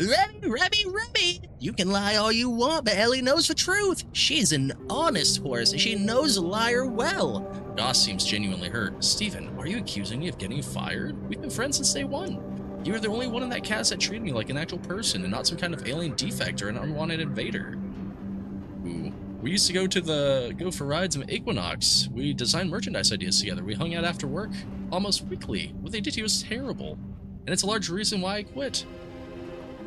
Remy! You can lie all you want, but Ellie knows the truth. She's an honest horse, and she knows a liar well. Goss seems genuinely hurt. Steven, are you accusing me of getting you fired? We've been friends since day one. You were the only one in that cast that treated me like an actual person and not some kind of alien defect or an unwanted invader. Ooh. We used to go for rides in Equinox. We designed merchandise ideas together. We hung out after work almost weekly. What they did to you was terrible. And it's a large reason why I quit.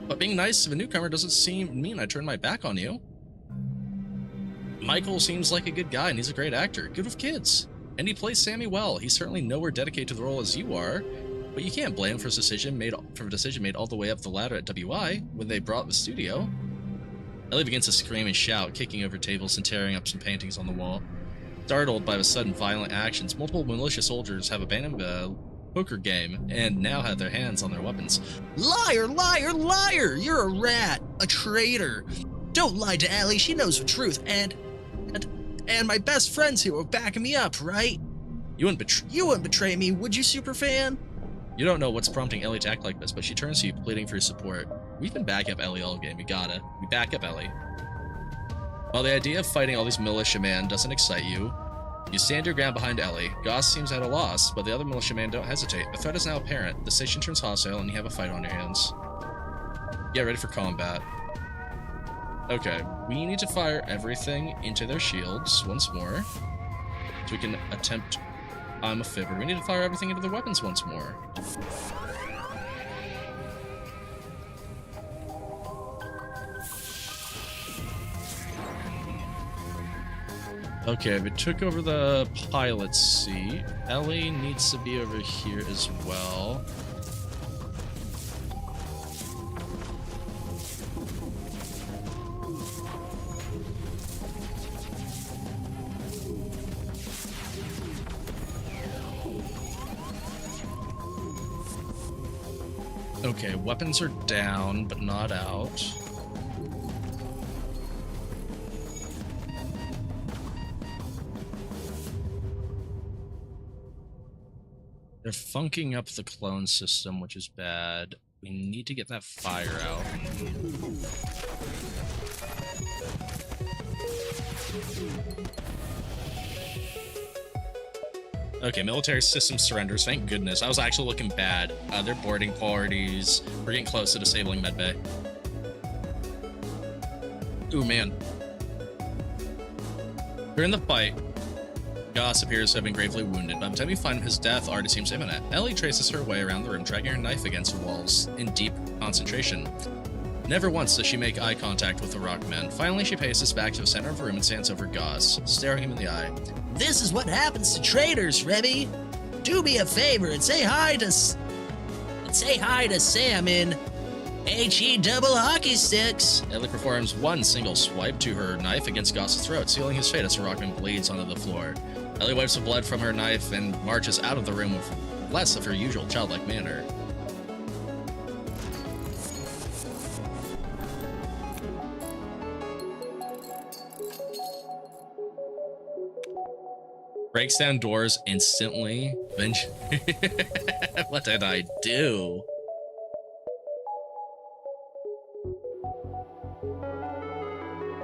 But being nice to a newcomer doesn't mean I turned my back on you. Michael seems like a good guy and he's a great actor, good with kids. And he plays Sammy well. He's certainly nowhere dedicated to the role as you are, but you can't blame him for a decision made all the way up the ladder at WI when they brought the studio. Ellie begins to scream and shout, kicking over tables and tearing up some paintings on the wall. Startled by the sudden violent actions, multiple militia soldiers have abandoned the poker game and now have their hands on their weapons. Liar! You're a rat, a traitor. Don't lie to Ellie, she knows the truth, and my best friends here are backing me up, right? You wouldn't betray me, would you, superfan? You don't know what's prompting Ellie to act like this, but she turns to you, pleading for your support. We've been backing up Ellie all game, we back up Ellie. While the idea of fighting all these militiamen doesn't excite you, you stand your ground behind Ellie. Goss seems at a loss, but the other militiamen don't hesitate. The threat is now apparent. The station turns hostile, and you have a fight on your hands. Get ready for combat. Okay, we need to fire everything into their shields once more. So we can attempt... I'm a fibber. We need to fire everything into their weapons once more. Okay, we took over the pilot's seat. Ellie needs to be over here as well. Okay, weapons are down, but not out. They're funking up the clone system, which is bad. We need to get that fire out. Okay, military system surrenders. Thank goodness. I was actually looking bad. They're boarding parties. We're getting close to disabling medbay. Ooh, man. During the fight, Goss appears to have been gravely wounded. By the time you find him, his death already seems imminent. Ellie traces her way around the room, dragging her knife against the walls in deep concentration. Never once does she make eye contact with the rockman. Finally, she paces back to the center of the room and stands over Goss, staring him in the eye. This is what happens to traitors, Remy. Do me a favor and say hi to Sam in HE double hockey sticks. Ellie performs one single swipe to her knife against Goss's throat, sealing his fate as the rockman bleeds onto the floor. Ellie wipes the blood from her knife and marches out of the room with less of her usual childlike manner. Breaks down doors instantly. What did I do?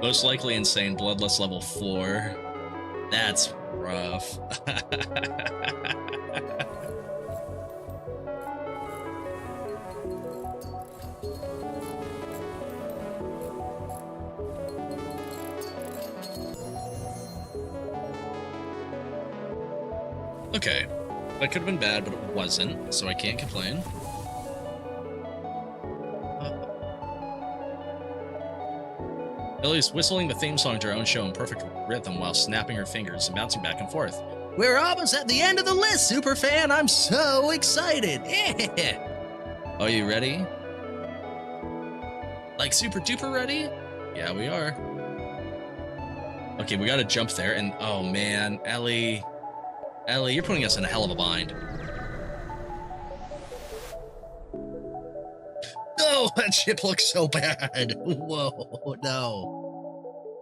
Most likely insane, bloodless level 4. That's rough. Okay, that could have been bad, but it wasn't, so I can't complain. Ellie's whistling the theme song to her own show in perfect rhythm while snapping her fingers and bouncing back and forth. We're almost at the end of the list, Superfan. I'm so excited. Are you ready? Like super duper ready? Yeah, we are. Okay, we gotta jump there, and oh man, Ellie, you're putting us in a hell of a bind. Oh, that ship looks so bad. Whoa, no.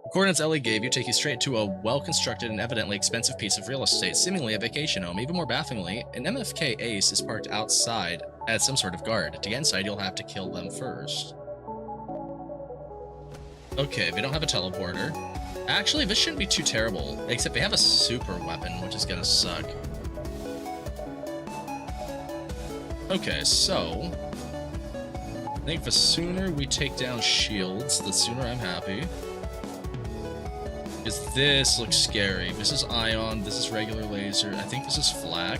The coordinates Ellie gave you take you straight to a well-constructed and evidently expensive piece of real estate, seemingly a vacation home. Even more bafflingly, an MFK Ace is parked outside as some sort of guard. To get inside, you'll have to kill them first. Okay, they don't have a teleporter. Actually, this shouldn't be too terrible, except they have a super weapon, which is gonna suck. Okay, so I think the sooner we take down shields, the sooner I'm happy. Because this looks scary. This is ion, this is regular laser, I think this is flak.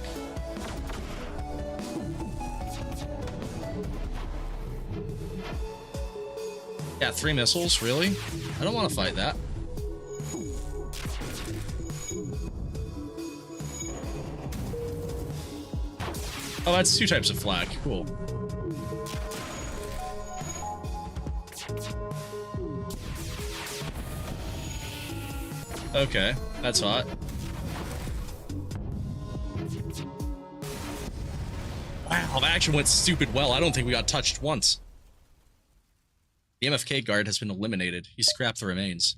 Yeah, 3 missiles, really? I don't want to fight that. Oh, that's 2 types of flak. Cool. Okay, that's hot. Wow, that action went stupid well. I don't think we got touched once. The MFK guard has been eliminated. He scrapped the remains.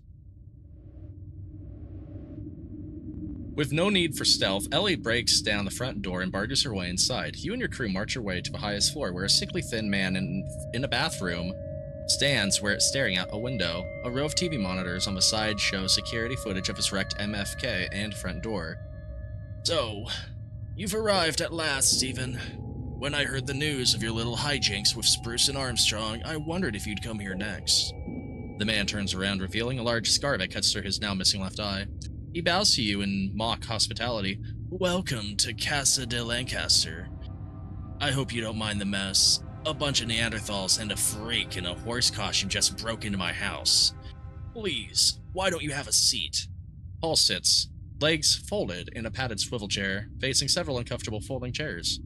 With no need for stealth, Ellie breaks down the front door and barges her way inside. You and your crew march your way to the highest floor, where a sickly thin man in a bathroom stands staring out a window. A row of TV monitors on the side show security footage of his wrecked MFK and front door. So, you've arrived at last, Stephen. When I heard the news of your little hijinks with Spruce and Armstrong, I wondered if you'd come here next. The man turns around, revealing a large scar that cuts through his now missing left eye. He bows to you in mock hospitality. Welcome to Casa de Lancaster. I hope you don't mind the mess. A bunch of Neanderthals and a freak in a horse costume just broke into my house. Please, why don't you have a seat? Paul sits, legs folded in a padded swivel chair, facing several uncomfortable folding chairs.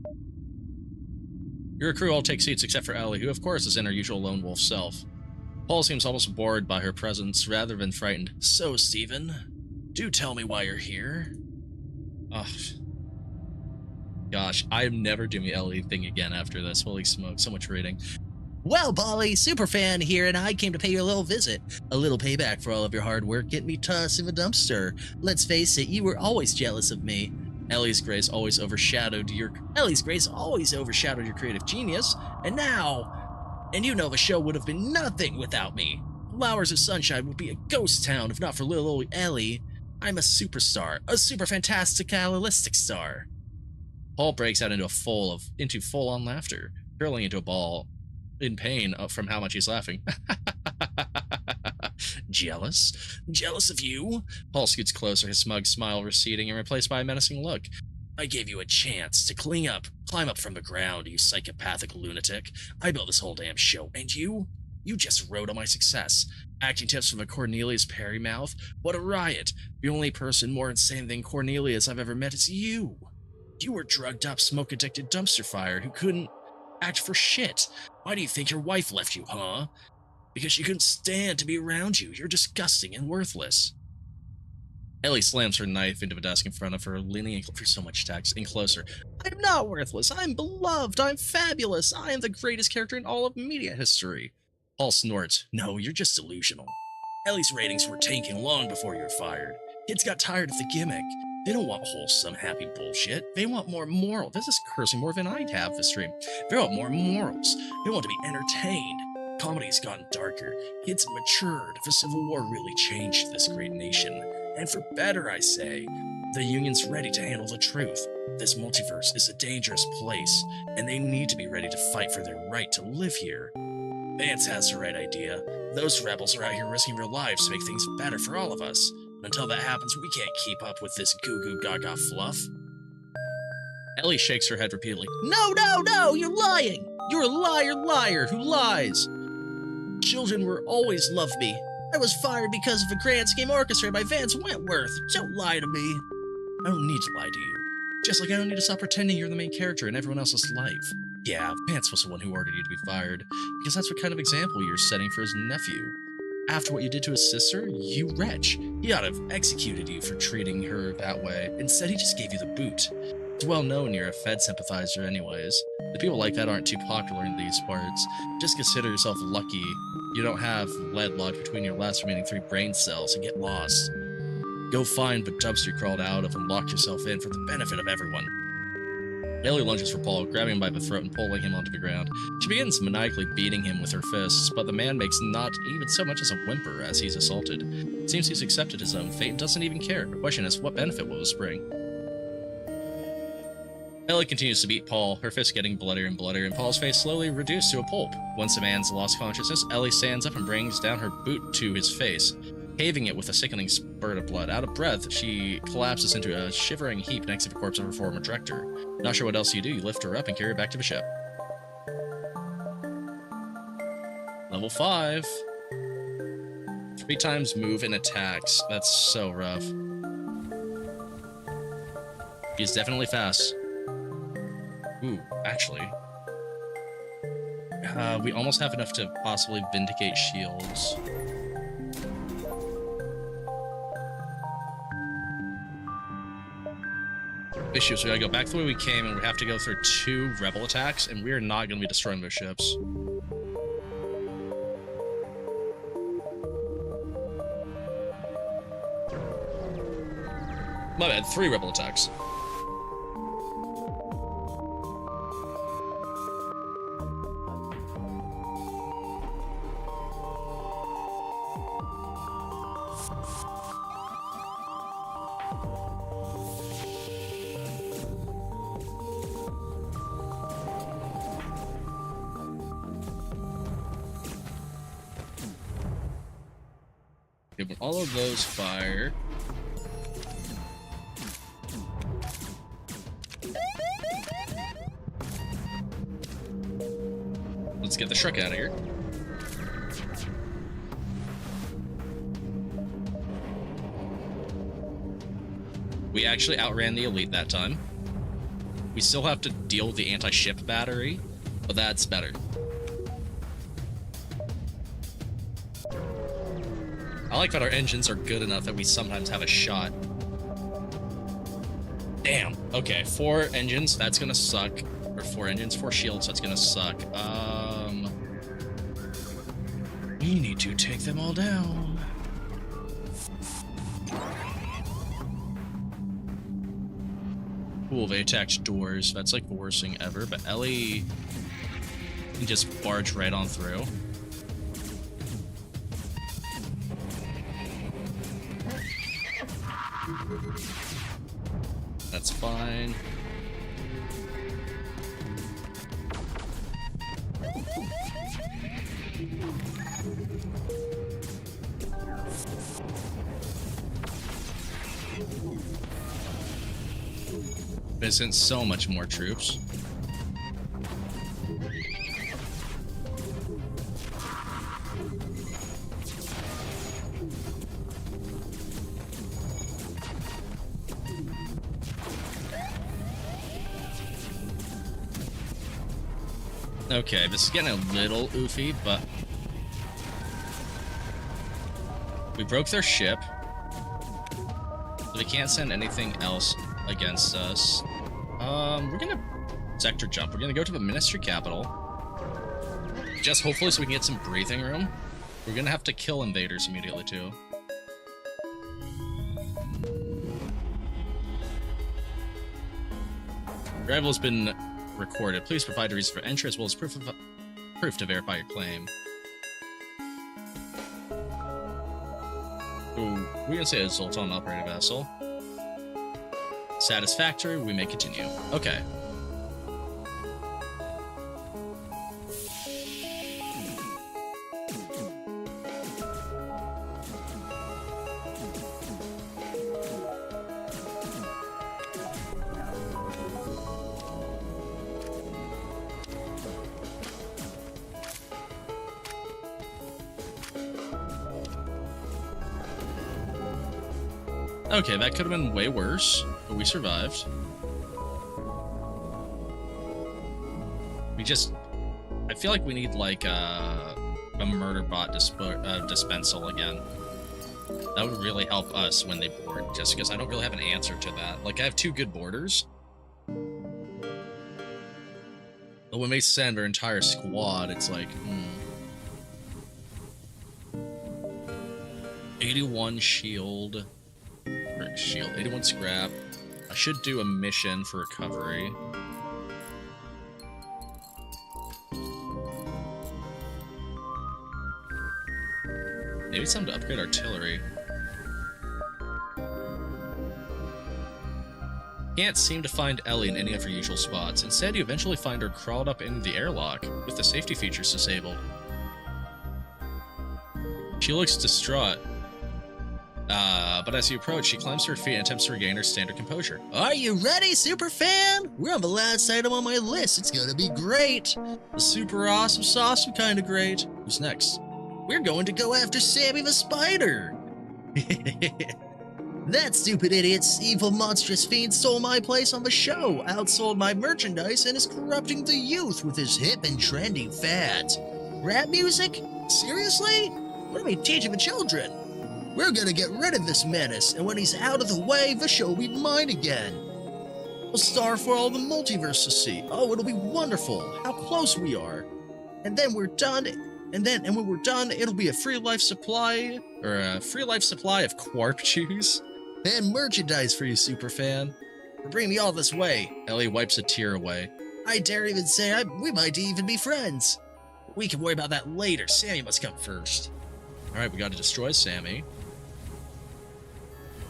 Your crew all take seats except for Ellie, who of course is in her usual lone wolf self. Paul seems almost bored by her presence rather than frightened. So, Stephen, do tell me why you're here. Ugh. Gosh, I'm never doing the Ellie thing again after this. Holy smoke, so much reading. Well, Polly, Superfan here, and I came to pay you a little visit. A little payback for all of your hard work getting me tossed in the dumpster. Let's face it, you were always jealous of me. Ellie's grace always overshadowed your creative genius, and you know the show would have been nothing without me. Flowers of Sunshine would be a ghost town if not for little old Ellie. I'm a superstar, a super fantasticalistic star. Paul breaks out into full-on laughter, curling into a ball in pain from how much he's laughing. Jealous? Jealous of you? Paul scoots closer, his smug smile receding and replaced by a menacing look. I gave you a chance to climb up from the ground, you psychopathic lunatic. I built this whole damn show, and you? You just rode on my success. Acting tips from a Cornelius Perry mouth? What a riot. The only person more insane than Cornelius I've ever met is you. You were drugged up, smoke-addicted dumpster fire who couldn't act for shit. Why do you think your wife left you, huh? Because she couldn't stand to be around you. You're disgusting and worthless. Ellie slams her knife into a desk in front of her, leaning in for so much text and closer. I'm not worthless. I'm beloved. I'm fabulous. I am the greatest character in all of media history. Paul snorts. No, you're just delusional. Ellie's ratings were tanking long before you were fired. Kids got tired of the gimmick. They don't want wholesome, happy bullshit. They want more moral. This is cursing more than I have this stream. They want more morals. They want to be entertained. Comedy's gotten darker. Kids matured. The Civil War really changed this great nation. And for better, I say. The Union's ready to handle the truth. This multiverse is a dangerous place, and they need to be ready to fight for their right to live here. Vance has the right idea. Those rebels are out here risking their lives to make things better for all of us. Until that happens, we can't keep up with this goo-goo gaga fluff. Ellie shakes her head repeatedly. No, you're lying! You're a liar who lies! Children will always love me. I was fired because of a grand scheme orchestrated by Vance Wentworth. Don't lie to me. I don't need to lie to you. Just like I don't need to stop pretending you're the main character in everyone else's life. Yeah, Vance was the one who ordered you to be fired, because that's what kind of example you're setting for his nephew. After what you did to his sister, you wretch. He ought to have executed you for treating her that way. Instead, he just gave you the boot. It's well known you're a Fed sympathizer anyways. The people like that aren't too popular in these parts. Just consider yourself lucky you don't have lead lodged between your last remaining 3 brain cells and get lost. Go find the dumpster you crawled out of and lock yourself in for the benefit of everyone. Ellie lunges for Paul, grabbing him by the throat and pulling him onto the ground. She begins maniacally beating him with her fists, but the man makes not even so much as a whimper as he's assaulted. It seems he's accepted his own fate and doesn't even care. The question is, what benefit will this bring? Ellie continues to beat Paul, her fists getting bloodier and bloodier, and Paul's face slowly reduced to a pulp. Once the man's lost consciousness, Ellie stands up and brings down her boot to his face, caving it with a sickening spurt of blood. Out of breath, she collapses into a shivering heap next to the corpse of her former director. Not sure what else you do, you lift her up and carry her back to the ship. Level 5. 3 times move and attacks. That's so rough. He's definitely fast. Ooh, actually. We almost have enough to possibly vindicate shields. Issues. We gotta go back the way we came, and we have to go through 2 rebel attacks, and we are not gonna be destroying their ships. My bad, 3 rebel attacks. Okay, when all of those fire. Let's get the Shrek out of here. We actually outran the elite that time. We still have to deal with the anti-ship battery, but that's better. I like that our engines are good enough that we sometimes have a shot. Damn. Okay, 4 engines, that's gonna suck. Or 4 engines, 4 shields, that's gonna suck. We need to take them all down. Cool, they attacked doors. That's like the worst thing ever, but Ellie can just barge right on through. That's fine. They sent so much more troops. Okay, this is getting a little oofy, but we broke their ship. they can't send anything else against us. We're gonna sector jump. We're gonna go to the Ministry capital. Just hopefully so we can get some breathing room. We're gonna have to kill invaders immediately too. Arrival has been recorded. Please provide a reason for entry as well as proof to verify your claim. Ooh, we're gonna say a Zoltan operated vessel. Satisfactory, we may continue. Okay. Okay, that could have been way worse, but we survived. I feel like we need like a murder bot dispensal again. That would really help us when they board, just because I don't really have an answer to that. Like, I have 2 good boarders. But when they send our entire squad, it's like, 81 shield. 81 scrap. I should do a mission for recovery. Maybe it's time to upgrade artillery. Can't seem to find Ellie in any of her usual spots. Instead, you eventually find her crawled up in the airlock with the safety features disabled. She looks distraught. But as you approach, she climbs to her feet and attempts to regain her standard composure. Are you ready, superfan? We're on the last item on my list. It's gonna be great. The super awesome kind of great. Who's next? We're going to go after Sammy the Spider. That stupid idiot's evil monstrous fiend stole my place on the show, outsold my merchandise, and is corrupting the youth with his hip and trendy fads. Rap music? Seriously? What are we teaching the children? We're gonna get rid of this menace, and when he's out of the way, the show will be mine again. A star for all the multiverse to see. Oh, it'll be wonderful. How close we are. And then we're done. And when we're done, it'll be a free life supply of Quarp juice and merchandise for you, superfan. For bringing me all this way. Ellie wipes a tear away. I dare even say we might even be friends. We can worry about that later. Sammy must come first. All right, we got to destroy Sammy.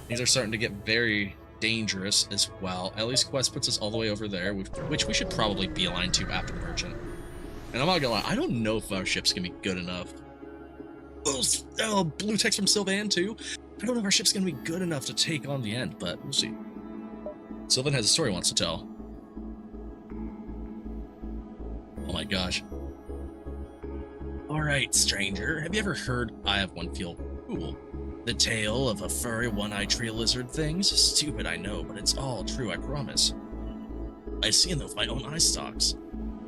These are starting to get very dangerous as well. Ellie's quest puts us all the way over there, which we should probably beeline to after the merchant. And I'm not gonna lie, I don't know if our ship's gonna be good enough. Oh, blue text from Sylvan too. I don't know if our ship's gonna be good enough to take on the end, but we'll see. Sylvan has a story he wants to tell. Oh my gosh. Alright, stranger, have you ever heard I have one feel cool? The tale of a furry one-eyed tree lizard things? Stupid, I know, but it's all true, I promise. I've seen them with my own eye stalks.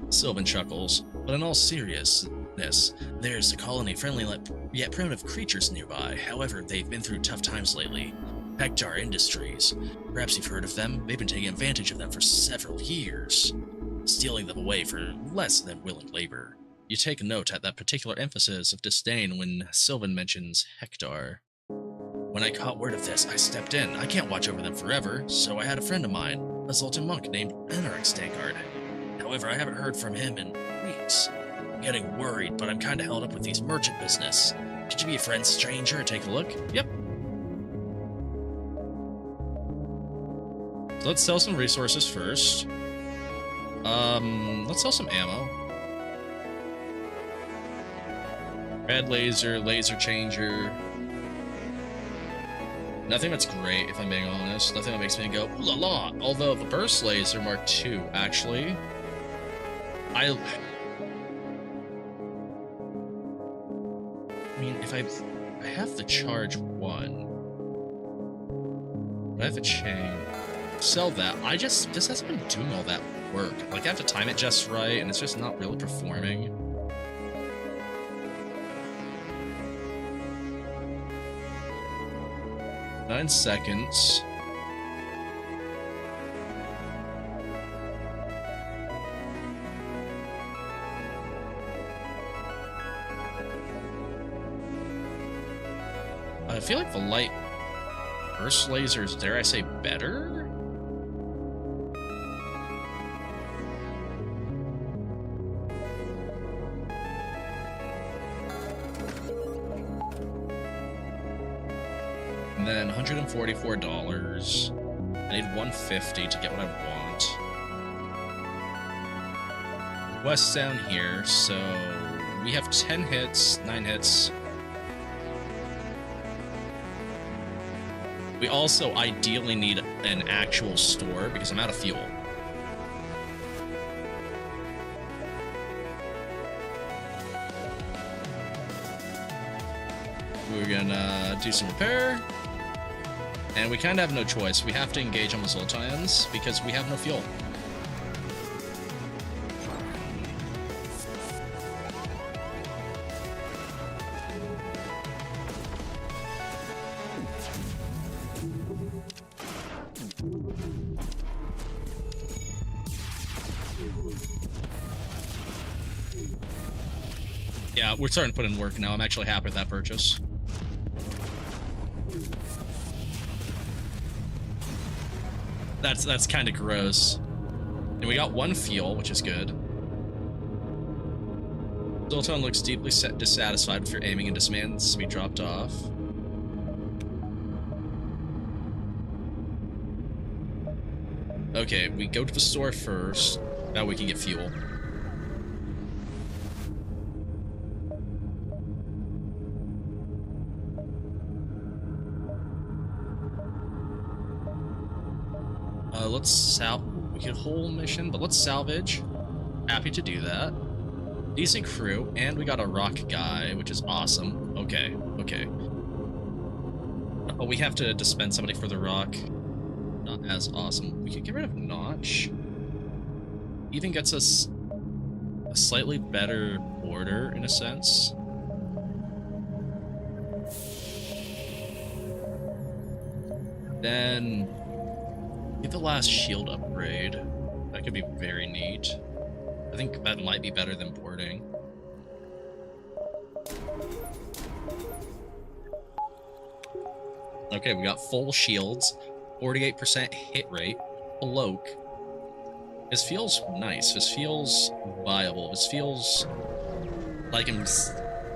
Sylvan chuckles, but in all seriousness, there's a colony of friendly yet primitive creatures nearby. However, they've been through tough times lately. Hectar Industries. Perhaps you've heard of them. They've been taking advantage of them for several years, stealing them away for less than willing labor. You take note at that particular emphasis of disdain when Sylvan mentions Hectar. When I caught word of this, I stepped in. I can't watch over them forever, so I had a friend of mine, a Zoltan monk named Enric Stagard. However, I haven't heard from him in weeks. I'm getting worried, but I'm kinda held up with these merchant business. Could you be a friend, stranger, and take a look? Yep. So let's sell some resources first. Let's sell some ammo. Red laser, laser changer. Nothing that's great, if I'm being honest. Nothing that makes me go, ooh la la. Although the burst laser Mark II, actually, I mean, if I have the charge 1, I have the chain, sell that. This hasn't been doing all that work. Like, I have to time it just right, and it's just not really performing. Nine seconds. I feel like the light burst lasers, dare I say, better? And then $144. I need $150 to get what I want. Quest down here, so we have 10 hits, 9 hits. We also ideally need an actual store because I'm out of fuel. We're gonna do some repair. And we kind of have no choice. We have to engage on the Zoltans because we have no fuel. Yeah, we're starting to put in work now. I'm actually happy with that purchase. That's kind of gross. And we got one fuel, which is good. Zoltan looks deeply dissatisfied with your aiming and demands to be dropped off. Okay, we go to the store first. Now we can get fuel. We could whole mission, but let's salvage. Happy to do that. Decent crew, and we got a rock guy, which is awesome. Okay, okay. Oh, we have to dispense somebody for the rock. Not as awesome. We could get rid of Notch. Even gets us a slightly better border, in a sense. Then get the last shield upgrade. That could be very neat. I think that might be better than boarding. Okay, we got full shields, 48% hit rate, cloak. This feels nice. This feels viable. This feels like I'm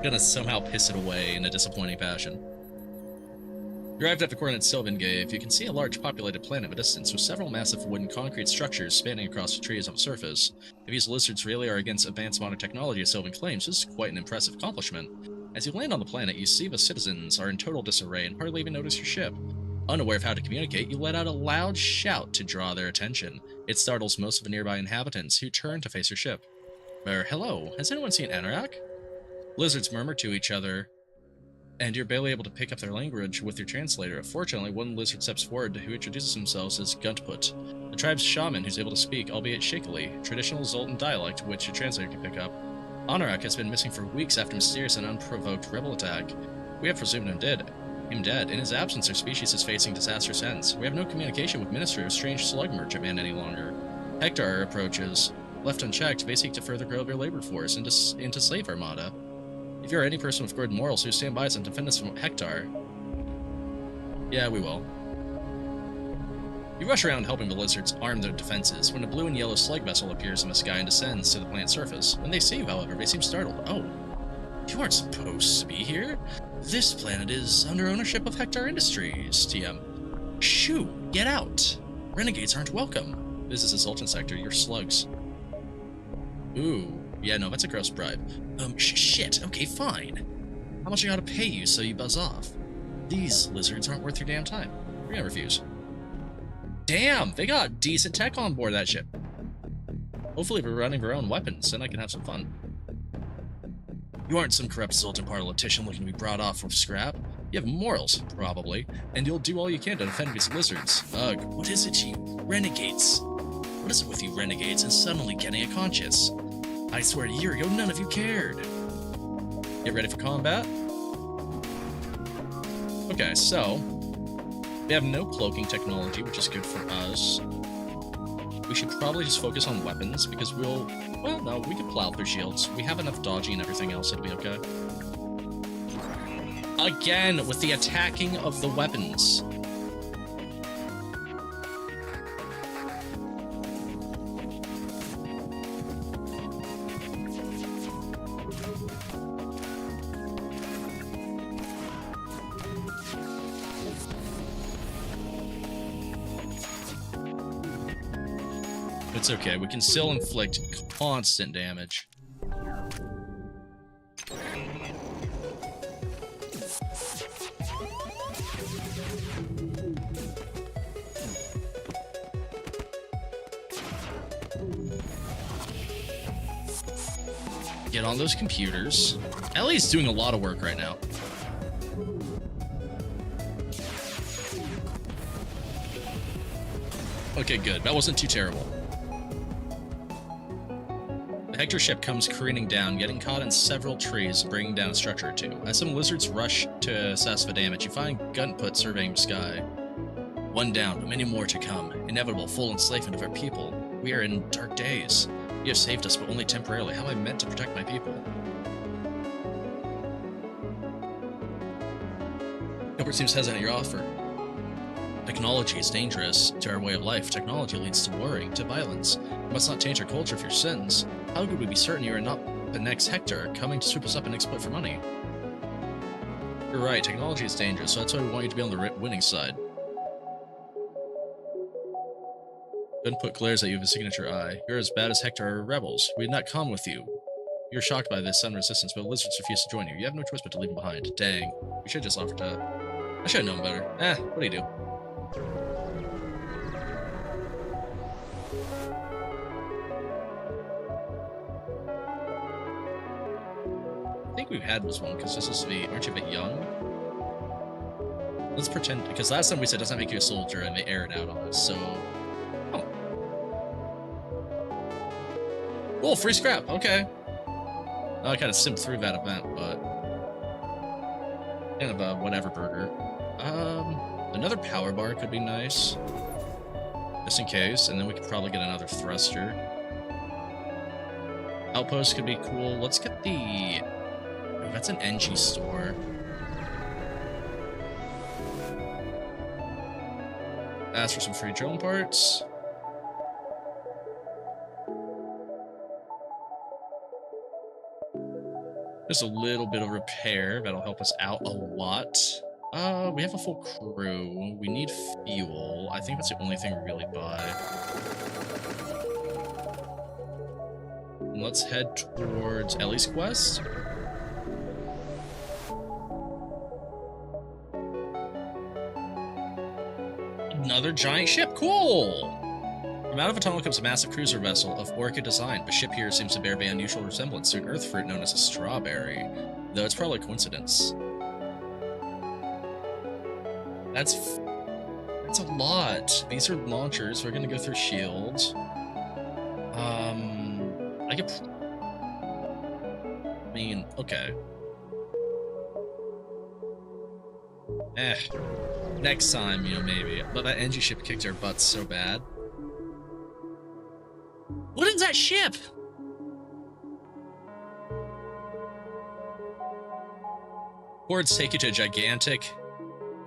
gonna somehow piss it away in a disappointing fashion. Arrived at the coordinate Sylvan gave, you can see a large populated planet in the distance with several massive wooden concrete structures spanning across the trees on the surface. If these lizards really are against advanced modern technology as Sylvan claims, this is quite an impressive accomplishment. As you land on the planet, you see the citizens are in total disarray and hardly even notice your ship. Unaware of how to communicate, you let out a loud shout to draw their attention. It startles most of the nearby inhabitants, who turn to face your ship. Hello, has anyone seen Anorak? Lizards murmur to each other, and you're barely able to pick up their language with your translator. Fortunately, one lizard steps forward who introduces himself as Guntput, the tribe's shaman who's able to speak, albeit shakily, traditional Zoltan dialect which your translator can pick up. Anorak has been missing for weeks after a mysterious and unprovoked rebel attack. We have presumed him dead. In his absence, our species is facing disastrous ends. We have no communication with Ministry of Strange Slug Merchant Man any longer. Hector approaches. Left unchecked, they seek to further grow their labor force into slave armada. If you are any person with good morals who stand by us and defend us from Hector, yeah, we will. You rush around helping the lizards arm their defenses when a blue and yellow slug vessel appears in the sky and descends to the planet's surface. When they see you, however, they seem startled. Oh, you aren't supposed to be here. This planet is under ownership of Hector Industries, TM. Shoo, get out. Renegades aren't welcome. This is the Zoltan sector, you're slugs. Ooh. Yeah, no, that's a gross bribe. Shit, okay, fine. How much I gotta pay you so you buzz off? These lizards aren't worth your damn time. We're gonna refuse. Damn, they got decent tech on board that ship. Hopefully we're running our own weapons, and I can have some fun. You aren't some corrupt Zoltan politician looking to be brought off with scrap. You have morals, probably, and you'll do all you can to defend these lizards. Ugh, what is it, you renegades? What is it with you renegades and suddenly getting a conscience? I swear a year ago, none of you cared. Get ready for combat? Okay, so we have no cloaking technology, which is good for us. We should probably just focus on weapons, because well, no, we can plow through shields. We have enough dodging and everything else, it'll be okay. Again, with the attacking of the weapons. It's okay, we can still inflict constant damage. Get on those computers. Ellie's doing a lot of work right now. Okay, good. That wasn't too terrible. The Hector ship comes careening down, getting caught in several trees, bringing down a structure or two. As some lizards rush to assess the damage, you find Gunput surveying the sky. One down, but many more to come. Inevitable full enslavement of our people. We are in dark days. You have saved us, but only temporarily. How am I meant to protect my people? Gilbert seems hesitant at your offer. Technology is dangerous to our way of life. Technology leads to warring, to violence. You must not change our culture for your sins. How could we be certain you are not the next Hector, coming to swoop us up and exploit for money? You're right, technology is dangerous, so that's why we want you to be on the winning side. Gunput glares at you with a signature eye. You're as bad as Hector or rebels. We did not come with you. You're shocked by this sudden resistance, but lizards refuse to join you. You have no choice but to leave them behind. Dang. We should have just offered to... I should have known better. What do you do? I think we've had this one, because this is the... Aren't you a bit young? Let's pretend... Because last time we said it doesn't make you a soldier, and they aired out on us, so... Oh. Cool, free scrap, okay. I kind of simped through that event, but... Kind of a whatever burger. Another power bar could be nice. Just in case, and then we could probably get another thruster. Outpost could be cool. Let's get the... Oh, that's an NG store. Ask for some free drone parts. Just a little bit of repair. That'll help us out a lot. We have a full crew. We need fuel. I think that's the only thing we really buy. And let's head towards Ellie's quest. Another giant ship. Cool! From out of a tunnel comes a massive cruiser vessel of orchid design. The ship here seems to bear an unusual resemblance to an earth fruit known as a strawberry, though it's probably a coincidence. That's a lot. These are launchers. We're gonna go through shields. I could... I mean, okay. Next time, you know, maybe. But that NG ship kicked our butts so bad. What is that ship? Boards take you to a gigantic...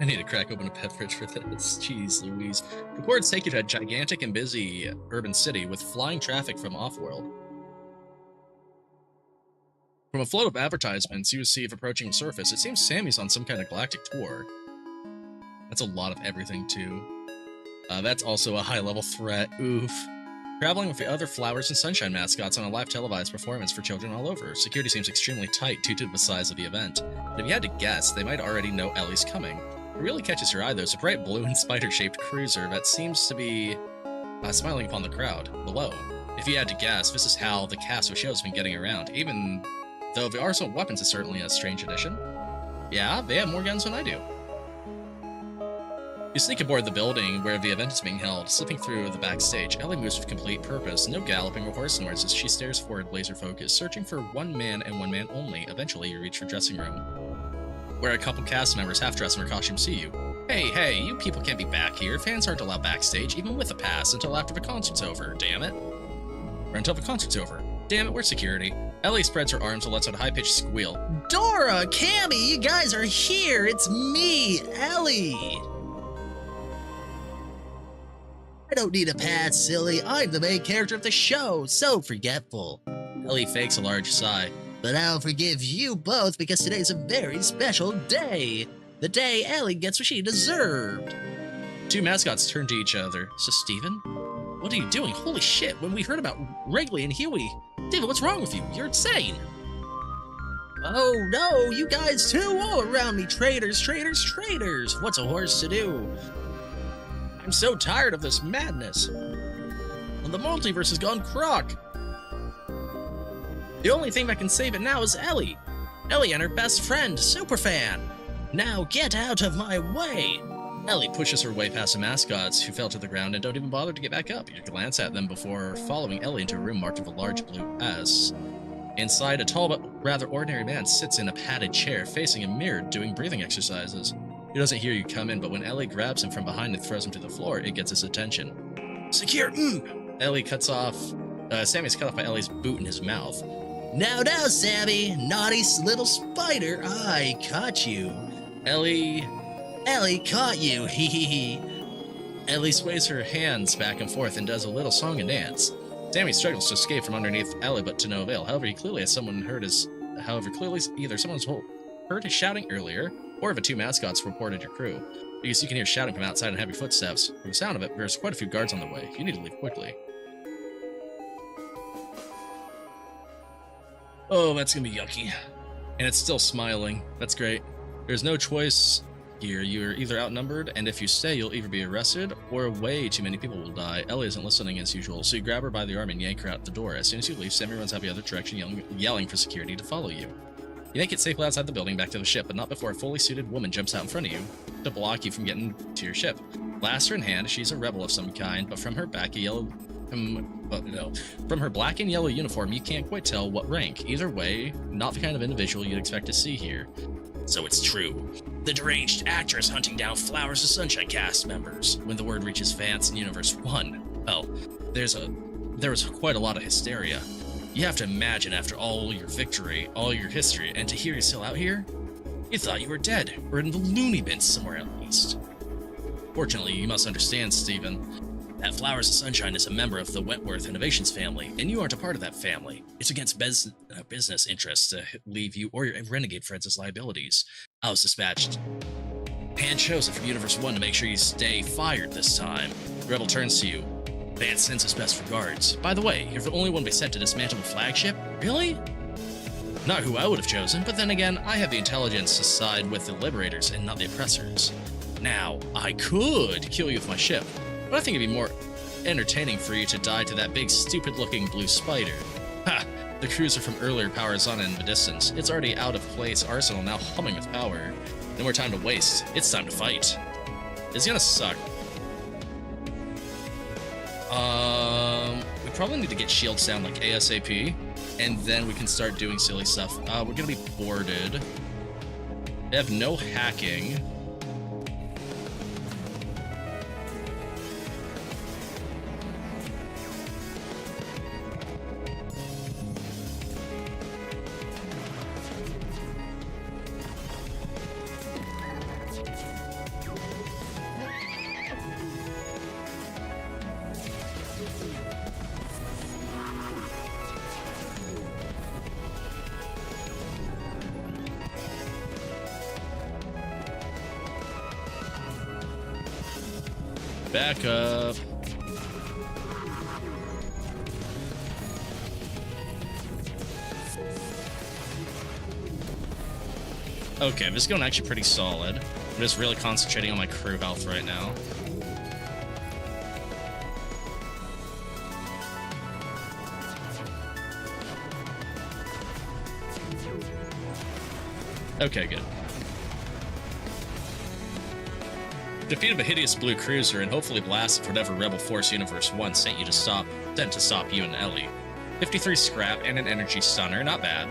I need to crack open a beverage for this. Jeez Louise. The boards take you to a gigantic and busy urban city with flying traffic from off-world. From a flood of advertisements you see approaching the surface, it seems Sammy's on some kind of galactic tour. That's a lot of everything, too. That's also a high-level threat. Oof. Traveling with the other Flowers and Sunshine mascots on a live televised performance for children all over. Security seems extremely tight due to the size of the event. But if you had to guess, they might already know Ellie's coming. What really catches your eye, though, is a bright blue and spider-shaped cruiser that seems to be smiling upon the crowd below. If you had to guess, this is how the cast of shows have been getting around, even though the arsenal of weapons is certainly a strange addition. Yeah, they have more guns than I do. You sneak aboard the building where the event is being held, slipping through the backstage. Ellie moves with complete purpose, no galloping or horse noises as she stares forward, laser-focused, searching for one man and one man only. Eventually, you reach her dressing room, where a couple cast members half-dressed in their costume see you. Hey, you people can't be back here. Fans aren't allowed backstage, even with a pass, until after the concert's over, damn it. Or until the concert's over. Damn it, where's security? Ellie spreads her arms and lets out a high-pitched squeal. Dora, Cammy, you guys are here! It's me, Ellie! I don't need a pass, silly. I'm the main character of the show, so forgetful. Ellie fakes a large sigh. But I'll forgive you both because today's a very special day. The day Ellie gets what she deserved. Two mascots turn to each other. So, Steven? What are you doing? Holy shit, when we heard about Wrigley and Huey. Steven, what's wrong with you? You're insane. Oh no, you guys too, all around me. Traitors, traitors, traitors. What's a horse to do? I'm so tired of this madness. The multiverse has gone crock. The only thing that can save it now is Ellie. Ellie and her best friend, Superfan. Now get out of my way. Ellie pushes her way past the mascots, who fell to the ground and don't even bother to get back up. You glance at them before following Ellie into a room marked with a large blue S. Inside, a tall but rather ordinary man sits in a padded chair, facing a mirror, doing breathing exercises. He doesn't hear you come in, but when Ellie grabs him from behind and throws him to the floor, it gets his attention. Secure! Ellie cuts off... Sammy's cut off by Ellie's boot in his mouth. Now, Sammy, naughty little spider, I caught you. Ellie caught you, hee hee hee. Ellie sways her hands back and forth and does a little song and dance. Sammy struggles to escape from underneath Ellie, but to no avail. However, clearly either someone's heard his shouting earlier, or if the two mascots reported your crew, because you can hear shouting from outside and heavy footsteps. From the sound of it, there's quite a few guards on the way. You need to leave quickly. Oh, that's gonna be yucky. And it's still smiling. That's great. There's no choice here. You're either outnumbered, and if you stay, you'll either be arrested, or way too many people will die. Ellie isn't listening as usual, so you grab her by the arm and yank her out the door. As soon as you leave, Sammy runs out the other direction, yelling for security to follow you. You make it safely outside the building back to the ship, but not before a fully suited woman jumps out in front of you to block you from getting to your ship. Blaster in hand, she's a rebel of some kind, but from her black and yellow uniform, you can't quite tell what rank. Either way, not the kind of individual you'd expect to see here. So it's true. The deranged actor is hunting down Flowers of Sunshine cast members. When the word reaches fans in Universe 1, well, there was quite a lot of hysteria. You have to imagine after all your victory, all your history, and to hear you're still out here? You thought you were dead, or in the loony bin somewhere at least. Fortunately, you must understand, Steven, that Flowers of Sunshine is a member of the Wentworth Innovations family, and you aren't a part of that family. It's against business interests to leave you or your renegade friends as liabilities. I was dispatched and chosen from Universe 1 to make sure you stay fired this time. The rebel turns to you. Vance sends his best regards. By the way, you're the only one we sent to dismantle the flagship? Really? Not who I would have chosen, but then again, I have the intelligence to side with the liberators and not the oppressors. Now, I could kill you with my ship, but I think it'd be more entertaining for you to die to that big, stupid-looking blue spider. Ha! The cruiser from earlier powers on in the distance. Its already out-of-place arsenal now humming with power. No more time to waste. It's time to fight. It's gonna suck. We probably need to get shields down like ASAP, and then we can start doing silly stuff. We're gonna be boarded. They have no hacking. Back up. Okay, this is going actually pretty solid. I'm just really concentrating on my crew health right now. Okay, good. Defeated a hideous blue cruiser and hopefully blasted whatever Rebel Force Universe 1 sent to stop you and Ellie. 53 scrap and an energy stunner, not bad.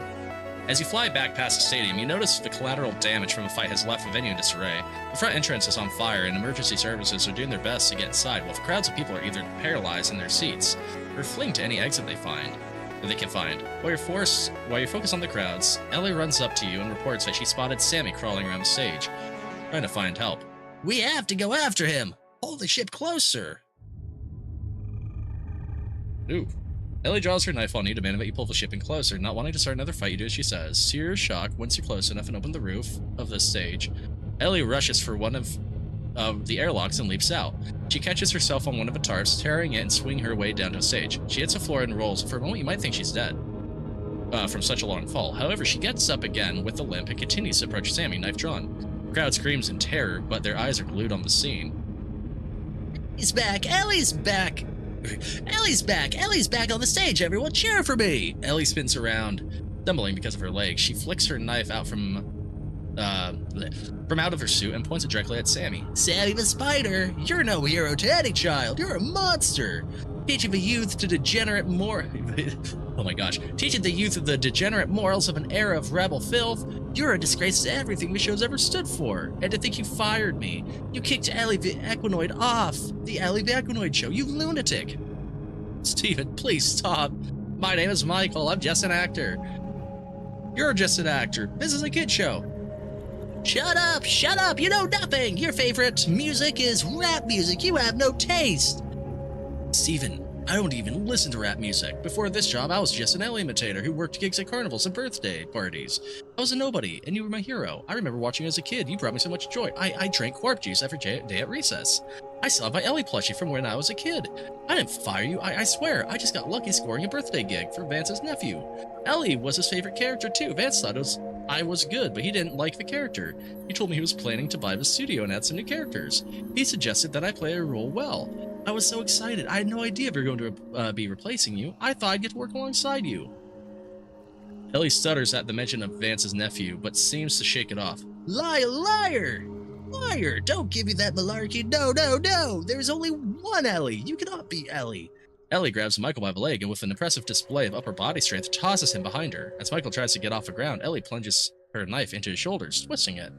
As you fly back past the stadium, you notice the collateral damage from the fight has left the venue in disarray. The front entrance is on fire and emergency services are doing their best to get inside, while crowds of people are either paralyzed in their seats or fleeing to any exit they find. that they can find. While you're focused on the crowds, Ellie runs up to you and reports that she spotted Sammy crawling around the stage, trying to find help. We have to go after him! Hold the ship closer! Ooh. Ellie draws her knife on you, demanding that you pull the ship in closer. Not wanting to start another fight, you do as she says. To your shock, once you're close enough and open the roof of the stage, Ellie rushes for one of the airlocks and leaps out. She catches herself on one of the tarps, tearing it and swinging her way down to the stage. She hits the floor and rolls. For a moment, you might think she's dead from such a long fall. However, she gets up again with a limp and continues to approach Sammy, knife drawn. The crowd screams in terror, but their eyes are glued on the scene. He's back! Ellie's back! Ellie's back! Ellie's back on the stage! Everyone cheer for me! Ellie spins around, stumbling because of her legs. She flicks her knife out from out of her suit and points it directly at Sammy. Sammy the Spider! You're no hero to any child! You're a monster! Teaching the youth to degenerate Oh my gosh. Teaching the youth of the degenerate morals of an era of rebel filth. You're a disgrace to everything the show's ever stood for. And to think you fired me. You kicked Ellie the Equinoid off the Ellie the Equinoid show, you lunatic. Steven, please stop. My name is Michael. I'm just an actor. You're just an actor. This is a kid show. Shut up! Shut up! You know nothing! Your favorite music is rap music. You have no taste. Steven, I don't even listen to rap music. Before this job, I was just an Ellie imitator who worked gigs at carnivals and birthday parties. I was a nobody, and you were my hero. I remember watching you as a kid. You brought me so much joy. I drank corp juice every day at recess. I still have my Ellie plushie from when I was a kid. I didn't fire you, I swear. I just got lucky scoring a birthday gig for Vance's nephew. Ellie was his favorite character too. Vance thought I was good, but he didn't like the character. He told me he was planning to buy the studio and add some new characters. He suggested that I play a role well. I was so excited. I had no idea we were going to be replacing you. I thought I'd get to work alongside you. Ellie stutters at the mention of Vance's nephew, but seems to shake it off. Liar, liar! Liar! Don't give me that malarkey. No, no, no! There's only one Ellie. You cannot be Ellie. Ellie grabs Michael by the leg and with an impressive display of upper body strength tosses him behind her. As Michael tries to get off the ground, Ellie plunges her knife into his shoulders, twisting it.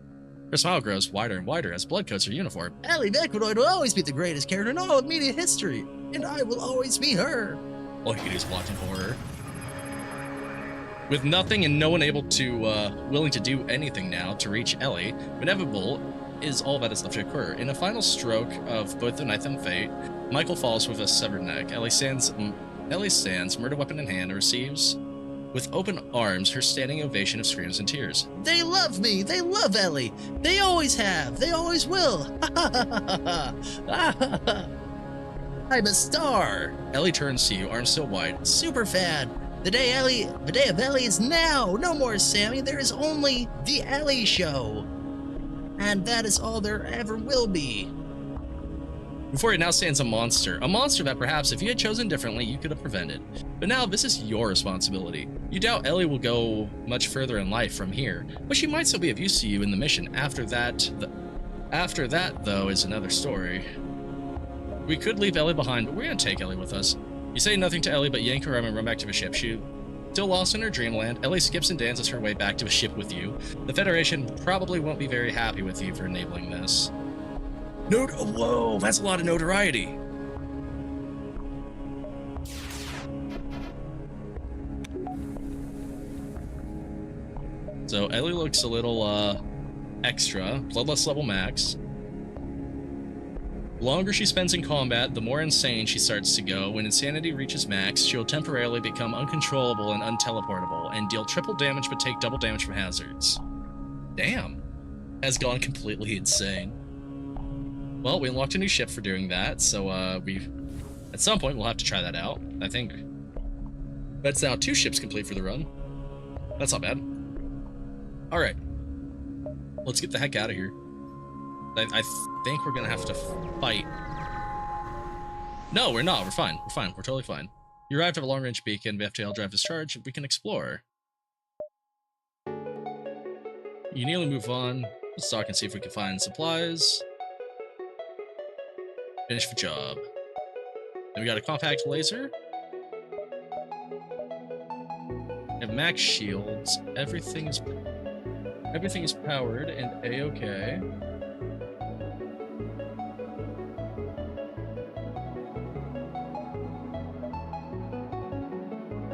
Her smile grows wider and wider as blood coats her uniform. Ellie Equinoid will always be the greatest character in all of media history, and I will always be her. All you can do is watch in horror. With nothing and no one able to, willing to do anything now to reach Ellie, inevitable is all that is left to occur. In a final stroke of both the knife and fate, Michael falls with a severed neck. Ellie stands, murder weapon in hand, and receives, with open arms, her standing ovation of screams and tears. They love me! They love Ellie! They always have! They always will! I'm a star! Ellie turns to you, arms still wide. Super fan! The day of Ellie is now! No more Sammy, there is only the Ellie show! And that is all there ever will be. Before you now stands a monster that perhaps if you had chosen differently, you could have prevented. But now this is your responsibility. You doubt Ellie will go much further in life from here, but she might still be of use to you in the mission. After that, though, is another story. We could leave Ellie behind, but we're gonna take Ellie with us. You say nothing to Ellie, but yank her arm and run back to the ship. She still lost in her dreamland. Ellie skips and dances her way back to the ship with you. The Federation probably won't be very happy with you for enabling this. Whoa, that's a lot of notoriety. So Ellie looks a little, extra. Bloodlust level max. The longer she spends in combat, the more insane she starts to go. When insanity reaches max, she'll temporarily become uncontrollable and unteleportable, and deal triple damage but take double damage from hazards. Damn. Has gone completely insane. Well, we unlocked a new ship for doing that, so at some point we'll have to try that out. I think that's now 2 ships complete for the run. That's not bad. Alright. Let's get the heck out of here. I think we're gonna have to fight. No, we're not. We're fine. We're fine. We're totally fine. You arrived at a long-range beacon. The FTL drive discharge. We can explore. You nearly move on. Let's talk and see if we can find supplies. Finish the job. Then we got a compact laser. We have max shields. Everything is powered and A-okay.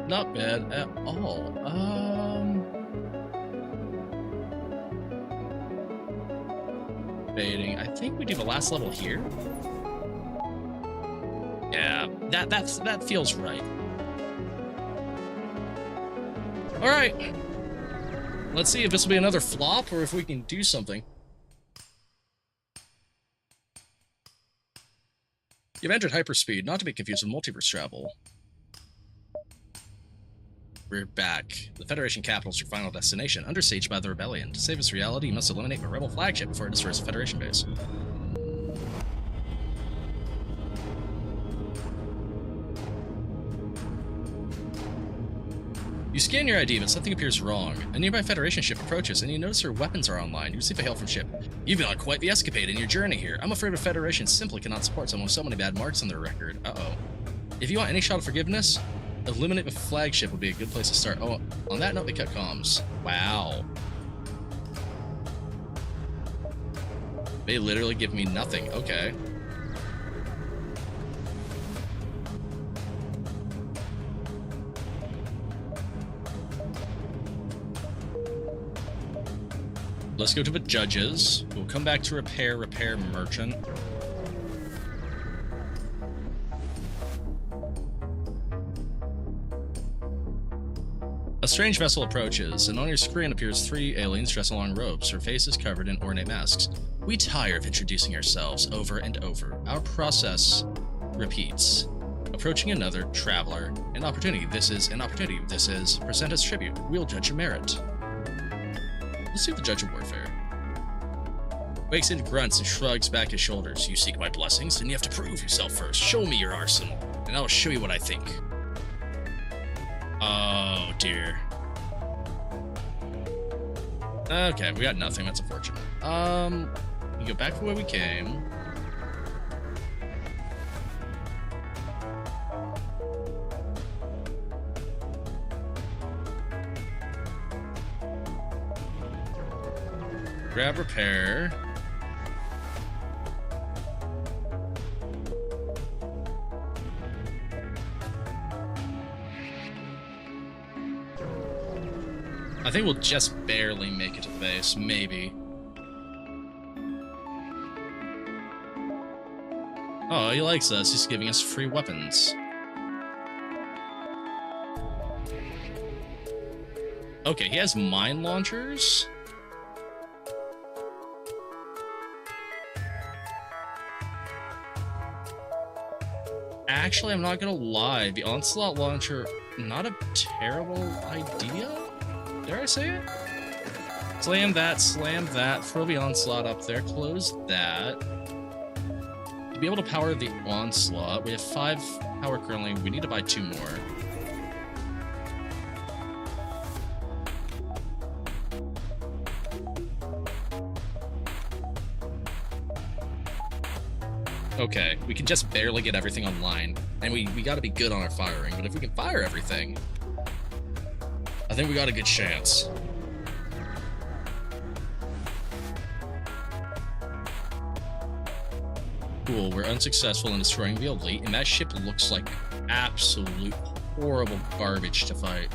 Not bad at all. Baiting. I think we do the last level here. Yeah, that feels right. All right. Let's see if this will be another flop or if we can do something. You've entered hyperspeed, not to be confused with multiverse travel. We're back. The Federation capital is your final destination, under siege by the Rebellion. To save its reality, you must eliminate the Rebel Flagship before it destroys the Federation base. You scan your ID, but something appears wrong. A nearby Federation ship approaches, and you notice her weapons are online. You receive a hail from ship. You've been on quite the escapade in your journey here. I'm afraid the Federation simply cannot support someone with so many bad marks on their record. Uh-oh. If you want any shot of forgiveness, eliminate the flagship would be a good place to start. Oh, on that note, they cut comms. Wow. They literally give me nothing. Okay. Let's go to the judges. We'll come back to repair merchant. A strange vessel approaches, and on your screen appears 3 aliens dressed in long robes. Her faces covered in ornate masks. We tire of introducing ourselves over and over. Our process repeats. Approaching another traveler. An opportunity. This is an opportunity. This is present as tribute. We'll judge your merit. Let's see the Judge of Warfare. Wakes in, grunts, and shrugs back his shoulders. You seek my blessings, and you have to prove yourself first. Show me your arsenal, and I'll show you what I think. Oh, dear. Okay, we got nothing. That's unfortunate. We go back to where we came. Grab repair. I think we'll just barely make it to the base, maybe. Oh, he likes us. He's giving us free weapons. Okay, he has mine launchers. Actually, I'm not gonna lie. The Onslaught launcher, not a terrible idea? Dare I say it? Slam that, throw the Onslaught up there, close that. To be able to power the Onslaught, we have 5 power currently, we need to buy 2 more. Okay, we can just barely get everything online, and we gotta be good on our firing, but if we can fire everything, I think we got a good chance. Cool, we're unsuccessful in destroying the elite, and that ship looks like absolute horrible garbage to fight.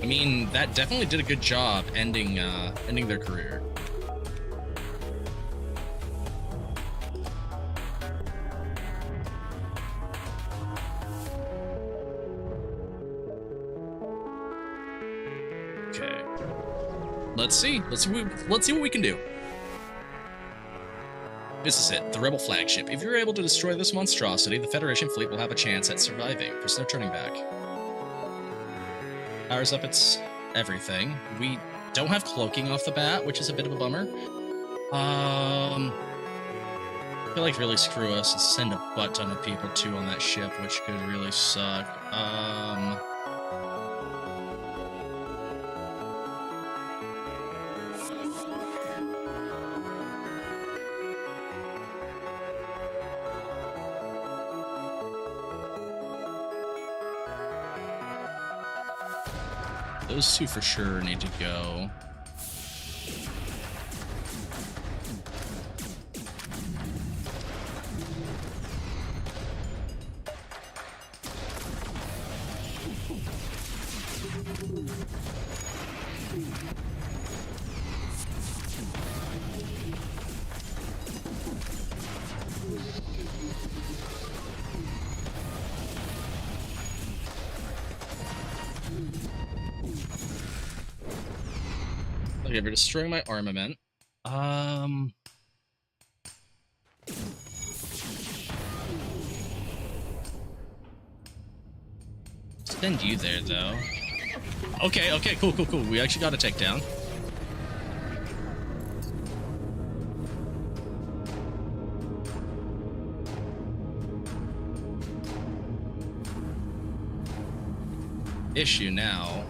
I mean, that definitely did a good job ending their career. Okay. Let's see what we can do. This is it, the Rebel Flagship. If you're able to destroy this monstrosity, the Federation fleet will have a chance at surviving. There's no turning back. Powers up its everything. We don't have cloaking off the bat, which is a bit of a bummer. I feel like really screw us and send a butt ton of people too on that ship, which could really suck. Those two for sure need to go. Okay, we're destroying my armament. Send you there, though. Okay, okay, cool. We actually got a takedown. Issue now.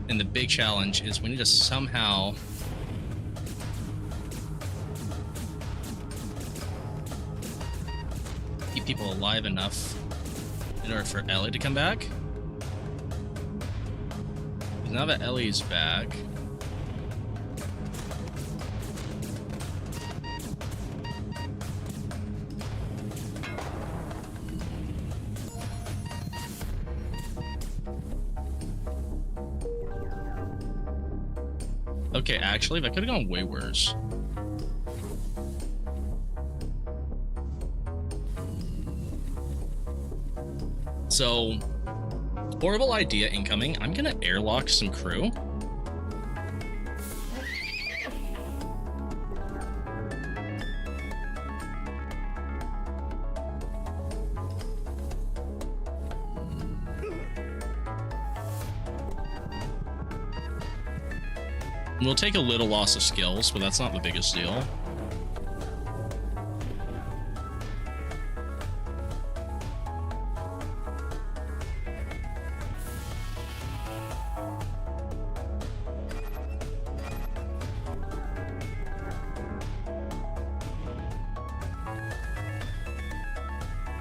And the big challenge is we need to somehow keep people alive enough in order for Ellie to come back. Now that Ellie's back, okay, actually, that could have gone way worse. So, horrible idea incoming. I'm gonna airlock some crew. We'll take a little loss of skills, but that's not the biggest deal.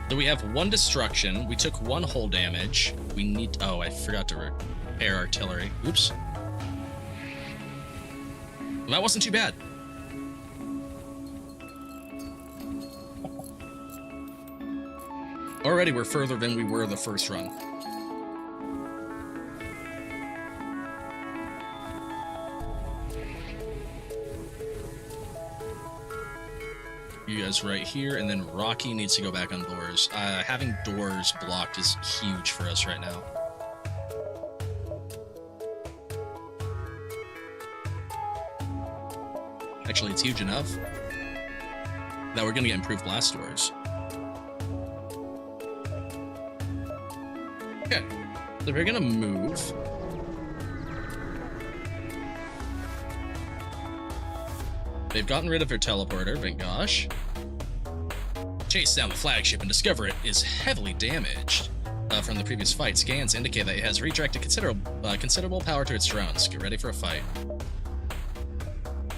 So we have one destruction. We took one hull damage. We need... Oh, I forgot to repair artillery. Oops. Well, that wasn't too bad. Already we're further than we were the first run. You guys right here, and then Rocky needs to go back on doors. Having doors blocked is huge for us right now. Actually, it's huge enough that we're going to get improved blast doors. Okay, so we're going to move. They've gotten rid of their teleporter, thank gosh. Chase down the flagship and discover it is heavily damaged. From the previous fight, scans indicate that it has redirected considerable power to its drones. Get ready for a fight.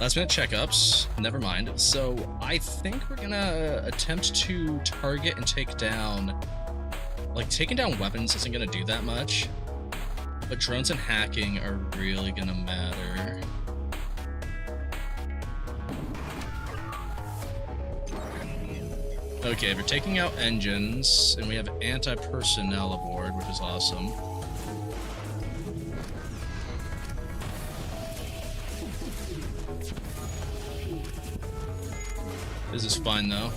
Last minute checkups, never mind. So I think we're gonna attempt to target and take down... Like, taking down weapons isn't gonna do that much, but drones and hacking are really gonna matter. Okay, we're taking out engines, and we have anti-personnel aboard, which is awesome. This is fine, though.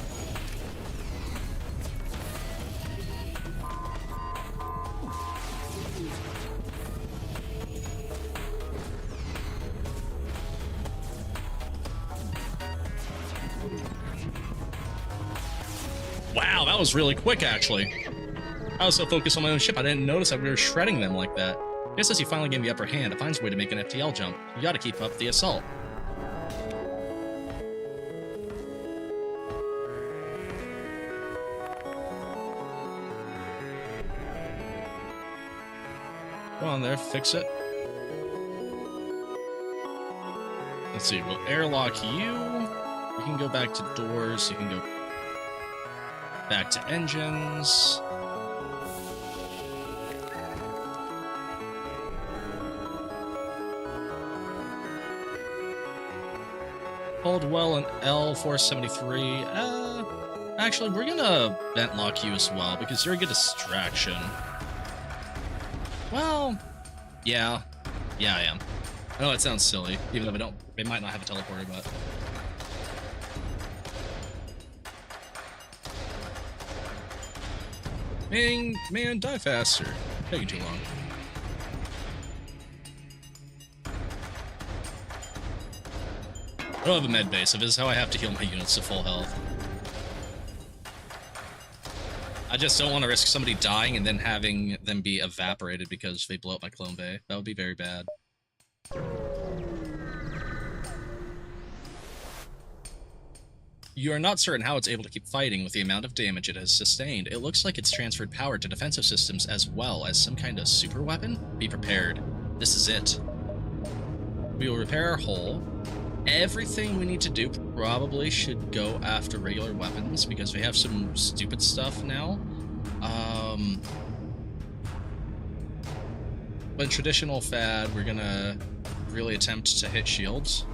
Wow, that was really quick, actually. I was so focused on my own ship, I didn't notice that we were shredding them like that. Just as you finally gain the upper hand, it finds a way to make an FTL jump. You gotta keep up the assault. Go on there, fix it. Let's see, we'll airlock you. You can go back to doors. You can go back to engines. Hold well in L473. Actually, we're gonna vent lock you as well because you're a good distraction. Well, yeah, I am. I know it sounds silly, even though they might not have a teleporter, but. Man, die faster. Taking too long. I don't have a med base, so this is how I have to heal my units to full health. I just don't want to risk somebody dying and then having them be evaporated because they blow up my clone bay. That would be very bad. You are not certain how it's able to keep fighting with the amount of damage it has sustained. It looks like it's transferred power to defensive systems as well as some kind of super weapon. Be prepared. This is it. We will repair our hull. Everything we need to do probably should go after regular weapons because we have some stupid stuff now. But in traditional fad, we're gonna really attempt to hit shields.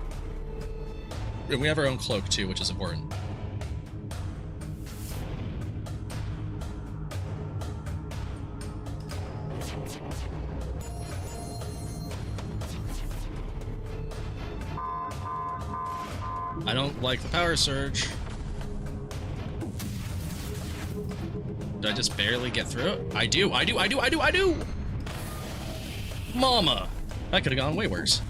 And we have our own cloak too, which is important. I don't like the power surge. Did I just barely get through it? I do! Mama! That could have gone way worse.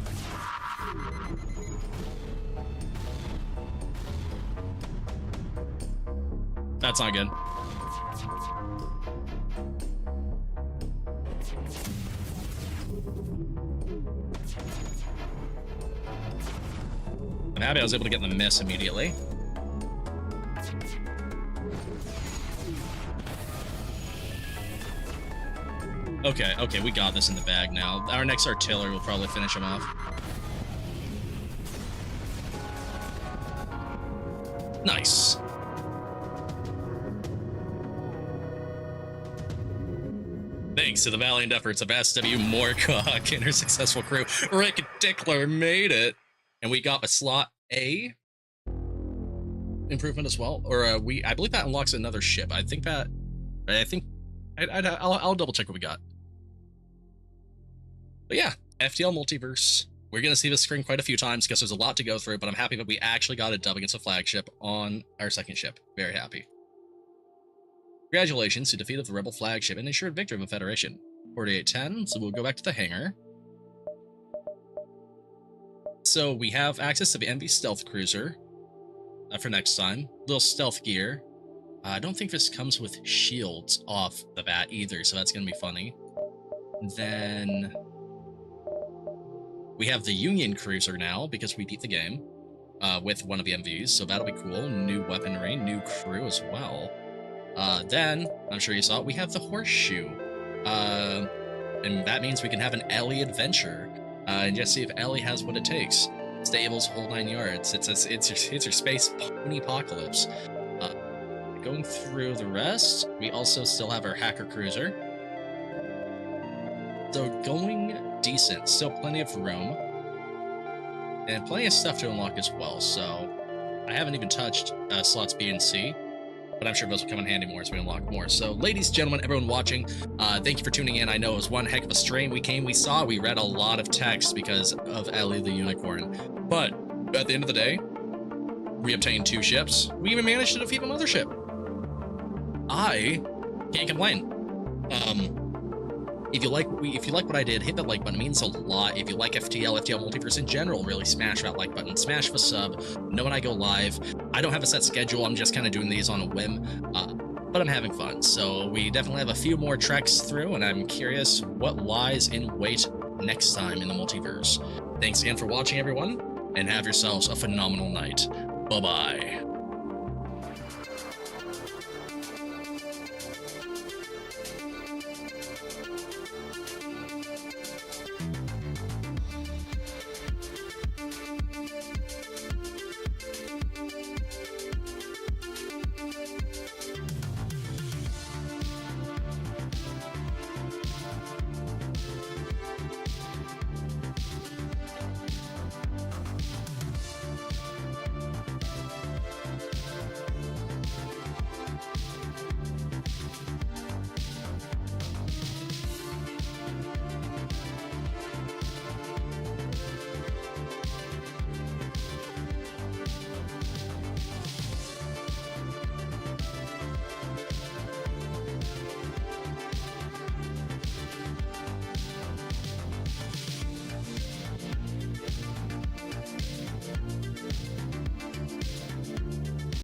That's not good. I'm happy I was able to get the miss immediately. Okay, we got this in the bag now. Our next artillery will probably finish him off. Nice. Thanks to the valiant efforts of SW Moorcock and her successful crew, Rick Dickler made it. And we got a slot A improvement as well. Or I believe that unlocks another ship. I'll double check what we got. But yeah, FTL Multiverse. We're going to see this screen quite a few times because there's a lot to go through, but I'm happy that we actually got a dub against a flagship on our second ship. Very happy. Congratulations to defeat of the rebel flagship and ensured victory of the Federation. 4810, so we'll go back to the hangar. So we have access to the MV Stealth Cruiser for next time. Little stealth gear. I don't think this comes with shields off the bat either, so that's going to be funny. Then we have the Union Cruiser now because we beat the game with one of the MVs, so that'll be cool. New weaponry, new crew as well. Then, I'm sure you saw it, we have the Horseshoe. And that means we can have an Ellie adventure. And just see if Ellie has what it takes. Stables, whole 9 yards. It's your space pony apocalypse. Going through the rest, we also still have our hacker cruiser. So going decent, still plenty of room. And plenty of stuff to unlock as well, so I haven't even touched slots B and C. But I'm sure those will come in handy more as we unlock more. So, ladies, gentlemen, everyone watching, thank you for tuning in. I know it was one heck of a stream. We saw, we read a lot of text because of Ellie the Unicorn. But at the end of the day, we obtained 2 ships. We even managed to defeat a mothership. I can't complain. If you like what I did, hit that like button. It means a lot. If you like FTL Multiverse in general, really smash that like button. Smash the sub. Know when I go live. I don't have a set schedule. I'm just kind of doing these on a whim. But I'm having fun. So we definitely have a few more treks through, and I'm curious what lies in wait next time in the multiverse. Thanks again for watching, everyone, and have yourselves a phenomenal night. Bye-bye.